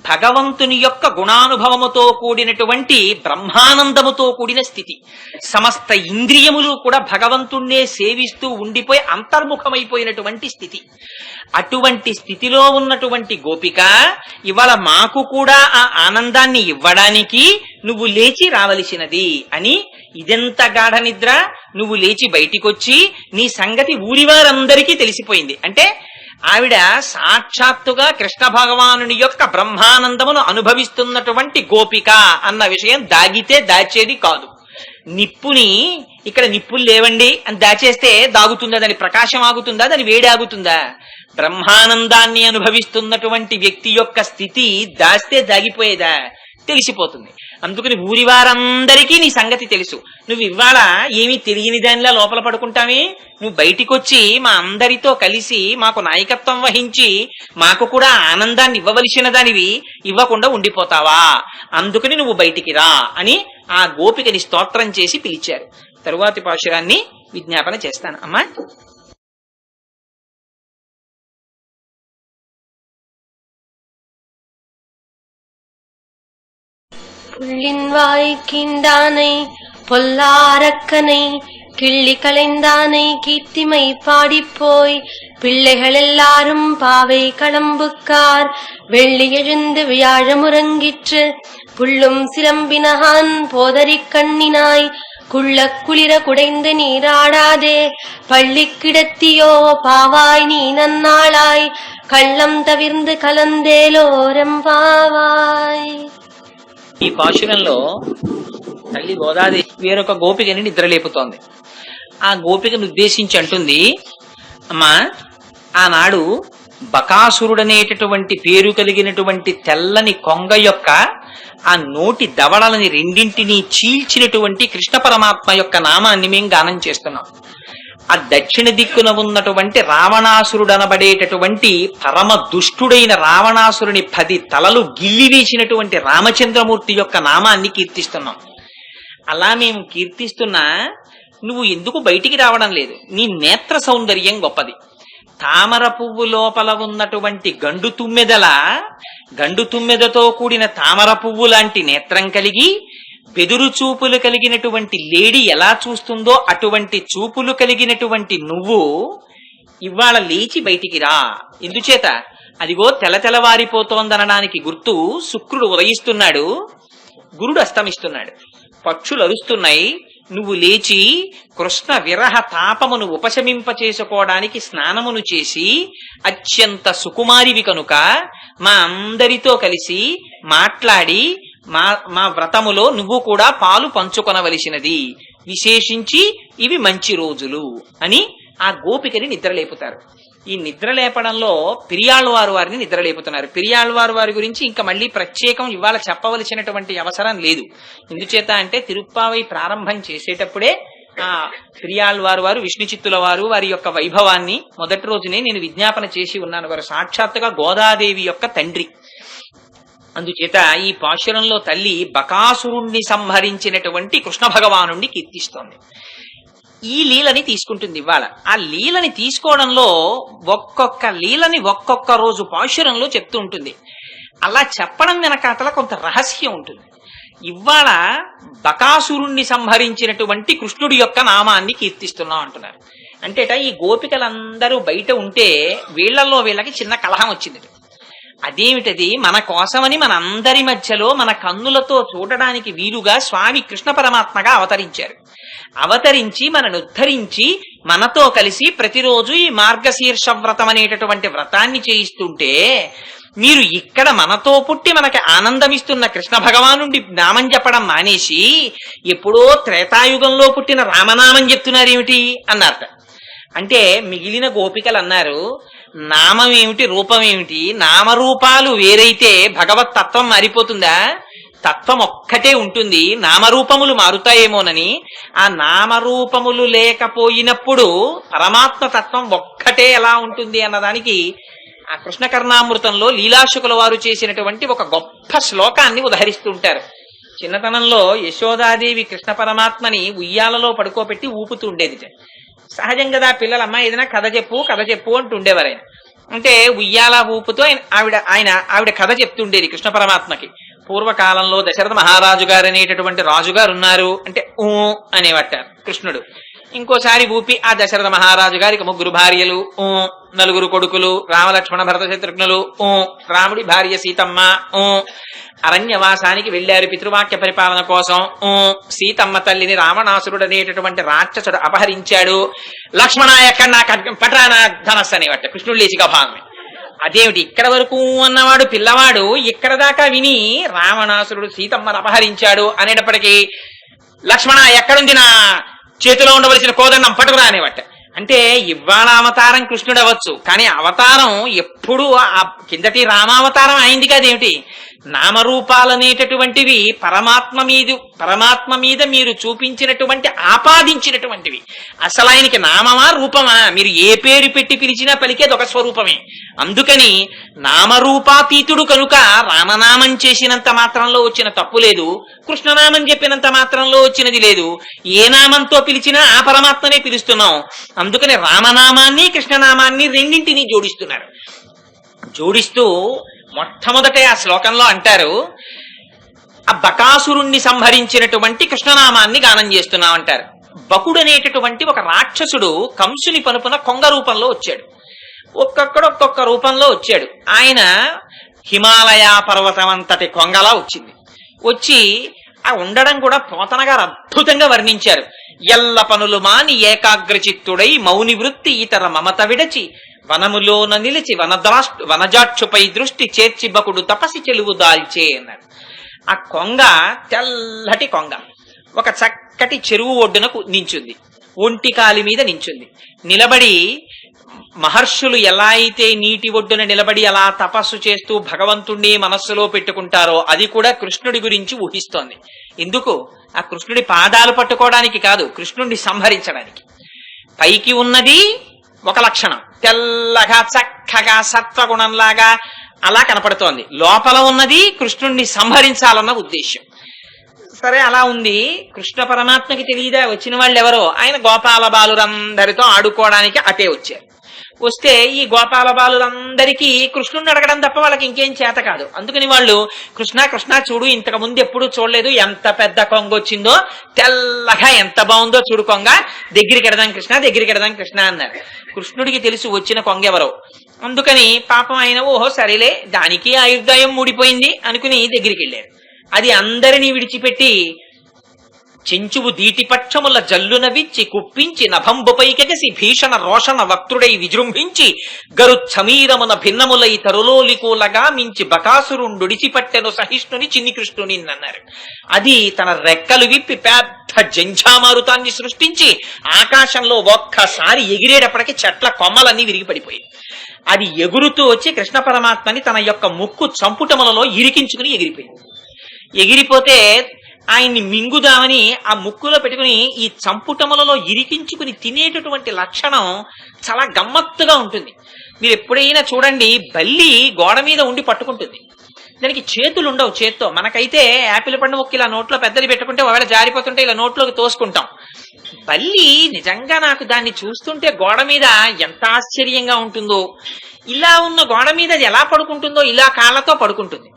భగవంతుని యొక్క గుణానుభవముతో కూడినటువంటి బ్రహ్మానందముతో కూడిన స్థితి. సమస్త ఇంద్రియములు కూడా భగవంతుణ్ణే సేవిస్తూ ఉండిపోయి అంతర్ముఖమైపోయినటువంటి స్థితి. అటువంటి స్థితిలో ఉన్నటువంటి గోపిక ఇవాళ మాకు కూడా ఆ ఆనందాన్ని ఇవ్వడానికి నువ్వు లేచి రావలసినది అని. ఇదెంత గాఢ నిద్ర, నువ్వు లేచి బయటికొచ్చి నీ సంగతి ఊరివారందరికీ తెలిసిపోయింది. అంటే ఆవిడ సాక్షాత్తుగా కృష్ణ భగవానుని యొక్క బ్రహ్మానందమును అనుభవిస్తున్నటువంటి గోపిక అన్న విషయం దాగితే దాచేది కాదు. నిప్పుని ఇక్కడ నిప్పులు లేవండి అని దాచేస్తే దాగుతుందా? దాని ప్రకాశం ఆగుతుందా? దాని వేడి ఆగుతుందా? బ్రహ్మానందాన్ని అనుభవిస్తున్నటువంటి వ్యక్తి యొక్క స్థితి దాస్తే దాగిపోయేదా? తెలిసిపోతుంది. అందుకని ఊరి వారందరికీ నీ సంగతి తెలుసు. నువ్వు ఇవాళ ఏమీ తెలియని దానిలా లోపల పడుకుంటావే, నువ్వు బయటికొచ్చి మా అందరితో కలిసి మాకు నాయకత్వం వహించి మాకు కూడా ఆనందాన్ని ఇవ్వవలసిన దానివి ఇవ్వకుండా ఉండిపోతావా? అందుకని నువ్వు బయటికి రా అని ఆ గోపికని స్తోత్రం చేసి పిలిచారు. తరువాతి పాశురాన్ని విజ్ఞాపన చేస్తాను. అమ్మా, புள்ளின்வாய் கீண்டானை பொல்லாரக்கனை கிள்ளி களைந்தானை கீர்த்திமை பாடிப்போய் பிள்ளைகள் எல்லாரும் பாவை களம்புக்கார் வெள்ளி எழுந்து வியாழமுறங்கிற்று புள்ளும் சிலம்பினகான் போதறிக் கண்ணினாய் குள்ள குளிர குடைந்து நீராடாதே பள்ளி கிடத்தியோ பாவாய் நீ நன்னாளாய் கள்ளம் தவிர்ந்து கலந்தேலோரம் பாவாய். ఈ పాశురంలో తల్లి గోదాదేవి వేరొక గోపికని నిద్రలేపుతోంది. ఆ గోపికను ఉద్దేశించి అంటుంది, అమ్మా, ఆనాడు బకాసురుడనేటటువంటి పేరు కలిగినటువంటి తెల్లని కొంగ యొక్క ఆ నోటి దవడలని రెండింటినీ చీల్చినటువంటి కృష్ణ పరమాత్మ యొక్క నామాన్ని మేము గానం చేస్తున్నాం. ఆ దక్షిణ దిక్కున ఉన్నటువంటి రావణాసురుడనబడేటటువంటి పరమ దుష్టుడైన రావణాసురుని 10 తలలు గిల్లివేసినటువంటి రామచంద్రమూర్తి యొక్క నామాన్ని కీర్తిస్తున్నాం. అలా మేము కీర్తిస్తున్నా నువ్వు ఎందుకు బయటికి రావడం లేదు? నీ నేత్ర సౌందర్యం గొప్పది. తామర పువ్వు లోపల ఉన్నటువంటి గండు తుమ్మెదల గండు తుమ్మెదతో కూడిన తామర పువ్వు లాంటి నేత్రం కలిగి బెదురు చూపులు కలిగినటువంటి లేడి ఎలా చూస్తుందో అటువంటి చూపులు కలిగినటువంటి నువ్వు ఇవాళ లేచి బయటికి రా. ఎందుచేత అదిగో తెలతెలవారిపోతోందనడానికి గుర్తు శుక్రుడు ఉదయిస్తున్నాడు, గురుడు అస్తమిస్తున్నాడు, పక్షులు అరుస్తున్నాయి. నువ్వు లేచి కృష్ణ విరహ తాపమును ఉపశమింపచేసుకోవడానికి స్నానమును చేసి అత్యంత సుకుమారివి కనుక మా అందరితో కలిసి మాట్లాడి మా వ్రతములో నువ్వు కూడా పాలు పంచుకొనవలసినది, విశేషించి ఇవి మంచి రోజులు అని ఆ గోపికని నిద్రలేపుతారు. ఈ నిద్రలేపడంలో పెరియాళ్వారు వారిని నిద్రలేపుతున్నారు. పెరియాళ్వారు వారి గురించి ఇంకా మళ్ళీ ప్రత్యేకం ఇవాళ చెప్పవలసినటువంటి అవసరం లేదు. ఎందుచేత అంటే తిరుప్పావై ప్రారంభం చేసేటప్పుడే ఆ పెరియాళ్వారు వారు విష్ణు చిత్తుల వారు వారి యొక్క వైభవాన్ని మొదటి రోజునే నేను విజ్ఞాపన చేసి ఉన్నాను. వారు సాక్షాత్తుగా గోదాదేవి యొక్క తండ్రి. అందుచేత ఈ పాశురంలో తల్లి బకాసురుణ్ణి సంహరించినటువంటి కృష్ణ భగవానుణ్ణి కీర్తిస్తోంది. ఈ లీలని తీసుకుంటుంది ఇవాళ. ఆ లీలని తీసుకోవడంలో ఒక్కొక్క లీలని ఒక్కొక్క రోజు పాశురంలో చెప్తూ ఉంటుంది. అలా చెప్పడం వెనకాతల కొంత రహస్యం ఉంటుంది. ఇవాళ బకాసురుణ్ణి సంహరించినటువంటి కృష్ణుడి యొక్క నామాన్ని కీర్తిస్తున్నాం అంటున్నారు. అంటేట ఈ గోపికలందరూ బయట ఉంటే వీళ్ళకి చిన్న కలహం వచ్చింది. అదేమిటది? మన కోసమని మన అందరి మధ్యలో మన కన్నులతో చూడడానికి వీలుగా స్వామి కృష్ణ పరమాత్మగా అవతరించారు. అవతరించి మనను ఉద్ధరించి మనతో కలిసి ప్రతిరోజు ఈ మార్గశీర్ష వ్రతం అనేటటువంటి వ్రతాన్ని చేయిస్తుంటే మీరు ఇక్కడ మనతో పుట్టి మనకి ఆనందమిస్తున్న కృష్ణ భగవానుడి నామం చెప్పడం మానేసి ఎప్పుడో త్రేతాయుగంలో పుట్టిన రామనామం చెప్తున్నారేమిటి అన్నారట. అంటే మిగిలిన గోపికలు అన్నారు, నామం ఏమిటి, రూపం ఏమిటి? నామరూపాలు వేరైతే భగవత్ తత్వం మారిపోతుందా? తత్వం ఒక్కటే ఉంటుంది, నామరూపములు మారుతాయేమోనని. ఆ నామరూపములు లేకపోయినప్పుడు పరమాత్మ తత్వం ఒక్కటే ఎలా ఉంటుంది అన్నదానికి ఆ కృష్ణ కర్ణామృతంలో లీలాశుకుల వారు చేసినటువంటి ఒక గొప్ప శ్లోకాన్ని ఉదహరిస్తుంటారు. చిన్నతనంలో యశోదాదేవి కృష్ణ పరమాత్మని ఉయ్యాలలో పడుకోబెట్టి ఊపుతూ ఉండేది. సహజం కదా, పిల్లలమ్మ ఏదైనా కథ చెప్పు అంటుండేవారు. ఆయన అంటే ఉయ్యాల ఊపుతో ఆవిడ కథ చెప్తుండేది కృష్ణ పరమాత్మకి. పూర్వకాలంలో దశరథ మహారాజు గారు అనేటటువంటి రాజుగారు ఉన్నారు అంటే ఊ అనేవట్టారు కృష్ణుడు. ఇంకోసారి ఊపి ఆ దశరథ మహారాజు గారికి 3 భార్యలు, 4 కొడుకులు, రామలక్ష్మణ భరత శత్రుఘ్నులు, రాముడి భార్య సీతమ్మ, అరణ్యవాసానికి వెళ్లారు పితృవాక్య పరిపాలన కోసం. సీతమ్మ తల్లిని రావణాసురుడు అనేటటువంటి రాక్షసుడు అపహరించాడు. లక్ష్మణ ఎక్కడ నా పటాన ధనస్సు అనేవట్ట. కృష్ణుడు లేచిగా భాగమే. అదేమిటి ఇక్కడ వరకు అన్నవాడు పిల్లవాడు ఇక్కడ దాకా విని రావణాసురుడు సీతమ్మను అపహరించాడు అనేటప్పటికీ లక్ష్మణ ఎక్కడుంది నా చేతిలో ఉండవలసిన కోదండం పట్టుకురా అనేవట్ట. అంటే ఇవాళ అవతారం కృష్ణుడు అవ్వచ్చు, కానీ అవతారం ఎప్పుడు ఆ కిందటి రామావతారం అయింది కాదేమిటి? నామరూపాలనేటటువంటివి పరమాత్మ మీద మీరు చూపించినటువంటి ఆపాదించినటువంటివి. అసలు ఆయనకి నామమా రూపమా? మీరు ఏ పేరు పెట్టి పిలిచినా పలికేది ఒక స్వరూపమే. అందుకని నామరూపాతీతుడు కనుక రామనామం చేసినంత మాత్రంలో వచ్చిన తప్పు లేదు, కృష్ణనామం చెప్పినంత మాత్రంలో వచ్చినది లేదు. ఏ నామంతో పిలిచినా ఆ పరమాత్మనే పిలుస్తున్నాం. అందుకని రామనామాన్ని కృష్ణనామాన్ని రెండింటినీ జోడిస్తూ మొట్టమొదటే ఆ శ్లోకంలో అంటారు, ఆ బకాసురుణ్ణి సంహరించినటువంటి కృష్ణనామాన్ని గానం చేస్తున్నాం అంటారు. బకుడు అనేటటువంటి ఒక రాక్షసుడు కంసుని పనుపున కొంగ రూపంలో వచ్చాడు. ఒక్కొక్క రూపంలో వచ్చాడు. ఆయన హిమాలయ పర్వతం అంతటి కొంగలా వచ్చి ఆ ఉండడం కూడా పోతన గారు అద్భుతంగా వర్ణించారు. ఎల్ల పనులు మాని ఏకాగ్రచిత్తుడై మౌని వృత్తి ఇతర మమత విడచి వనములోన నిలిచి వనజాక్షుపై దృష్టి చేర్చి బకుడు తపసి చెలువు దాల్చే అన్నారు. ఆ కొంగ తెల్లటి కొంగ ఒక చక్కటి చెరువు ఒడ్డునకు నించుంది. ఒంటి కాలి మీద నించుంది. నిలబడి మహర్షులు ఎలా అయితే నీటి ఒడ్డున నిలబడి అలా తపస్సు చేస్తూ భగవంతుణ్ణి మనస్సులో పెట్టుకుంటారో అది కూడా కృష్ణుడి గురించి ఊహిస్తోంది. ఎందుకు? ఆ కృష్ణుడి పాదాలు పట్టుకోవడానికి కాదు, కృష్ణుడిని సంహరించడానికి. పైకి ఉన్నది ఒక లక్షణం, తెల్లగా చక్కగా సత్వగుణంలాగా అలా కనపడుతోంది. లోపల ఉన్నది కృష్ణుడిని సంహరించాలన్న ఉద్దేశ్యం. సరే అలా ఉంది. కృష్ణ పరమాత్మకి తెలియదా వచ్చిన వాళ్ళు ఎవరో? ఆయన గోపాల బాలురందరితో ఆడుకోవడానికి అటే వచ్చారు. వస్తే ఈ గోపాల బాలులందరికీ కృష్ణుడిని అడగడం తప్ప వాళ్ళకి ఇంకేం చేత కాదు. అందుకని వాళ్ళు కృష్ణ కృష్ణ చూడు, ఇంతకు ముందు ఎప్పుడు చూడలేదు, ఎంత పెద్ద కొంగ వచ్చిందో, తెల్లగా ఎంత బాగుందో చూడు కొంగ, దగ్గరికి ఎడదాం కృష్ణ, దగ్గరికి ఎడదాం కృష్ణ అన్నారు. కృష్ణుడికి తెలుసు వచ్చిన కొంగ ఎవరో. అందుకని పాపం ఆయన ఓహో సరేలే దానికి ఆయుర్దాయం మూడిపోయింది అనుకుని దగ్గరికి వెళ్ళారు. అది అందరినీ విడిచిపెట్టి చెంచువు దీటిపక్షముల జల్లున విచ్చి కుప్పించి నభంబుపైకెగసి భీషణ రోషణ వక్తుడై విజృంభించి గరుచ్చమీరమున భిన్నములై తరులోలికోలగా మించి బకాసురుండుడిచిపట్టెను సహిష్ణుని చిన్ని కృష్ణుని అన్నారు. అది తన రెక్కలు విప్పి పెద్ద జంఝామారుతాన్ని సృష్టించి ఆకాశంలో ఒక్కసారి ఎగిరేటప్పటికి చెట్ల కొమ్మలన్నీ విరిగి పడిపోయాయి. అది ఎగురుతూ వచ్చి కృష్ణ పరమాత్మని తన యొక్క ముక్కు చంపుటములలో ఇరికించుకుని ఎగిరిపోయింది. ఎగిరిపోతే ఆయన్ని మింగుదామని ఆ ముక్కులో పెట్టుకుని ఈ చంపుటములలో ఇరికించుకుని తినేటటువంటి లక్షణం చాలా గమ్మత్తుగా ఉంటుంది. మీరు ఎప్పుడైనా చూడండి, బల్లి గోడ మీద ఉండి పట్టుకుంటుంది, దానికి చేతులు ఉండవు. చేత్తో మనకైతే యాపిల్ పండు ముక్కు ఇలా నోట్లో పెద్దది పెట్టుకుంటే ఒకవేళ జారిపోతుంటే ఇలా నోట్లోకి తోసుకుంటాం. బల్లి నిజంగా నాకు దాన్ని చూస్తుంటే గోడ మీద ఎంత ఆశ్చర్యంగా ఉంటుందో. ఇలా ఉన్న గోడ మీద అది ఎలా పడుకుంటుందో, ఇలా కాళ్ళతో పడుకుంటుంది.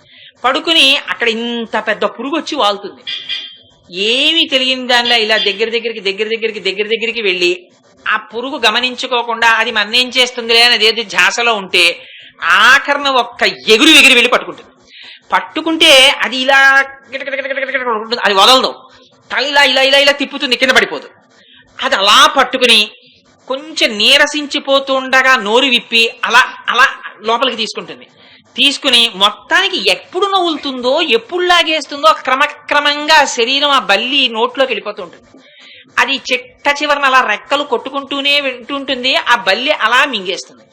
పడుకుని అక్కడ ఇంత పెద్ద పురుగు వచ్చి వాళ్తుంది. ఏమీ తెలియని దానిలో ఇలా దగ్గర దగ్గరికి వెళ్ళి ఆ పురుగు గమనించుకోకుండా అది మన్నేం చేస్తుందిలే అని అదేది ఝాసలో ఉంటే ఆఖరణ ఒక్క ఎగురు వెళ్ళి పట్టుకుంటుంది. పట్టుకుంటే అది ఇలా అది వదలదు, తల ఇలా తిప్పుతుంది, కింద పడిపోదు. అది అలా పట్టుకుని కొంచెం నీరసించిపోతుండగా నోరు విప్పి అలా అలా లోపలికి తీసుకుంటుంది. తీసుకుని మొత్తానికి ఎప్పుడు నవ్వులుతుందో, ఎప్పుడు లాగేస్తుందో క్రమక్రమంగా శరీరం ఆ బల్లి నోట్లోకి వెళ్ళిపోతూ ఉంటుంది. అది చిట్ట చివరన అలా రెక్కలు కొట్టుకుంటూనే వింటుంటుంది. ఆ బల్లి అలా మింగేస్తుంది.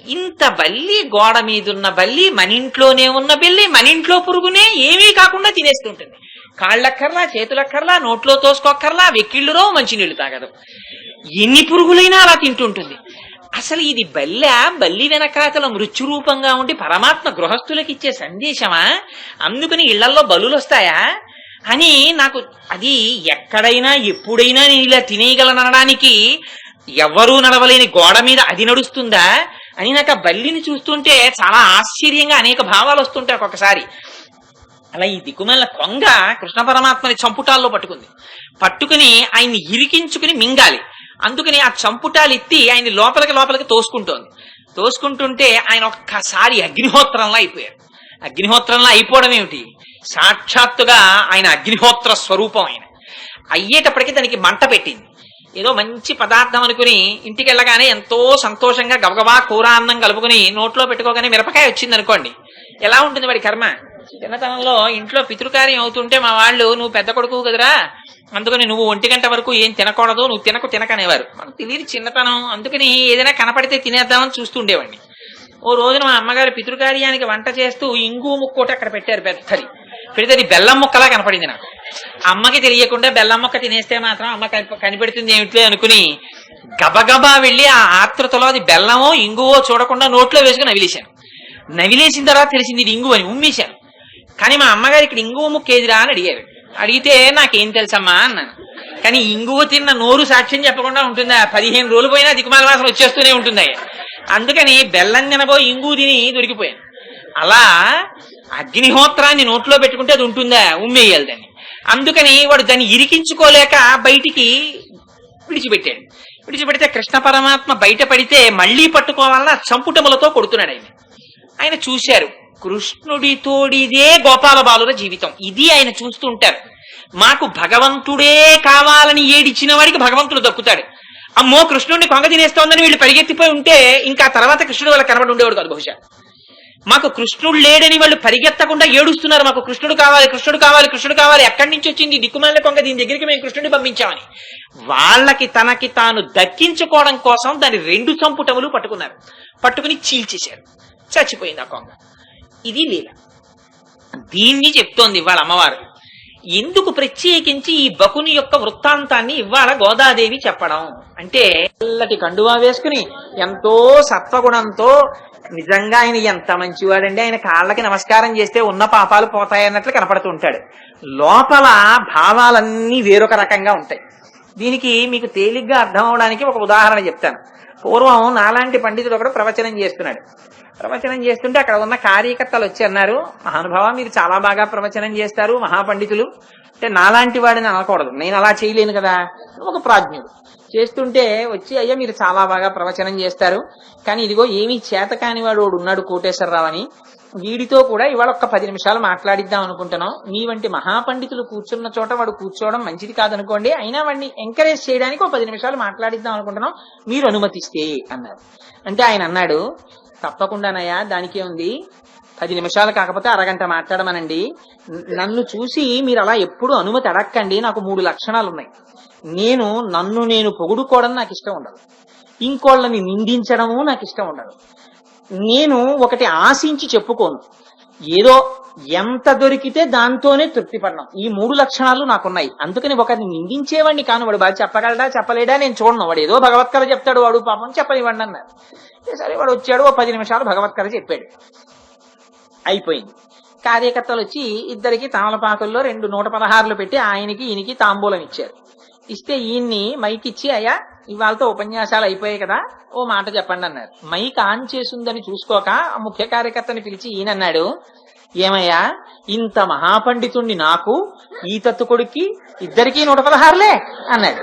ఇంత బల్లి, గోడ మీదున్న బల్లి, మన ఇంట్లోనే ఉన్న బల్లి, మన ఇంట్లో పురుగునే ఏమీ కాకుండా తినేస్తుంటుంది. కాళ్ళక్కర్లా, చేతులక్కర్లా, నోట్లో తోసుకోక్కర్లా, వెక్కిళ్ళురో, మంచినీళ్లు తాగదు. ఎన్ని పురుగులైనా అలా తింటుంటుంది. అసలు ఇది బల్లి వెనకాతల మృత్యురూపంగా ఉండి పరమాత్మ గృహస్థులకి ఇచ్చే సందేశమా? అందుకని ఇళ్లల్లో బలులు వస్తాయా అని నాకు అది ఎక్కడైనా ఎప్పుడైనా నేను ఇలా తినేయగలనడానికి ఎవరూ నడవలేని గోడ మీద అది నడుస్తుందా అని నాకు ఆ బల్లిని చూస్తుంటే చాలా ఆశ్చర్యంగా అనేక భావాలు వస్తుంటాయి ఒక్కొక్కసారి. అలా ఈ దిక్కుమల్ల కొంగ కృష్ణ పరమాత్మని చంపుటాల్లో పట్టుకుని ఆయన్ని ఇరికించుకుని మింగాలి. అందుకని ఆ చంపుటాలు ఎత్తి ఆయన లోపలికి తోసుకుంటుంటే ఆయన ఒక్కసారి అగ్నిహోత్రంలా అయిపోయారు. అగ్నిహోత్రంలా అయిపోవడం ఏమిటి? సాక్షాత్తుగా ఆయన అగ్నిహోత్ర స్వరూపం. ఆయన అయ్యేటప్పటికీ దానికి మంట పెట్టింది. ఏదో మంచి పదార్థం అనుకుని ఇంటికి వెళ్ళగానే ఎంతో సంతోషంగా గబగబా కూర అన్నం కలుపుకుని నోట్లో పెట్టుకోగానే మిరపకాయ వచ్చింది అనుకోండి, ఎలా ఉంటుంది వాడి కర్మ? చిన్నతనంలో ఇంట్లో పితృకార్యం అవుతుంటే మా వాళ్ళు, నువ్వు పెద్ద కొడుకు కదరా, అందుకని నువ్వు 1 గంట వరకు ఏం తినకూడదు, నువ్వు తినకనేవారు. మనకు తెలియదు చిన్నతనం, అందుకని ఏదైనా కనపడితే తినేద్దామని చూస్తూ ఉండేవాడిని. ఓ రోజున మా అమ్మగారు పితృకార్యానికి వంట చేస్తూ ఇంగు ముక్కోటి అక్కడ పెట్టారు పెద్దది. పెడితే అది బెల్లం ముక్కలా కనపడింది నాకు. అమ్మకి తెలియకుండా బెల్లం ముక్క తినేస్తే మాత్రం అమ్మ కనిపెడుతుంది ఏమిట్లే అనుకుని గబగబా వెళ్ళి ఆ ఆతృతలో అది బెల్లమో ఇంగువో చూడకుండా నోట్లో వేసుకుని నవిలేసిన తర్వాత తెలిసింది ఇది ఇంగు అని ఉమ్మేశాను. కానీ మా అమ్మగారు ఇక్కడ ఇంగువ ముక్క ఏదిరా అని అడిగారు. అడిగితే నాకేం తెలుసమ్మా అన్నాను. కానీ ఇంగువ తిన్న నోరు సాక్ష్యం చెప్పకుండా ఉంటుందా? 15 రోజులు పోయినా దిక్కుమాల వాసన వచ్చేస్తూనే ఉంటుంది. అందుకని బెల్లం తినబోయి ఇంగు తిని దొరికిపోయాను. అలా అగ్నిహోత్రాన్ని నోట్లో పెట్టుకుంటే అది ఉంటుందా? ఉమ్మేయాలి దాన్ని. అందుకని వాడు దాన్ని ఇరికించుకోలేక బయటికి విడిచిపెడితే కృష్ణ పరమాత్మ బయట పడితే మళ్లీ పట్టుకోవాలన్న చంపుటములతో కొడుతున్నాడు. ఆయన చూశారు, కృష్ణుడితోడిదే గోపాల బాలుర జీవితం. ఇది ఆయన చూస్తూ ఉంటారు. మాకు భగవంతుడే కావాలని ఏడిచిన వాడికి భగవంతుడు దక్కుతాడు. అమ్మో కృష్ణుడిని కొంగ తినేస్తోందని వీళ్ళు పరిగెత్తిపోయి ఉంటే ఇంకా తర్వాత కృష్ణుడు వాళ్ళకి కనబడి ఉండేవాడు కాదు బహుశా. మాకు కృష్ణుడు లేడని వాళ్ళు పరిగెత్తకుండా ఏడుస్తున్నారు, మాకు కృష్ణుడు కావాలి. ఎక్కడి నుంచి వచ్చింది దిక్కుమాలిన కొంగ, దీని దగ్గరికి మేము కృష్ణుడిని పంపించామని వాళ్ళకి తనకి తాను దక్కించుకోవడం కోసం దాని 2 చంపుటములు పట్టుకుని చీల్చేశారు. చచ్చిపోయింది ఆ కొంగ. ఇది లీల. దీన్ని చెప్తోంది ఇవాళ అమ్మవారు. ఎందుకు ప్రత్యేకించి ఈ బకుని యొక్క వృత్తాంతాన్ని ఇవాళ గోదాదేవి చెప్పడం అంటే, తెల్లటి కండువా వేసుకుని ఎంతో సత్వగుణంతో, నిజంగా ఆయన ఎంత మంచివాడండి, ఆయన కాళ్ళకి నమస్కారం చేస్తే ఉన్న పాపాలు పోతాయన్నట్లు కనపడుతూ ఉంటాడు. లోపల భావాలన్నీ వేరొక రకంగా ఉంటాయి. దీనికి మీకు తేలిగ్గా అర్థం అవడానికి ఒక ఉదాహరణ చెప్తాను. పూర్వం నాలాంటి పండితుడు ఒకడు ప్రవచనం చేస్తున్నాడు. ప్రవచనం చేస్తుంటే అక్కడ ఉన్న కార్యకర్తలు వచ్చి అన్నారు, మహానుభావ మీరు చాలా బాగా ప్రవచనం చేస్తారు, మహాపండితులు. అంటే నాలాంటి వాడిని అనకూడదు, నేను అలా చేయలేను కదా, ఒక ప్రాజ్ఞుడు చేస్తుంటే వచ్చి, అయ్యా మీరు చాలా బాగా ప్రవచనం చేస్తారు, కానీ ఇదిగో ఏమీ చేత కాని వాడు ఉన్నాడు కోటేశ్వరరావు అని, వీడితో కూడా ఇవాళ ఒక్క 10 నిమిషాలు మాట్లాడిద్దాం అనుకుంటున్నాం. మీ వంటి మహాపండితులు కూర్చున్న చోట వాడు కూర్చోవడం మంచిది కాదనుకోండి, అయినా వాడిని ఎంకరేజ్ చేయడానికి ఒక 10 నిమిషాలు మాట్లాడిద్దాం అనుకుంటున్నాం, మీరు అనుమతిస్తే అన్నారు. అంటే ఆయన అన్నాడు, తప్పకుండానయ్యా, దానికే ఉంది, 10 నిమిషాలు కాకపోతే అరగంట మాట్లాడమనండి. నన్ను చూసి మీరు అలా ఎప్పుడు అనుమతి అడక్కండి. నాకు 3 లక్షణాలు ఉన్నాయి. నన్ను నేను పొగుడుకోవడం నాకు ఇష్టం ఉండదు, ఇంకోళ్ళని నిందించడము నాకు ఇష్టం ఉండదు, నేను ఒకటి ఆశించి చెప్పుకోను, ఏదో ఎంత దొరికితే దాంతోనే తృప్తి పడడం, ఈ 3 లక్షణాలు నాకున్నాయి. అందుకని ఒకరిని నిందించేవాడిని కాను. వాడు బాగా చెప్పగలడా చెప్పలేడా నేను చూడను, వాడు ఏదో భగవత్కథ చెప్తాడు, వాడు పాపం చెప్పనివ్వండి అన్నారు. సరే వాడు వచ్చాడు, ఓ 10 నిమిషాలు భగవత్కథ చెప్పాడు, అయిపోయింది. కార్యకర్తలు వచ్చి ఇద్దరికి తమలపాకుల్లో 2 116లు పెట్టి ఆయనకి ఈయనకి తాంబూలం ఇచ్చారు. ఇస్తే ఈయన్ని మైక్ ఇచ్చి, అయ్యా ఇవాళతో ఉపన్యాసాలు అయిపోయాయి కదా, ఓ మాట చెప్పండి అన్నారు. మైక్ ఆన్ చేసుందని చూసుకోక ముఖ్య కార్యకర్తని పిలిచి ఈయన అన్నాడు, ఏమయ్యా ఇంత మహాపండితుణ్ణి నాకు, ఈ తత్తు కొడుక్కి ఇద్దరికి 116లే అన్నాడు.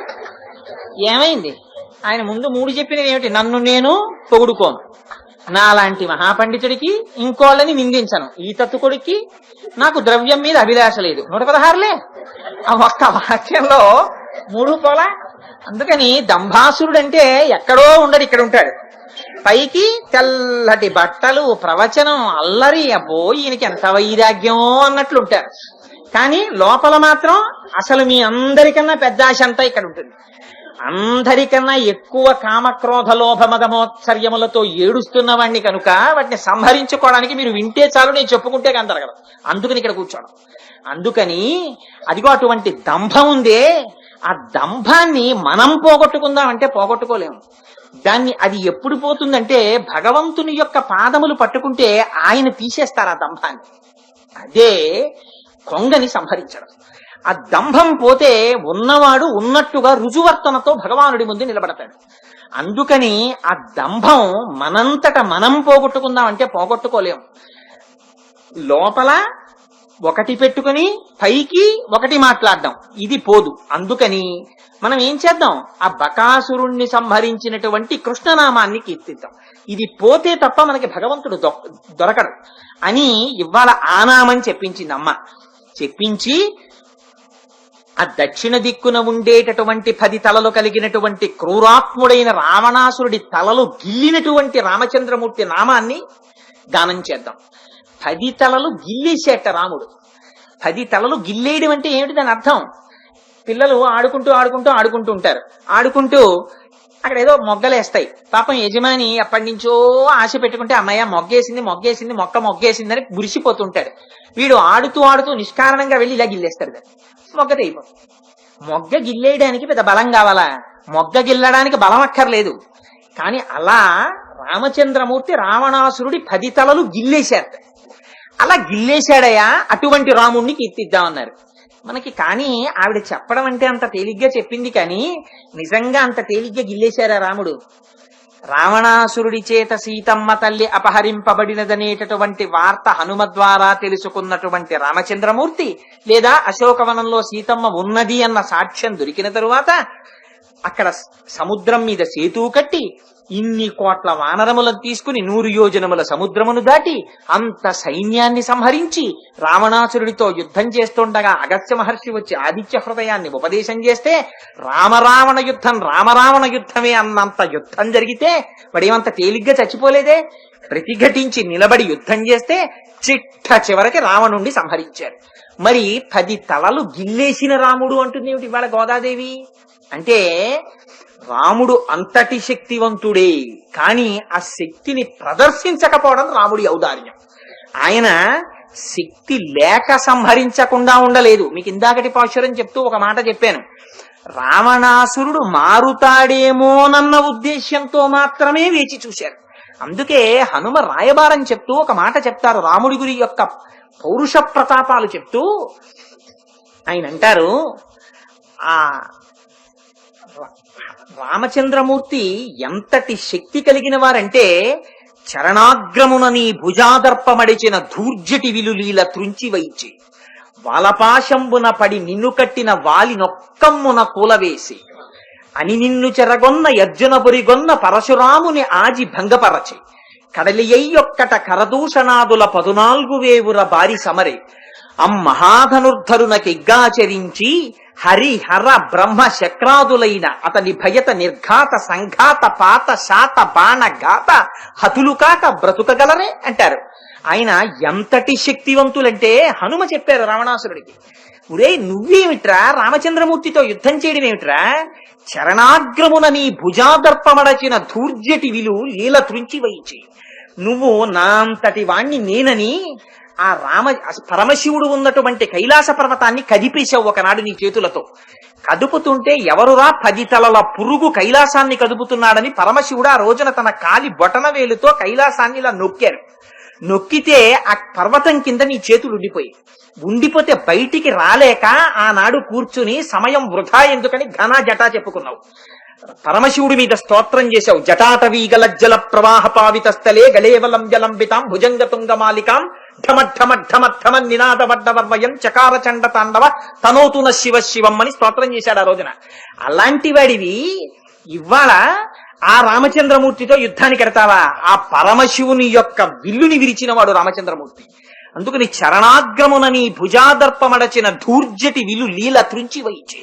ఏమైంది? ఆయన ముందు 3 చెప్పినవి ఏమిటి? నన్ను నేను పొగుడుకోను, నాలాంటి మహాపండితుడికి ఇంకోళ్ళని నిందించను, ఈ తత్తు కొడుక్కి నాకు ద్రవ్యం మీద అభిలాష లేదు, 116లే. ఆ ఒక్క వాక్యంలో 3 పోలా. అందుకని దంభాసురుడు అంటే ఎక్కడో ఉండడు, ఇక్కడ ఉంటాడు. పైకి తెల్లటి బట్టలు, ప్రవచనం, అల్లరి, అబ్బో ఈయనకి ఎంత వైరాగ్యం అన్నట్లుంటారు. కానీ లోపల మాత్రం అసలు మీ అందరికన్నా పెద్ద ఆశ అంతా ఇక్కడ ఉంటుంది. అందరికన్నా ఎక్కువ కామక్రోధ లోభ మదమోత్సర్యములతో ఏడుస్తున్న వాడిని కనుక వాటిని సంహరించుకోవడానికి మీరు వింటే చాలు, నేను చెప్పుకుంటే కంటారు కదా, అందుకని ఇక్కడ కూర్చోవడం. అందుకని అదిగో అటువంటి దంభం ఉందే, ఆ దంభాన్ని మనం పోగొట్టుకుందామంటే పోగొట్టుకోలేము. అది ఎప్పుడు పోతుందంటే భగవంతుని యొక్క పాదములు పట్టుకుంటే ఆయన తీసేస్తారు ఆ దంభాన్ని. అదే కొంగని సంహరించడం. ఆ దంభం పోతే ఉన్నవాడు ఉన్నట్టుగా రుజువర్తనతో భగవానుడి ముందు నిలబడతాడు. అందుకని ఆ దంభం మనంతట మనం పోగొట్టుకుందామంటే పోగొట్టుకోలేము. లోపల ఒకటి పెట్టుకుని పైకి ఒకటి మాట్లాడడం, ఇది పోదు. అందుకని మనం ఏం చేద్దాం, ఆ బకాసురుణ్ణి సంహరించినటువంటి కృష్ణనామాన్ని కీర్తిద్దాం. ఇది పోతే తప్ప మనకి భగవంతుడు దొరకడు అని ఇవాళ ఆ నామం చెప్పించింది అమ్మ. చెప్పించి ఆ దక్షిణ దిక్కున ఉండేటటువంటి 10 తలలు కలిగినటువంటి క్రూరాత్ముడైన రావణాసురుడి తలలు గిల్లినటువంటి రామచంద్రమూర్తి నామాన్ని గానం చేద్దాం. 10 తలలు గిల్లేసేట రాముడు. 10 తలలు గిల్లేయడం అంటే ఏమిటి దాని అర్థం? పిల్లలు ఆడుకుంటూ ఉంటారు. ఆడుకుంటూ అక్కడ ఏదో మొగ్గలేస్తాయి. పాపం యజమాని అప్పటి నుంచో ఆశ పెట్టుకుంటే అమ్మయ్య మొగ్గేసిందని మురిసిపోతుంటాడు. వీడు ఆడుతూ నిష్కారణంగా వెళ్ళి ఇలా గిల్లేస్తాడు. దాన్ని మొగ్గ తెగిపోతుంది. మొగ్గ గిల్లేయడానికి పెద్ద బలం కావాలా? మొగ్గ గిల్లడానికి బలం అక్కర్లేదు. కానీ అలా రామచంద్రమూర్తి రావణాసురుడి 10 తలలు గిల్లేశారు. అలా గిల్లేశాడయా, అటువంటి రాముణ్ణి కీర్తిద్దామన్నారు మనకి. కానీ ఆవిడ చెప్పడం అంటే అంత తేలిగ్గా చెప్పింది, కానీ నిజంగా అంత తేలిగ్గా గిల్లేశారా రాముడు? రావణాసురుడి చేత సీతమ్మ తల్లి అపహరింపబడినదనేటటువంటి వార్త హనుమ ద్వారా తెలుసుకున్నటువంటి రామచంద్రమూర్తి, లేదా అశోకవనంలో సీతమ్మ ఉన్నది అన్న సాక్ష్యం దొరికిన తరువాత అక్కడ సముద్రం మీద సేతు కట్టి ఇన్ని కోట్ల వానరములను తీసుకుని 100 యోజనముల సముద్రమును దాటి అంత సైన్యాన్ని సంహరించి రావణాసురుడితో యుద్ధం చేస్తుండగా అగస్త్య మహర్షి వచ్చి ఆదిత్య హృదయాన్ని ఉపదేశం చేస్తే రామరావణ యుద్ధమే అన్నంత యుద్ధం జరిగితే వాడేమంత తేలిగ్గా చచ్చిపోలేదే. ప్రతిఘటించి నిలబడి యుద్ధం చేస్తే చివరికి రావణుణ్ణి సంహరించారు. మరి 10 తలలు గిల్లేసిన రాముడు అంటుంది ఏమిటి ఇవాళ గోదాదేవి? అంటే రాముడు అంతటి శక్తివంతుడే, కానీ ఆ శక్తిని ప్రదర్శించకపోవడం రాముడి ఔదార్యం. ఆయన శక్తి లేక సంహరించకుండా ఉండలేదు. మీకు ఇందాకటి పాశురం చెప్తూ ఒక మాట చెప్పాను, రావణాసురుడు మారుతాడేమోనన్న ఉద్దేశ్యంతో మాత్రమే వేచి చూశారు. అందుకే హనుమ రాయబారం చెప్తూ ఒక మాట చెప్తారు, రాముడి గురి యొక్క పౌరుష ప్రతాపాలు చెప్తూ ఆయన అంటారు, ఆ రామచంద్రమూర్తి ఎంతటి శక్తి కలిగిన వారంటే చరణాగ్రమున నీ భుజాదర్పమడిచిన ధూర్జటి విలులీల త్రుంచి వైచి వాలపాశంబున పడి నిన్ను కట్టిన వాలి నొక్కమ్మున కూలవేసి అని నిన్ను చెరగొన్న యర్జునపురిగొన్న పరశురాముని ఆజి భంగపరచి కడలియొక్కట కరదూషణాదుల 14 వేవుర బారి సమరే అమ్మహాధనుర్ధరునకిగ్గాచరించి హరి హర బ్రహ్మ శక్రాదులైన అతని భయత నిర్ఘాత సంఘాత పాత శాత బాణ ఘాత హతులు కాక బ్రతుకగలరే అంటారు. ఆయన ఎంతటి శక్తివంతులంటే హనుమ చెప్పారు రావణాసురుడికి, ఒరే నువ్వేమిట్రా రామచంద్రమూర్తితో యుద్ధం చేయడం ఏమిట్రా, చరణాగ్రమున నీ భుజాదర్పమడచిన ధూర్జటి విలు లీల త్రుంచి వైచి నువ్వు నా అంతటి వాణ్ణి నేనని ఆ పరమశివుడు ఉన్నటువంటి కైలాస పర్వతాన్ని కదిపేశావు ఒకనాడు నీ చేతులతో. కదుపుతుంటే ఎవరురా 10 తలల పురుగు కైలాసాన్ని కదుపుతున్నాడని పరమశివుడు ఆ రోజున తన కాలి బొటన వేలుతో కైలాసాన్ని ఇలా నొక్కారు. నొక్కితే ఆ పర్వతం కింద నీ చేతులు ఉండిపోతే బయటికి రాలేక ఆనాడు కూర్చుని సమయం వృధా ఎందుకని ఘన జటా చెప్పుకున్నావు. పరమశివుడి మీద స్తోత్రం చేశావు. జటాటవీగలజ్జల ప్రవాహ పావిత స్థలే గళేవలం జలంబితాం భుజంగతుంగమాలికాం ఢమఢమఢమఢమ నినాదవడ్డవర్వయం చకార చండ తాండవ తనోతున శివ శివం అని స్తోత్రం చేశాడు ఆ రోజున. అలాంటి వాడివి ఇవాళ ఆ రామచంద్రమూర్తితో యుద్ధానికి ఎడతావా? ఆ పరమశివుని యొక్క విల్లుని విరిచిన వాడు రామచంద్రమూర్తి. అందుకని చరణాగ్రమునని భుజాదర్పమడచిన ధూర్జటి విలు లీల త్రుంచి వైచి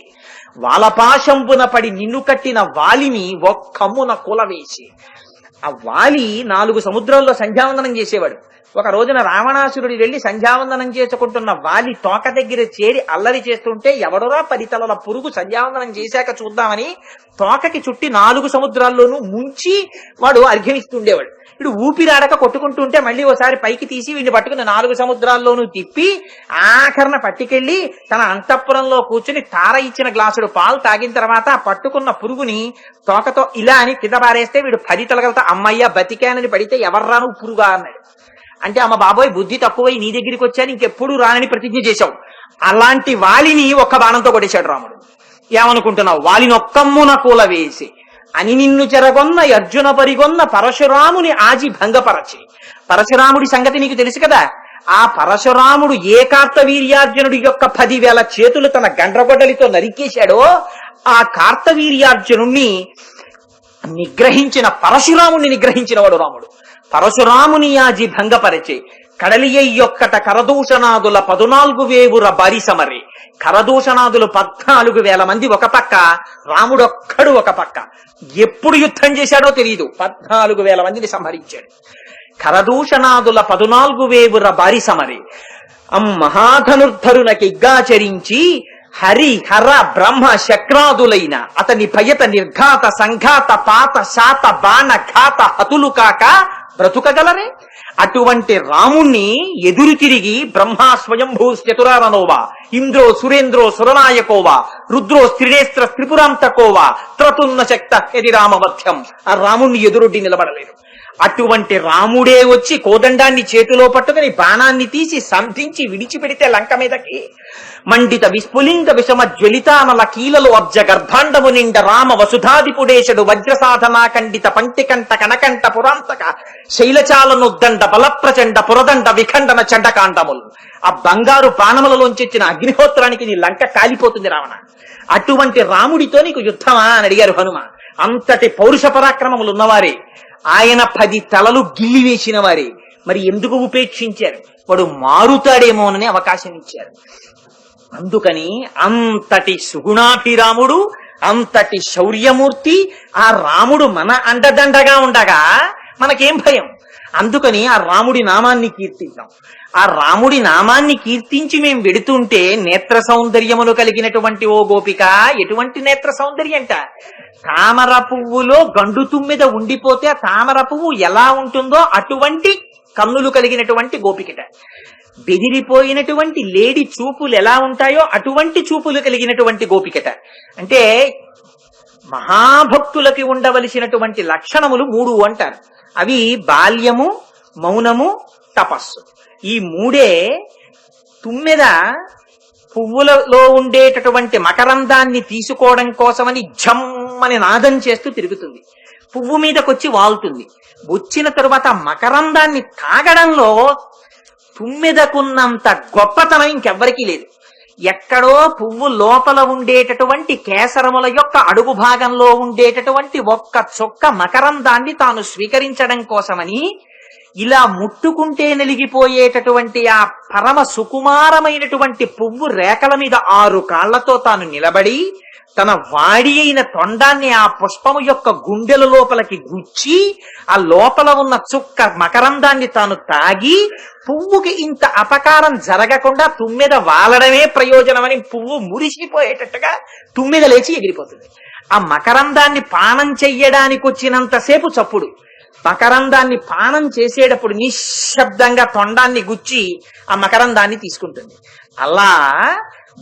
వాలపాశంబున పడి నిన్ను కట్టిన వాలిని ఒక్కమ్మున కూలవేసి. ఆ వాలి 4 సముద్రాల్లో సంధ్యావందనం చేసేవాడు. ఒక రోజున రావణాసురుడు వెళ్లి సంధ్యావందనం చేసుకుంటున్న వాలి తోక దగ్గర చేరి అల్లరి చేస్తుంటే ఎవడోరా 10 తలల పురుగు సంధ్యావందనం చేశాక చూద్దామని తోకకి చుట్టి 4 సముద్రాల్లోనూ ముంచి వాడు అర్ఘ్యమిస్తుండేవాడు. వీడు ఊపిరాడక కొట్టుకుంటుంటే మళ్ళీ ఓసారి పైకి తీసి వీడిని పట్టుకుని 4 సముద్రాల్లోనూ తిప్పి ఆఖరణ పట్టుకెళ్లి తన అంతఃపురంలో కూర్చుని తార ఇచ్చిన గ్లాసుడు పాలు తాగిన తర్వాత ఆ పట్టుకున్న పురుగుని తోకతో ఇలా అని కింద పారేస్తే వీడు 10 తలగలతో అమ్మయ్య బతికానని పడితే ఎవర్రాను పురుగా అన్నాడు. అంటే అమ్మ బాబోయ్ బుద్ధి తక్కువై నీ దగ్గరికి వచ్చాను ఇంకెప్పుడు రానని ప్రతిజ్ఞ చేశావు. అలాంటి వాలిని ఒక్క బాణంతో కొట్టేశాడు రాముడు. ఏమనుకుంటున్నావు? వాలిని ఒక్కమ్మున కూల వేసి అని నిన్ను చెరగొన్న అర్జున పరిగొన్న పరశురాముని ఆజి భంగపరచి. పరశురాముడి సంగతి నీకు తెలుసు కదా. ఆ పరశురాముడు ఏ కార్తవీర్యార్జునుడి యొక్క 10,000 చేతులు తన గండ్రగొడ్డలితో నరికేశాడో ఆ కార్తవీర్యార్జునుణ్ణి నిగ్రహించిన పరశురాముణ్ణి నిగ్రహించిన వాడు రాముడు. పరశురాముని ఆజి భంగపరచే కడలియొక్కట కరదూషణాదుల 14 వేవుర బారి సమరే. కరదూషణాదులు 14,000 మంది ఒక పక్క, రాముడొక్కడు ఒక పక్క. ఎప్పుడు యుద్ధం చేశాడో తెలియదు, 14,000 మందిని సంహరించాడు. కరదూషణాదుల 14 వేవుర బారి సమరే మహాధనుర్ధరునకిగ్గాచరించి హరి హర బ్రహ్మ శక్రాదులైన అతని భయత నిర్ఘాత సంఘాత పాత శాత బాణ ఘాత హతులు కాక బ్రతుకగలరే. అటువంటి రాముణ్ణి ఎదురు తిరిగి బ్రహ్మ స్వయంభూ చతురాననోవా ఇంద్రో సురేంద్రో సురనాయకోవా రుద్రో స్త్రినేస్త్ర త్రిపురాంతకోవా త్రతున్న శక్త యది రామవధ్యం. ఆ రాముణ్ణి ఎదురొడ్డి నిలబడలేరు. అటువంటి రాముడే వచ్చి కోదండాన్ని చేతిలో పట్టుకుని బాణాన్ని తీసి సంధించి విడిచిపెడితే లంక మీదకి మండిత విస్ఫులింగ విషమ జ్వలితానల కీలలు అబ్జ గర్భాండము నిండ రామ వసుధాదిపుడేశుడు వజ్ర సాధనా ఖండిత పంటికంట కనకంట పురాంతక శైలచాలనుద్దండ బలప్రచండ పురదండ విఖండన చండకాండములు. ఆ బంగారు బాణములలోంచి వచ్చిన అగ్నిహోత్రానికి నీ లంక కాలిపోతుంది రావణ. అటువంటి రాముడితో నీకు యుద్ధమా అని అడిగారు హనుమ. అంతటి పౌరుష పరాక్రమములు ఉన్నవారే, ఆయన 10 తలలు గిల్లి వేసిన వారే. మరి ఎందుకు ఉపేక్షించారు? వాడు మారుతాడేమోనని అవకాశం ఇచ్చారు. అందుకని అంతటి సుగుణాభిరాముడు, అంతటి శౌర్యమూర్తి ఆ రాముడు మన అండదండగా ఉండగా మనకేం భయం? అందుకని ఆ రాముడి నామాన్ని కీర్తిద్దాం. ఆ రాముడి నామాన్ని కీర్తించి మేం వెడుతుంటే నేత్ర సౌందర్యములు కలిగినటువంటి ఓ గోపిక, ఎటువంటి నేత్ర సౌందర్యంట! తామర పువ్వులో గండు తుమ్మెద ఉండిపోతే ఆ తామర పువ్వు ఎలా ఉంటుందో అటువంటి కన్నులు కలిగినటువంటి గోపికట. బెదిరిపోయినటువంటి లేడి చూపులు ఎలా ఉంటాయో అటువంటి చూపులు కలిగినటువంటి గోపికట. అంటే మహాభక్తులకి ఉండవలసినటువంటి లక్షణములు 3 అంటారు. అవి బాల్యము, మౌనము, తపస్సు. ఈ 3 తుమ్మెద పువ్వులలో ఉండేటటువంటి మకరందాన్ని తీసుకోవడం కోసమని ఝమ్మని నాదం చేస్తూ తిరుగుతుంది. పువ్వు మీదకొచ్చి వాలుతుంది. వచ్చిన తరువాత మకరందాన్ని తాగడంలో తుమ్మెదకున్నంత గొప్పతనం ఇంకెవ్వరికీ లేదు. ఎక్కడో పువ్వు లోపల ఉండేటటువంటి కేసరముల యొక్క అడుగు భాగంలో ఉండేటటువంటి ఒక్క చొక్క మకరందాన్ని తాను స్వీకరించడం కోసమని ఇలా ముట్టుకుంటే నలిగిపోయేటటువంటి ఆ పరమ సుకుమారమైనటువంటి పువ్వు రేఖల మీద 6 కాళ్లతో తాను నిలబడి తన వాడి అయిన తొండాన్ని ఆ పుష్పము యొక్క గుండెల లోపలికి గుచ్చి ఆ లోపల ఉన్న చుక్క మకరందాన్ని తాను తాగి పువ్వుకి ఇంత అపకారం జరగకుండా తుమ్మెద వాలడమే ప్రయోజనమని పువ్వు మురిసిపోయేటట్టుగా తుమ్మెద లేచి ఎగిరిపోతుంది. ఆ మకరందాన్ని పానం చెయ్యడానికి వచ్చినంతసేపు చప్పుడు, మకరందాన్ని పానం చేసేటప్పుడు నిశ్శబ్దంగా తొండాన్ని గుచ్చి ఆ మకరందాన్ని తీసుకుంటుంది. అలా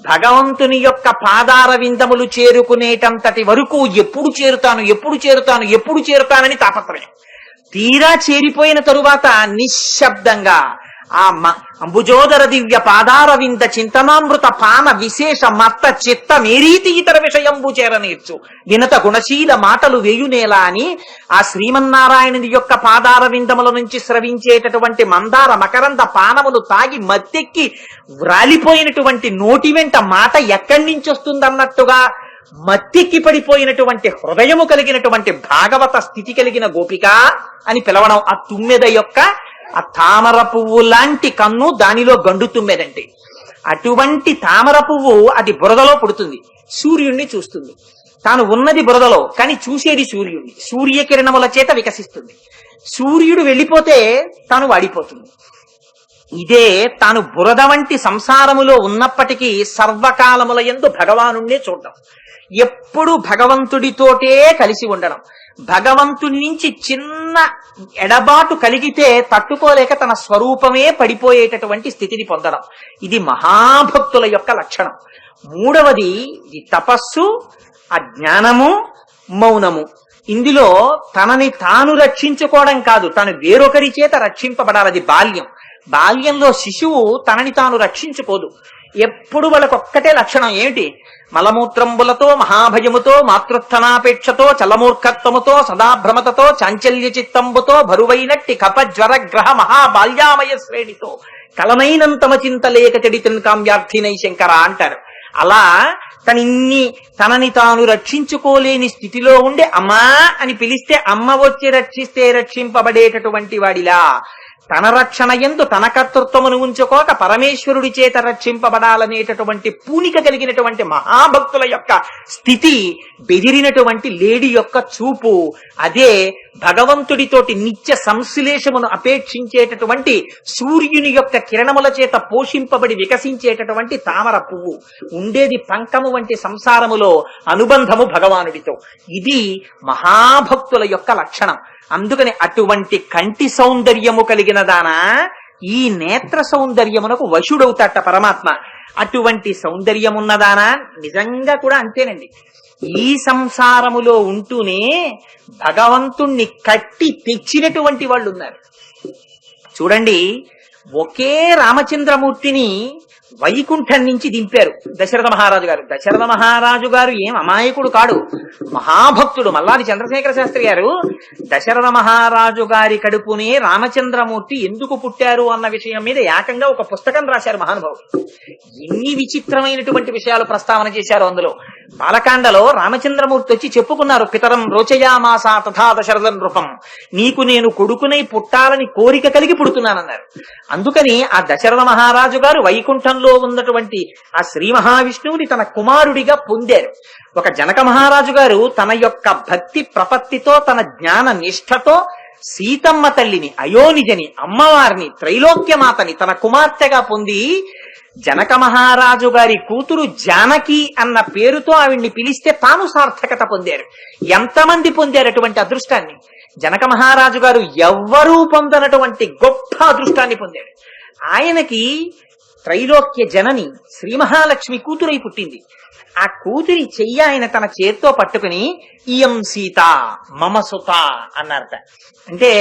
భగవంతుని యొక్క పాదార విందములు చేరుకునేటంతటి వరకు ఎప్పుడు చేరుతానని తాపత్రయం. తీరా చేరిపోయిన తరువాత నిశ్శబ్దంగా ఆ అంబుజోదర దివ్య పాదార వింద చింతనామృత పాన విశేష మత్త చిత్త మేరీతి ఇతర విషయంబు చేరనేర్చు వినత గుణశీల మాటలు వేయునేలా అని ఆ శ్రీమన్నారాయణుని యొక్క పాదార విందముల నుంచి స్రవించేటటువంటి మందార మకరంద పానములు తాగి మత్తెక్కి వ్రాలిపోయినటువంటి నోటి వెంట మాట ఎక్కడి నుంచి వస్తుందన్నట్టుగా మత్తెక్కి పడిపోయినటువంటి హృదయము కలిగినటువంటి భాగవత స్థితి కలిగిన గోపిక అని పిలవడం ఆ తుమ్మెద యొక్క ఆ తామర పువ్వు లాంటి కన్ను, దానిలో గండు తుమ్మెదంటే. అటువంటి తామర పువ్వు అది బురదలో పుడుతుంది, సూర్యుణ్ణి చూస్తుంది. తాను ఉన్నది బురదలో కానీ చూసేది సూర్యుణ్ణి. సూర్యకిరణముల చేత వికసిస్తుంది. సూర్యుడు వెళ్ళిపోతే తాను వాడిపోతుంది. ఇదే తాను బురద వంటి సంసారములో ఉన్నప్పటికీ సర్వకాలముల యందు భగవానుణ్ణే చూడడం, ఎప్పుడు భగవంతుడితోటే కలిసి ఉండడం, భగవంతుడి నుంచి చిన్న ఎడబాటు కలిగితే తట్టుకోలేక తన స్వరూపమే పడిపోయేటటువంటి స్థితిని పొందడం, ఇది మహాభక్తుల యొక్క లక్షణం. మూడవది ఇది తపస్సు, అజ్ఞానము, మౌనము. ఇందులో తనని తాను రక్షించుకోవడం కాదు, తను వేరొకరి చేత రక్షింపబడాలి. అది బాల్యం. బాల్యంలో శిశువు తనని తాను రక్షించుకోదు. ఎప్పుడు వాళ్ళకొక్కటే లక్షణం ఏమిటి? మలమూత్రంబులతో, మహాభయముతో, మాతృస్థనాపేక్షతో, చలమూర్ఖత్వముతో, సదాభ్రమతతో, చాంచల్య చిత్తంబుతో, బరువైనట్టి కపజ్వర గ్రహ మహాబాల్యామయ శ్రేణితో కలమైనంతమ చింతలేక చెడితిన్ కామ్యార్థినై శంకర అంటారు. అలా తనని తాను రక్షించుకోలేని స్థితిలో ఉండి అమ్మా అని పిలిస్తే అమ్మ వచ్చి రక్షిస్తే రక్షింపబడేటటువంటి వాడిలా తన రక్షణ యందు తన కర్తృత్వమును ఉంచుకోక పరమేశ్వరుడి చేత రక్షింపబడాలనేటటువంటి పూనిక కలిగినటువంటి మహాభక్తుల యొక్క స్థితి, బెదిరినటువంటి లేడి యొక్క చూపు, అదే భగవంతుడితోటి నిత్య సంశ్లేషమును అపేక్షించేటటువంటి సూర్యుని యొక్క కిరణముల చేత పోషింపబడి వికసించేటటువంటి తామర పువ్వు. ఉండేది పంకము వంటి సంసారములో అనుబంధము భగవానుడితో. ఇది మహాభక్తుల యొక్క లక్షణం. అందుకని అటువంటి కంటి సౌందర్యము కలిగిన దానా ఈ నేత్ర సౌందర్యమునకు వశుడవుతాట పరమాత్మ. అటువంటి సౌందర్యమున్నదానా నిజంగా కూడా అంతేనండి. ఈ సంసారములో ఉంటూనే భగవంతుణ్ణి కట్టి తెచ్చినటువంటి వాళ్ళు ఉన్నారు. చూడండి, ఒకే రామచంద్రమూర్తిని వైకుంఠం నుంచి దింపారు దశరథ మహారాజు గారు. దశరథ మహారాజు గారు ఏం అమాయకుడు కాడు, మహాభక్తుడు. మల్లాది చంద్రశేఖర శాస్త్రి గారు దశరథ మహారాజు గారి కడుపునే రామచంద్రమూర్తి ఎందుకు పుట్టారు అన్న విషయం మీద ఏకంగా ఒక పుస్తకం రాశారు మహానుభావుడు. ఎన్ని విచిత్రమైనటువంటి విషయాలు ప్రస్తావన చేశారు అందులో. బాలకాండలో రామచంద్రమూర్తి వచ్చి చెప్పుకున్నారు, పితరం రోచయామాసా తథా దశరథ నృపం, నీకు నేను కొడుకునై పుట్టాలని కోరిక కలిగి పుడుతున్నానన్నారు. అందుకని ఆ దశరథ మహారాజు గారు వైకుంఠంలో ఉన్నటువంటి ఆ శ్రీ మహావిష్ణువుని తన కుమారుడిగా పొందారు. ఒక జనక మహారాజు గారు తన యొక్క భక్తి ప్రపత్తితో, తన జ్ఞాన నిష్ఠతో సీతమ్మ తల్లిని, అయోనిజని, అమ్మవారిని, త్రైలోక్యమాతని తన కుమార్తెగా పొంది జనక మహారాజు గారి కూతురు జానకి అన్న పేరుతో ఆవిడ్ని పిలిస్తే తాను సార్థకత పొందారు. ఎంతమంది పొందారు అటువంటి అదృష్టాన్ని? జనక మహారాజు గారు ఎవ్వరూ పొందనటువంటి గొప్ప అదృష్టాన్ని పొందాడు. ఆయనకి త్రైలోక్య జనని శ్రీ మహాలక్ష్మి కూతురై పుట్టింది. ఆ కూతురి చెయ్యి ఆయన తన చేత్తో పట్టుకుని ఇయం సీత మమ సుత అన్నారట. అంటే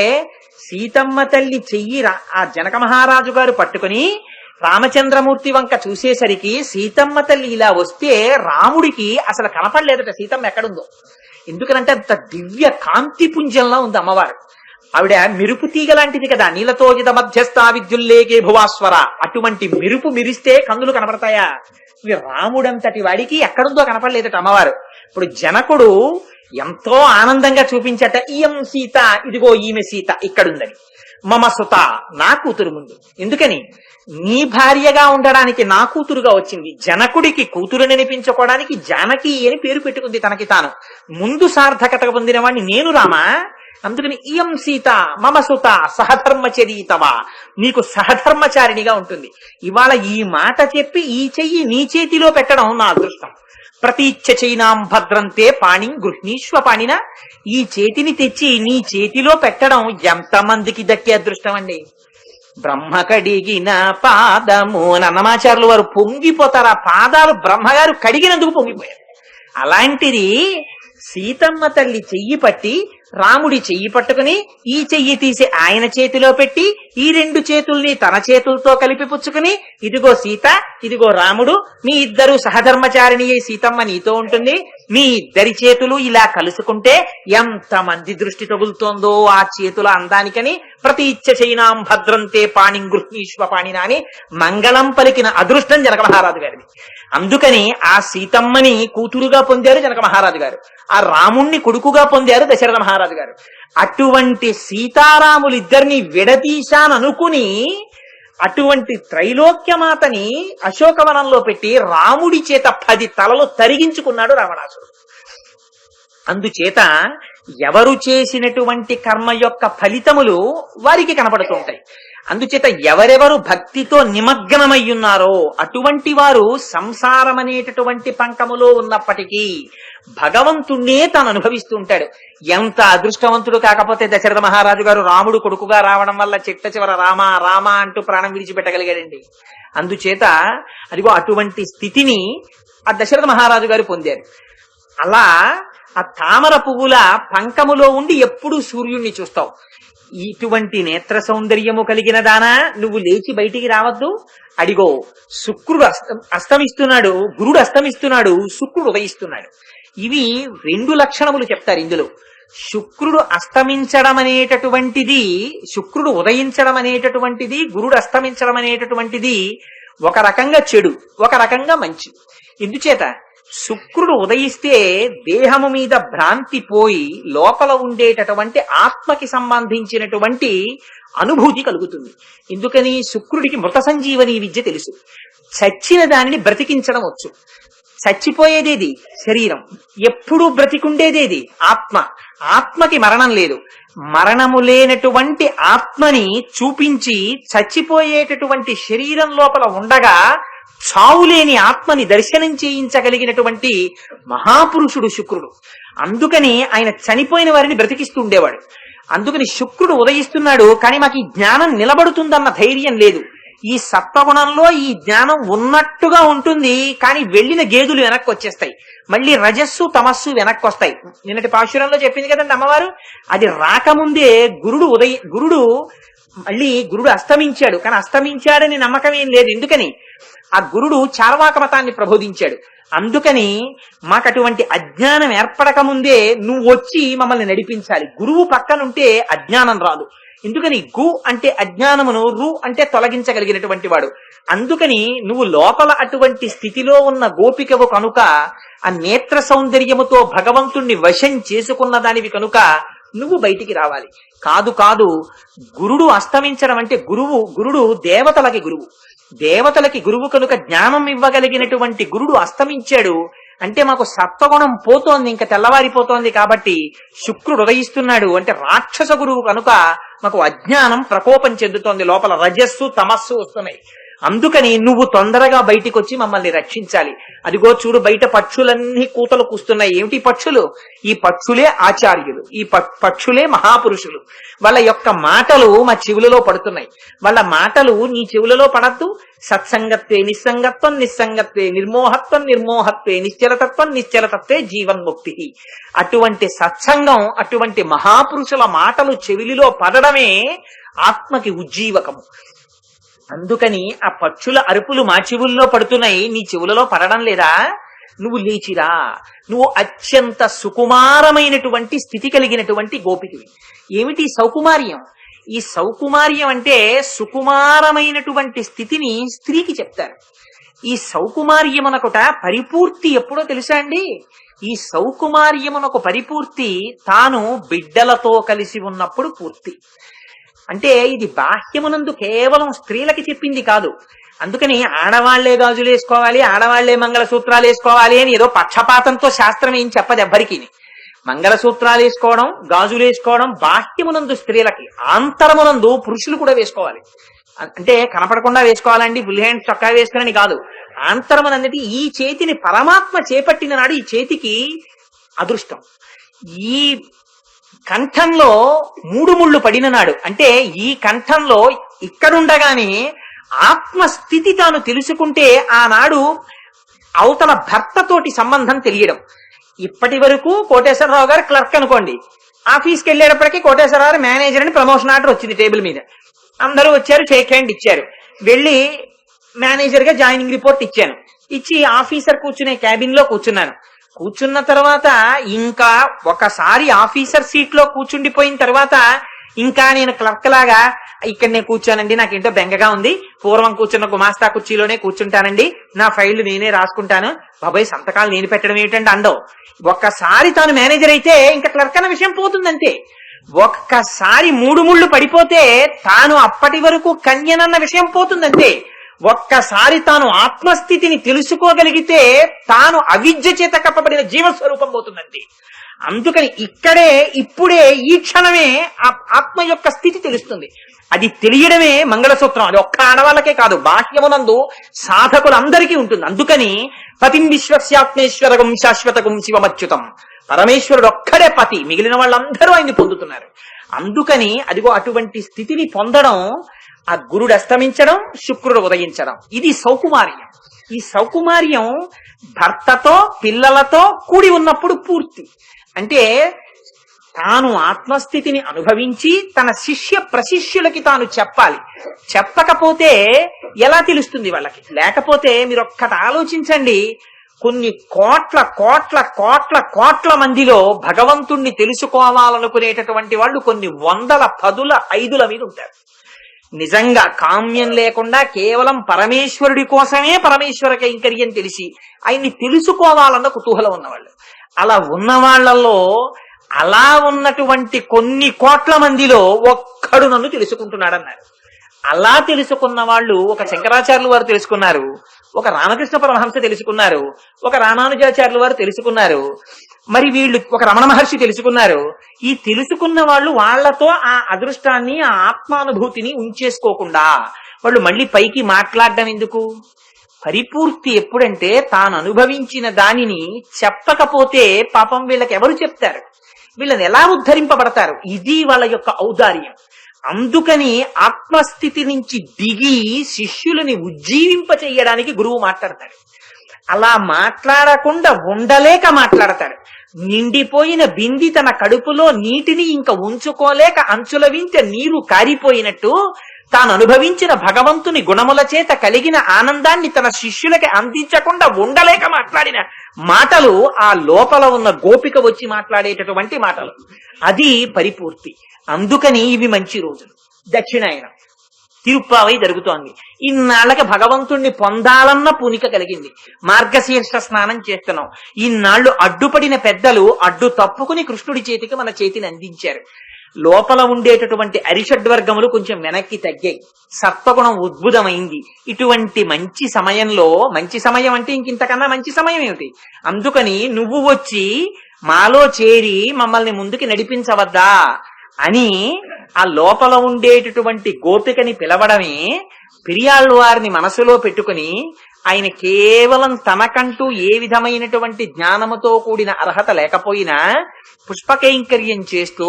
సీతమ్మ తల్లి చెయ్యి ఆ జనక మహారాజు గారు పట్టుకుని రామచంద్రమూర్తి వంక చూసేసరికి సీతమ్మ తల్లి ఇలా వస్తే రాముడికి అసలు కనపడలేదట సీతమ్మ ఎక్కడుందో. ఎందుకనంటే అంత దివ్య కాంతి పుంజంలా ఉంది అమ్మవారు. ఆవిడ మెరుపు తీగ లాంటిది కదా, నీలతోజిత మధ్యస్థ విద్యుల్లేకే భువాస్వర. అటువంటి మెరుపు మిరిస్తే కన్నులు కనపడతాయా? ఇవి రాముడంతటి వాడికి ఎక్కడుందో కనపడలేదట అమ్మవారు. ఇప్పుడు జనకుడు ఎంతో ఆనందంగా చూపించట, ఇయం సీత, ఇదిగో ఈమె సీత ఇక్కడుందని. మమ సుత, నా కూతురు ముందు. ఎందుకని? నీ భార్యగా ఉండడానికి నా కూతురుగా వచ్చింది. జనకుడికి కూతురుని అనిపించుకోవడానికి జానకి అని పేరు పెట్టుకుంది తనకి తాను. ముందు సార్థకత పొందిన వాడిని నేను రామా. అందుకని ఇయం సీత మమ సుత సహధర్మచరీతవా, నీకు సహధర్మచారిణిగా ఉంటుంది. ఇవాళ ఈ మాట చెప్పి ఈ చెయ్యి నీ చేతిలో పెట్టడం నా అదృష్టం. ప్రతీచ్ఛ చైనాం భద్రంతే పాణిం గృహ్ణీష్వ పాణిన, ఈ చేతిని తెచ్చి నీ చేతిలో పెట్టడం ఎంతమందికి దక్కే అదృష్టం అండి. బ్రహ్మ కడిగిన పాదము అన్నమాచారులు వారు పొంగిపోతారు. ఆ పాదాలు బ్రహ్మగారు కడిగినందుకు పొంగిపోయారు. అలాంటిది సీతమ్మ తల్లి చెయ్యి పట్టి రాముడి చెయ్యి పట్టుకుని ఈ చెయ్యి తీసి ఆయన చేతిలో పెట్టి ఈ రెండు చేతుల్ని తన చేతులతో కలిపి పుచ్చుకుని, ఇదిగో సీత, ఇదిగో రాముడు, మీ ఇద్దరు సహధర్మచారిణి సీతమ్మ నీతో ఉంటుంది, మీ ఇద్దరి చేతులు ఇలా కలుసుకుంటే ఎంతమంది దృష్టి తగులుతోందో ఆ చేతుల అందానికని ప్రతీచ్ఛ చైనాం భద్రంతే పాణిం గృహ్ణీష్వ పాణిన అని మంగళం పలికిన అదృష్టం జనక మహారాజు గారిది. అందుకని ఆ సీతమ్మని కూతురుగా పొందారు జనక మహారాజు గారు, ఆ రాముణ్ణి కొడుకుగా పొందారు దశరథ మహారాజు గారు. అటువంటి సీతారాములిద్దరిని విడదీశాననుకుని అటువంటి త్రైలోక్యమాతని అశోకవనంలో పెట్టి రాముడి చేత 10 తలలు తరిగించుకున్నాడు రావణాసురుడు. అందుచేత ఎవరు చేసినటువంటి కర్మ యొక్క ఫలితములు వారికి కనపడుతుంటాయి. అందుచేత ఎవరెవరు భక్తితో నిమగ్నమయ్యున్నారో అటువంటి వారు సంసారం అనేటటువంటి పంకములో ఉన్నప్పటికీ భగవంతుణ్ణే తాను అనుభవిస్తూ ఉంటాడు. ఎంత అదృష్టవంతుడు కాకపోతే దశరథ మహారాజు గారు రాముడు కొడుకుగా రావడం వల్ల చిట్ట చివర రామ రామ అంటూ ప్రాణం విడిచిపెట్టగలిగాడండి. అందుచేత అదిగో అటువంటి స్థితిని ఆ దశరథ మహారాజు గారు పొందారు. అలా ఆ తామర పువ్వుల పంకములో ఉండి ఎప్పుడూ సూర్యుణ్ణి చూస్తావు. ఇటువంటి నేత్ర సౌందర్యము కలిగిన దానా, నువ్వు లేచి బయటికి రావద్దు. అడిగో శుక్రుడు అస్తమిస్తున్నాడు, గురుడు అస్తమిస్తున్నాడు, శుక్రుడు ఉదయిస్తున్నాడు. ఇవి 2 లక్షణములు చెప్తారు ఇందులో. శుక్రుడు అస్తమించడం అనేటటువంటిది, శుక్రుడు ఉదయించడం అనేటటువంటిది, గురుడు అస్తమించడం అనేటటువంటిది ఒక రకంగా చెడు, ఒక రకంగా మంచి. ఎందుచేత శుక్రుడు ఉదయిస్తే దేహము మీద భ్రాంతి పోయి లోపల ఉండేటటువంటి ఆత్మకి సంబంధించినటువంటి అనుభూతి కలుగుతుంది. ఎందుకని? శుక్రుడికి మృత సంజీవని విద్య తెలుసు. చచ్చిన దానిని బ్రతికించడం వచ్చు. చచ్చిపోయేదేది శరీరం, ఎప్పుడూ బ్రతికుండేదేది ఆత్మ. ఆత్మకి మరణం లేదు. మరణము లేనటువంటి ఆత్మని చూపించి చచ్చిపోయేటటువంటి శరీరం లోపల ఉండగా చావులేని ఆత్మని దర్శనం చేయించగలిగినటువంటి మహాపురుషుడు శుక్రుడు. అందుకని ఆయన చనిపోయిన వారిని బ్రతికిస్తూ ఉండేవాడు. అందుకని శుక్రుడు ఉదయిస్తున్నాడు, కానీ మాకు ఈ జ్ఞానం నిలబడుతుందన్న ధైర్యం లేదు. ఈ సత్వగుణంలో ఈ జ్ఞానం ఉన్నట్టుగా ఉంటుంది, కానీ వెళ్ళిన గేదులు వెనక్కి వచ్చేస్తాయి. మళ్ళీ రజస్సు తమస్సు వెనక్కి వస్తాయి. నిన్నటి పాశురంలో చెప్పింది కదండి అమ్మవారు. అది రాకముందే గురుడు అస్తమించాడు, కానీ అస్తమించాడని నమ్మకం ఏం లేదు. ఎందుకని? ఆ గురుడు చార్వాక మతాన్ని ప్రబోధించాడు. అందుకని మాకు అటువంటి అజ్ఞానం ఏర్పడక ముందే నువ్వు వచ్చి మమ్మల్ని నడిపించాలి. గురువు పక్కనుంటే అజ్ఞానం రాదు. ఎందుకని? గు అంటే అజ్ఞానమును, రు అంటే తొలగించగలిగినటువంటి వాడు. అందుకని నువ్వు లోపల అటువంటి స్థితిలో ఉన్న గోపికవు కనుక, ఆ నేత్ర సౌందర్యముతో భగవంతుణ్ణి వశం చేసుకున్న దానివి కనుక నువ్వు బయటికి రావాలి. కాదు గురుడు అస్తమించడం అంటే గురుడు దేవతలకి గురువు. దేవతలకి గురువు కనుక జ్ఞానం ఇవ్వగలిగినటువంటి గురుడు అస్తమించాడు అంటే మాకు సత్వగుణం పోతోంది, ఇంకా తెల్లవారిపోతోంది. కాబట్టి శుక్రుడు ఉదయిస్తున్నాడు అంటే రాక్షస గురువు కనుక మాకు అజ్ఞానం ప్రకోపం చెందుతోంది, లోపల రజస్సు తమస్సు వస్తున్నాయి. అందుకని నువ్వు తొందరగా బయటికి వచ్చి మమ్మల్ని రక్షించాలి. అదిగో చూడు, బయట పక్షులన్నీ కూతలు కూస్తున్నాయి. ఏమిటి పక్షులు? ఈ పక్షులే ఆచార్యులు, ఈ పక్షులే మహాపురుషులు. వాళ్ళ యొక్క మాటలు మా చెవులలో పడుతున్నాయి. వాళ్ళ మాటలు నీ చెవులలో పడద్దు. సత్సంగత్వే నిస్సంగత్వం, నిస్సంగత్వే నిర్మోహత్వం, నిర్మోహత్వే నిశ్చలతత్వం, నిశ్చలతత్వే జీవన్ముక్తి. అటువంటి సత్సంగం, అటువంటి మహాపురుషుల మాటలు చెవిలిలో పడడమే ఆత్మకి ఉజ్జీవకము. అందుకని ఆ పక్షుల అరుపులు మా చెవుల్లో పడుతున్నాయి, నీ చెవులలో పడడం లేదా? నువ్వు లేచిరా. నువ్వు అత్యంత సుకుమారమైనటువంటి స్థితి కలిగినటువంటి గోపికవి. ఏమిటి సౌకుమార్యం? ఈ సౌకుమార్యం అంటే సుకుమారమైనటువంటి స్థితిని స్త్రీకి చెప్తారు. ఈ సౌకుమార్యమునకుట పరిపూర్తి ఎప్పుడో తెలుసా అండి? ఈ సౌకుమార్యమునకు పరిపూర్తి తాను బిడ్డలతో కలిసి ఉన్నప్పుడు పూర్తి. అంటే ఇది బాహ్యమునందు కేవలం స్త్రీలకి చెప్పింది కాదు. అందుకని ఆడవాళ్లే గాజులు వేసుకోవాలి, ఆడవాళ్లే మంగళసూత్రాలు వేసుకోవాలి అని ఏదో పక్షపాతంతో శాస్త్రం ఏం చెప్పదు ఎవ్వరికి. మంగళసూత్రాలు వేసుకోవడం, గాజులు వేసుకోవడం బాహ్యమునందు స్త్రీలకి, ఆంతరమునందు పురుషులు కూడా వేసుకోవాలి. అంటే కనపడకుండా వేసుకోవాలండి, ఫుల్ హ్యాండ్ చొక్కా వేసుకుని కాదు. ఆంతరమునన్నది ఈ చేతిని పరమాత్మ చేపట్టిన నాడు ఈ చేతికి అదృష్టం. ఈ కంఠంలో 3 ముళ్ళు పడిన నాడు, అంటే ఈ కంఠంలో ఇక్కడుండగానే ఆత్మస్థితి తాను తెలుసుకుంటే ఆనాడు అవతల భర్తతోటి సంబంధం తెలియడం. ఇప్పటి వరకు కోటేశ్వరరావు గారు క్లర్క్ అనుకోండి, ఆఫీస్కి వెళ్ళేటప్పటికీ కోటేశ్వరరావు గారు మేనేజర్ అని ప్రమోషన్ ఆర్డర్ వచ్చింది టేబుల్ మీద. అందరూ వచ్చారు, షేక్ హ్యాండ్ ఇచ్చారు. వెళ్ళి మేనేజర్ గా జాయినింగ్ రిపోర్ట్ ఇచ్చాను. ఇచ్చి ఆఫీసర్ కూర్చునే క్యాబిన్ లో కూర్చున్నాను. కూర్చున్న తర్వాత ఇంకా ఒకసారి ఆఫీసర్ సీట్ లో కూర్చుండిపోయిన తర్వాత ఇంకా నేను క్లర్క్ లాగా ఇక్కడ నేను కూర్చోనండి, నాకేంటో బెంగగా ఉంది, పూర్వం కూర్చున్న గుమాస్తా కుర్చీలోనే కూర్చుంటానండి, నా ఫైళ్లు నేనే రాసుకుంటాను, బాబాయ్ సంతకాలు నేను పెట్టడం ఏమిటండి అండవు. ఒక్కసారి తాను మేనేజర్ అయితే ఇంకా క్లర్క్ అన్న విషయం పోతుందంతే. ఒక్కసారి 3 ముళ్ళు పడిపోతే తాను అప్పటి వరకు కన్యనన్న విషయం పోతుందంతే. ఒక్కసారి తాను ఆత్మస్థితిని తెలుసుకోగలిగితే తాను అవిద్య చేత కప్పబడిన జీవస్వరూపం పోతుందండి. అందుకని ఇక్కడే ఇప్పుడే ఈ క్షణమే ఆత్మ యొక్క స్థితి తెలుస్తుంది. అది తెలియడమే మంగళసూత్రం. అది ఒక్క ఆడవాళ్ళకే కాదు, బాహ్యమునందు సాధకులందరికీ ఉంటుంది. అందుకని పతిం విశ్వస్యాత్మేశ్వరగం శాశ్వతగం శివమచ్యుతం, పరమేశ్వరుడు ఒక్కడే పతి, మిగిలిన వాళ్ళందరూ ఆయన్ని పొందుతున్నారు. అందుకని అదిగో అటువంటి స్థితిని పొందడం, ఆ గురుడు అస్తమించడం, శుక్రుడు ఉదయించడం, ఇది సౌకుమార్యం. ఈ సౌకుమార్యం భర్తతో పిల్లలతో కూడి ఉన్నప్పుడు పూర్తి. అంటే తాను ఆత్మస్థితిని అనుభవించి తన శిష్య ప్రశిష్యులకి తాను చెప్పాలి. చెప్పకపోతే ఎలా తెలుస్తుంది వాళ్ళకి? లేకపోతే మీరు ఒక్కటి ఆలోచించండి, కొన్ని కోట్ల కోట్ల కోట్ల కోట్ల మందిలో భగవంతుణ్ణి తెలుసుకోవాలనుకునేటటువంటి వాళ్ళు కొన్ని 100, 10, 5 మీద ఉంటారు. నిజంగా కామ్యం లేకుండా కేవలం పరమేశ్వరుడి కోసమే పరమేశ్వర కైంకర్యం తెలిసి ఆయన్ని తెలుసుకోవాలన్న కుతూహలం ఉన్నవాళ్ళు. అలా ఉన్న వాళ్లలో, అలా ఉన్నటువంటి కొన్ని కోట్ల మందిలో ఒక్కడు నన్ను తెలుసుకుంటున్నాడన్నారు. అలా తెలుసుకున్న వాళ్ళు ఒక శంకరాచార్యులు వారు తెలుసుకున్నారు, ఒక రామకృష్ణ పరమహంస తెలుసుకున్నారు, ఒక రామానుజాచార్యులు వారు తెలుసుకున్నారు, మరి వీళ్ళు ఒక రమణ మహర్షి తెలుసుకున్నారు. ఈ తెలుసుకున్న వాళ్ళు వాళ్లతో ఆ అదృష్టాన్ని, ఆ ఆత్మానుభూతిని ఉంచేసుకోకుండా వాళ్ళు మళ్ళీ పైకి మాట్లాడడం ఎందుకు? పరిపూర్తి ఎప్పుడంటే తాను అనుభవించిన దానిని చెప్పకపోతే పాపం వీళ్ళకి ఎవరు చెప్తారు? వీళ్ళని ఎలా ఉద్ధరింపబడతారు? ఇది వాళ్ళ యొక్క ఔదార్యం. అందుకని ఆత్మస్థితి నుంచి దిగి శిష్యులని ఉజ్జీవింప చెయ్యడానికి గురువు మాట్లాడతాడు. అలా మాట్లాడకుండా ఉండలేక మాట్లాడతాడు. నిండిపోయిన బింది తన కడుపులో నీటిని ఇంకా ఉంచుకోలేక అంచుల వింటే నీరు కారిపోయినట్టు తాను అనుభవించిన భగవంతుని గుణముల చేత కలిగిన ఆనందాన్ని తన శిష్యులకి అందించకుండా ఉండలేక మాట్లాడిన మాటలు ఆ లోపల ఉన్న గోపిక వచ్చి మాట్లాడేటటువంటి మాటలు. అది పరిపూర్తి. అందుకని ఇవి మంచి రోజులు. దక్షిణాయనం తిరుప్పావై జరుగుతోంది. ఇన్నాళ్ళకి భగవంతుణ్ణి పొందాలన్న పూనిక కలిగింది. మార్గశీర్ష స్నానం చేస్తున్నాం. ఇన్నాళ్లు అడ్డుపడిన పెద్దలు అడ్డు తప్పుకుని కృష్ణుడి చేతికి మన చేతిని అందించారు. లోపల ఉండేటటువంటి అరిషడ్వర్గములు కొంచెం వెనక్కి తగ్గాయి, సత్వగుణం ఉద్భుతమైంది. ఇటువంటి మంచి సమయంలో, మంచి సమయం అంటే ఇంకింతకన్నా మంచి సమయం ఏమిటి? అందుకని నువ్వు వచ్చి మాలో చేరి మమ్మల్ని ముందుకి నడిపించవద్దా అని ఆ లోపల ఉండేటటువంటి గోపికని పిలవడమే. పెరియాళ్ళు వారిని మనసులో పెట్టుకుని ఆయన కేవలం తనకంటూ ఏ విధమైనటువంటి జ్ఞానముతో కూడిన అర్హత లేకపోయినా పుష్పకైంకర్యం చేస్తూ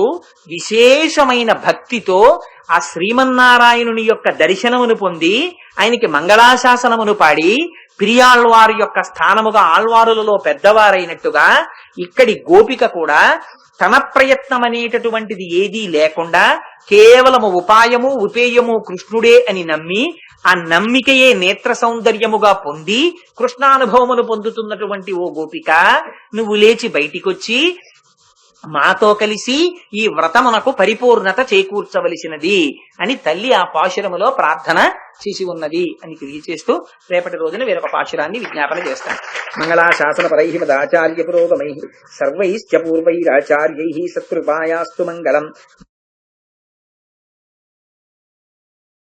విశేషమైన భక్తితో ఆ శ్రీమన్నారాయణుని యొక్క దర్శనమును పొంది ఆయనకి మంగళాశాసనమును పాడి పిరియాళ్వారు యొక్క స్థానముగా ఆళ్వారులలో పెద్దవారైనట్టుగా ఇక్కడి గోపిక కూడా తన ప్రయత్నం అనేటటువంటిది ఏదీ లేకుండా కేవలము ఉపాయము ఉపేయము కృష్ణుడే అని నమ్మి ఆ నమ్మికయే నేత్ర సౌందర్యముగా పొంది కృష్ణానుభవమును పొందుతున్నటువంటి ఓ గోపిక, నువ్వు లేచి బయటికొచ్చి మాతో కలిసి ఈ వ్రతమునకు పరిపూర్ణత చేకూర్చవలసినది అని తల్లి ఆ పాశురములో ప్రార్థన చేసి ఉన్నది అని తెలియచేస్తూ రేపటి రోజున వేరొక పాశురాన్ని విజ్ఞాపన చేస్తాను. మంగళాశాసన పరై మదాచార్య పురోగమై సర్వైశ్చ పూర్వైరాచార్యై సత్కృపాయాస్తు మంగళం.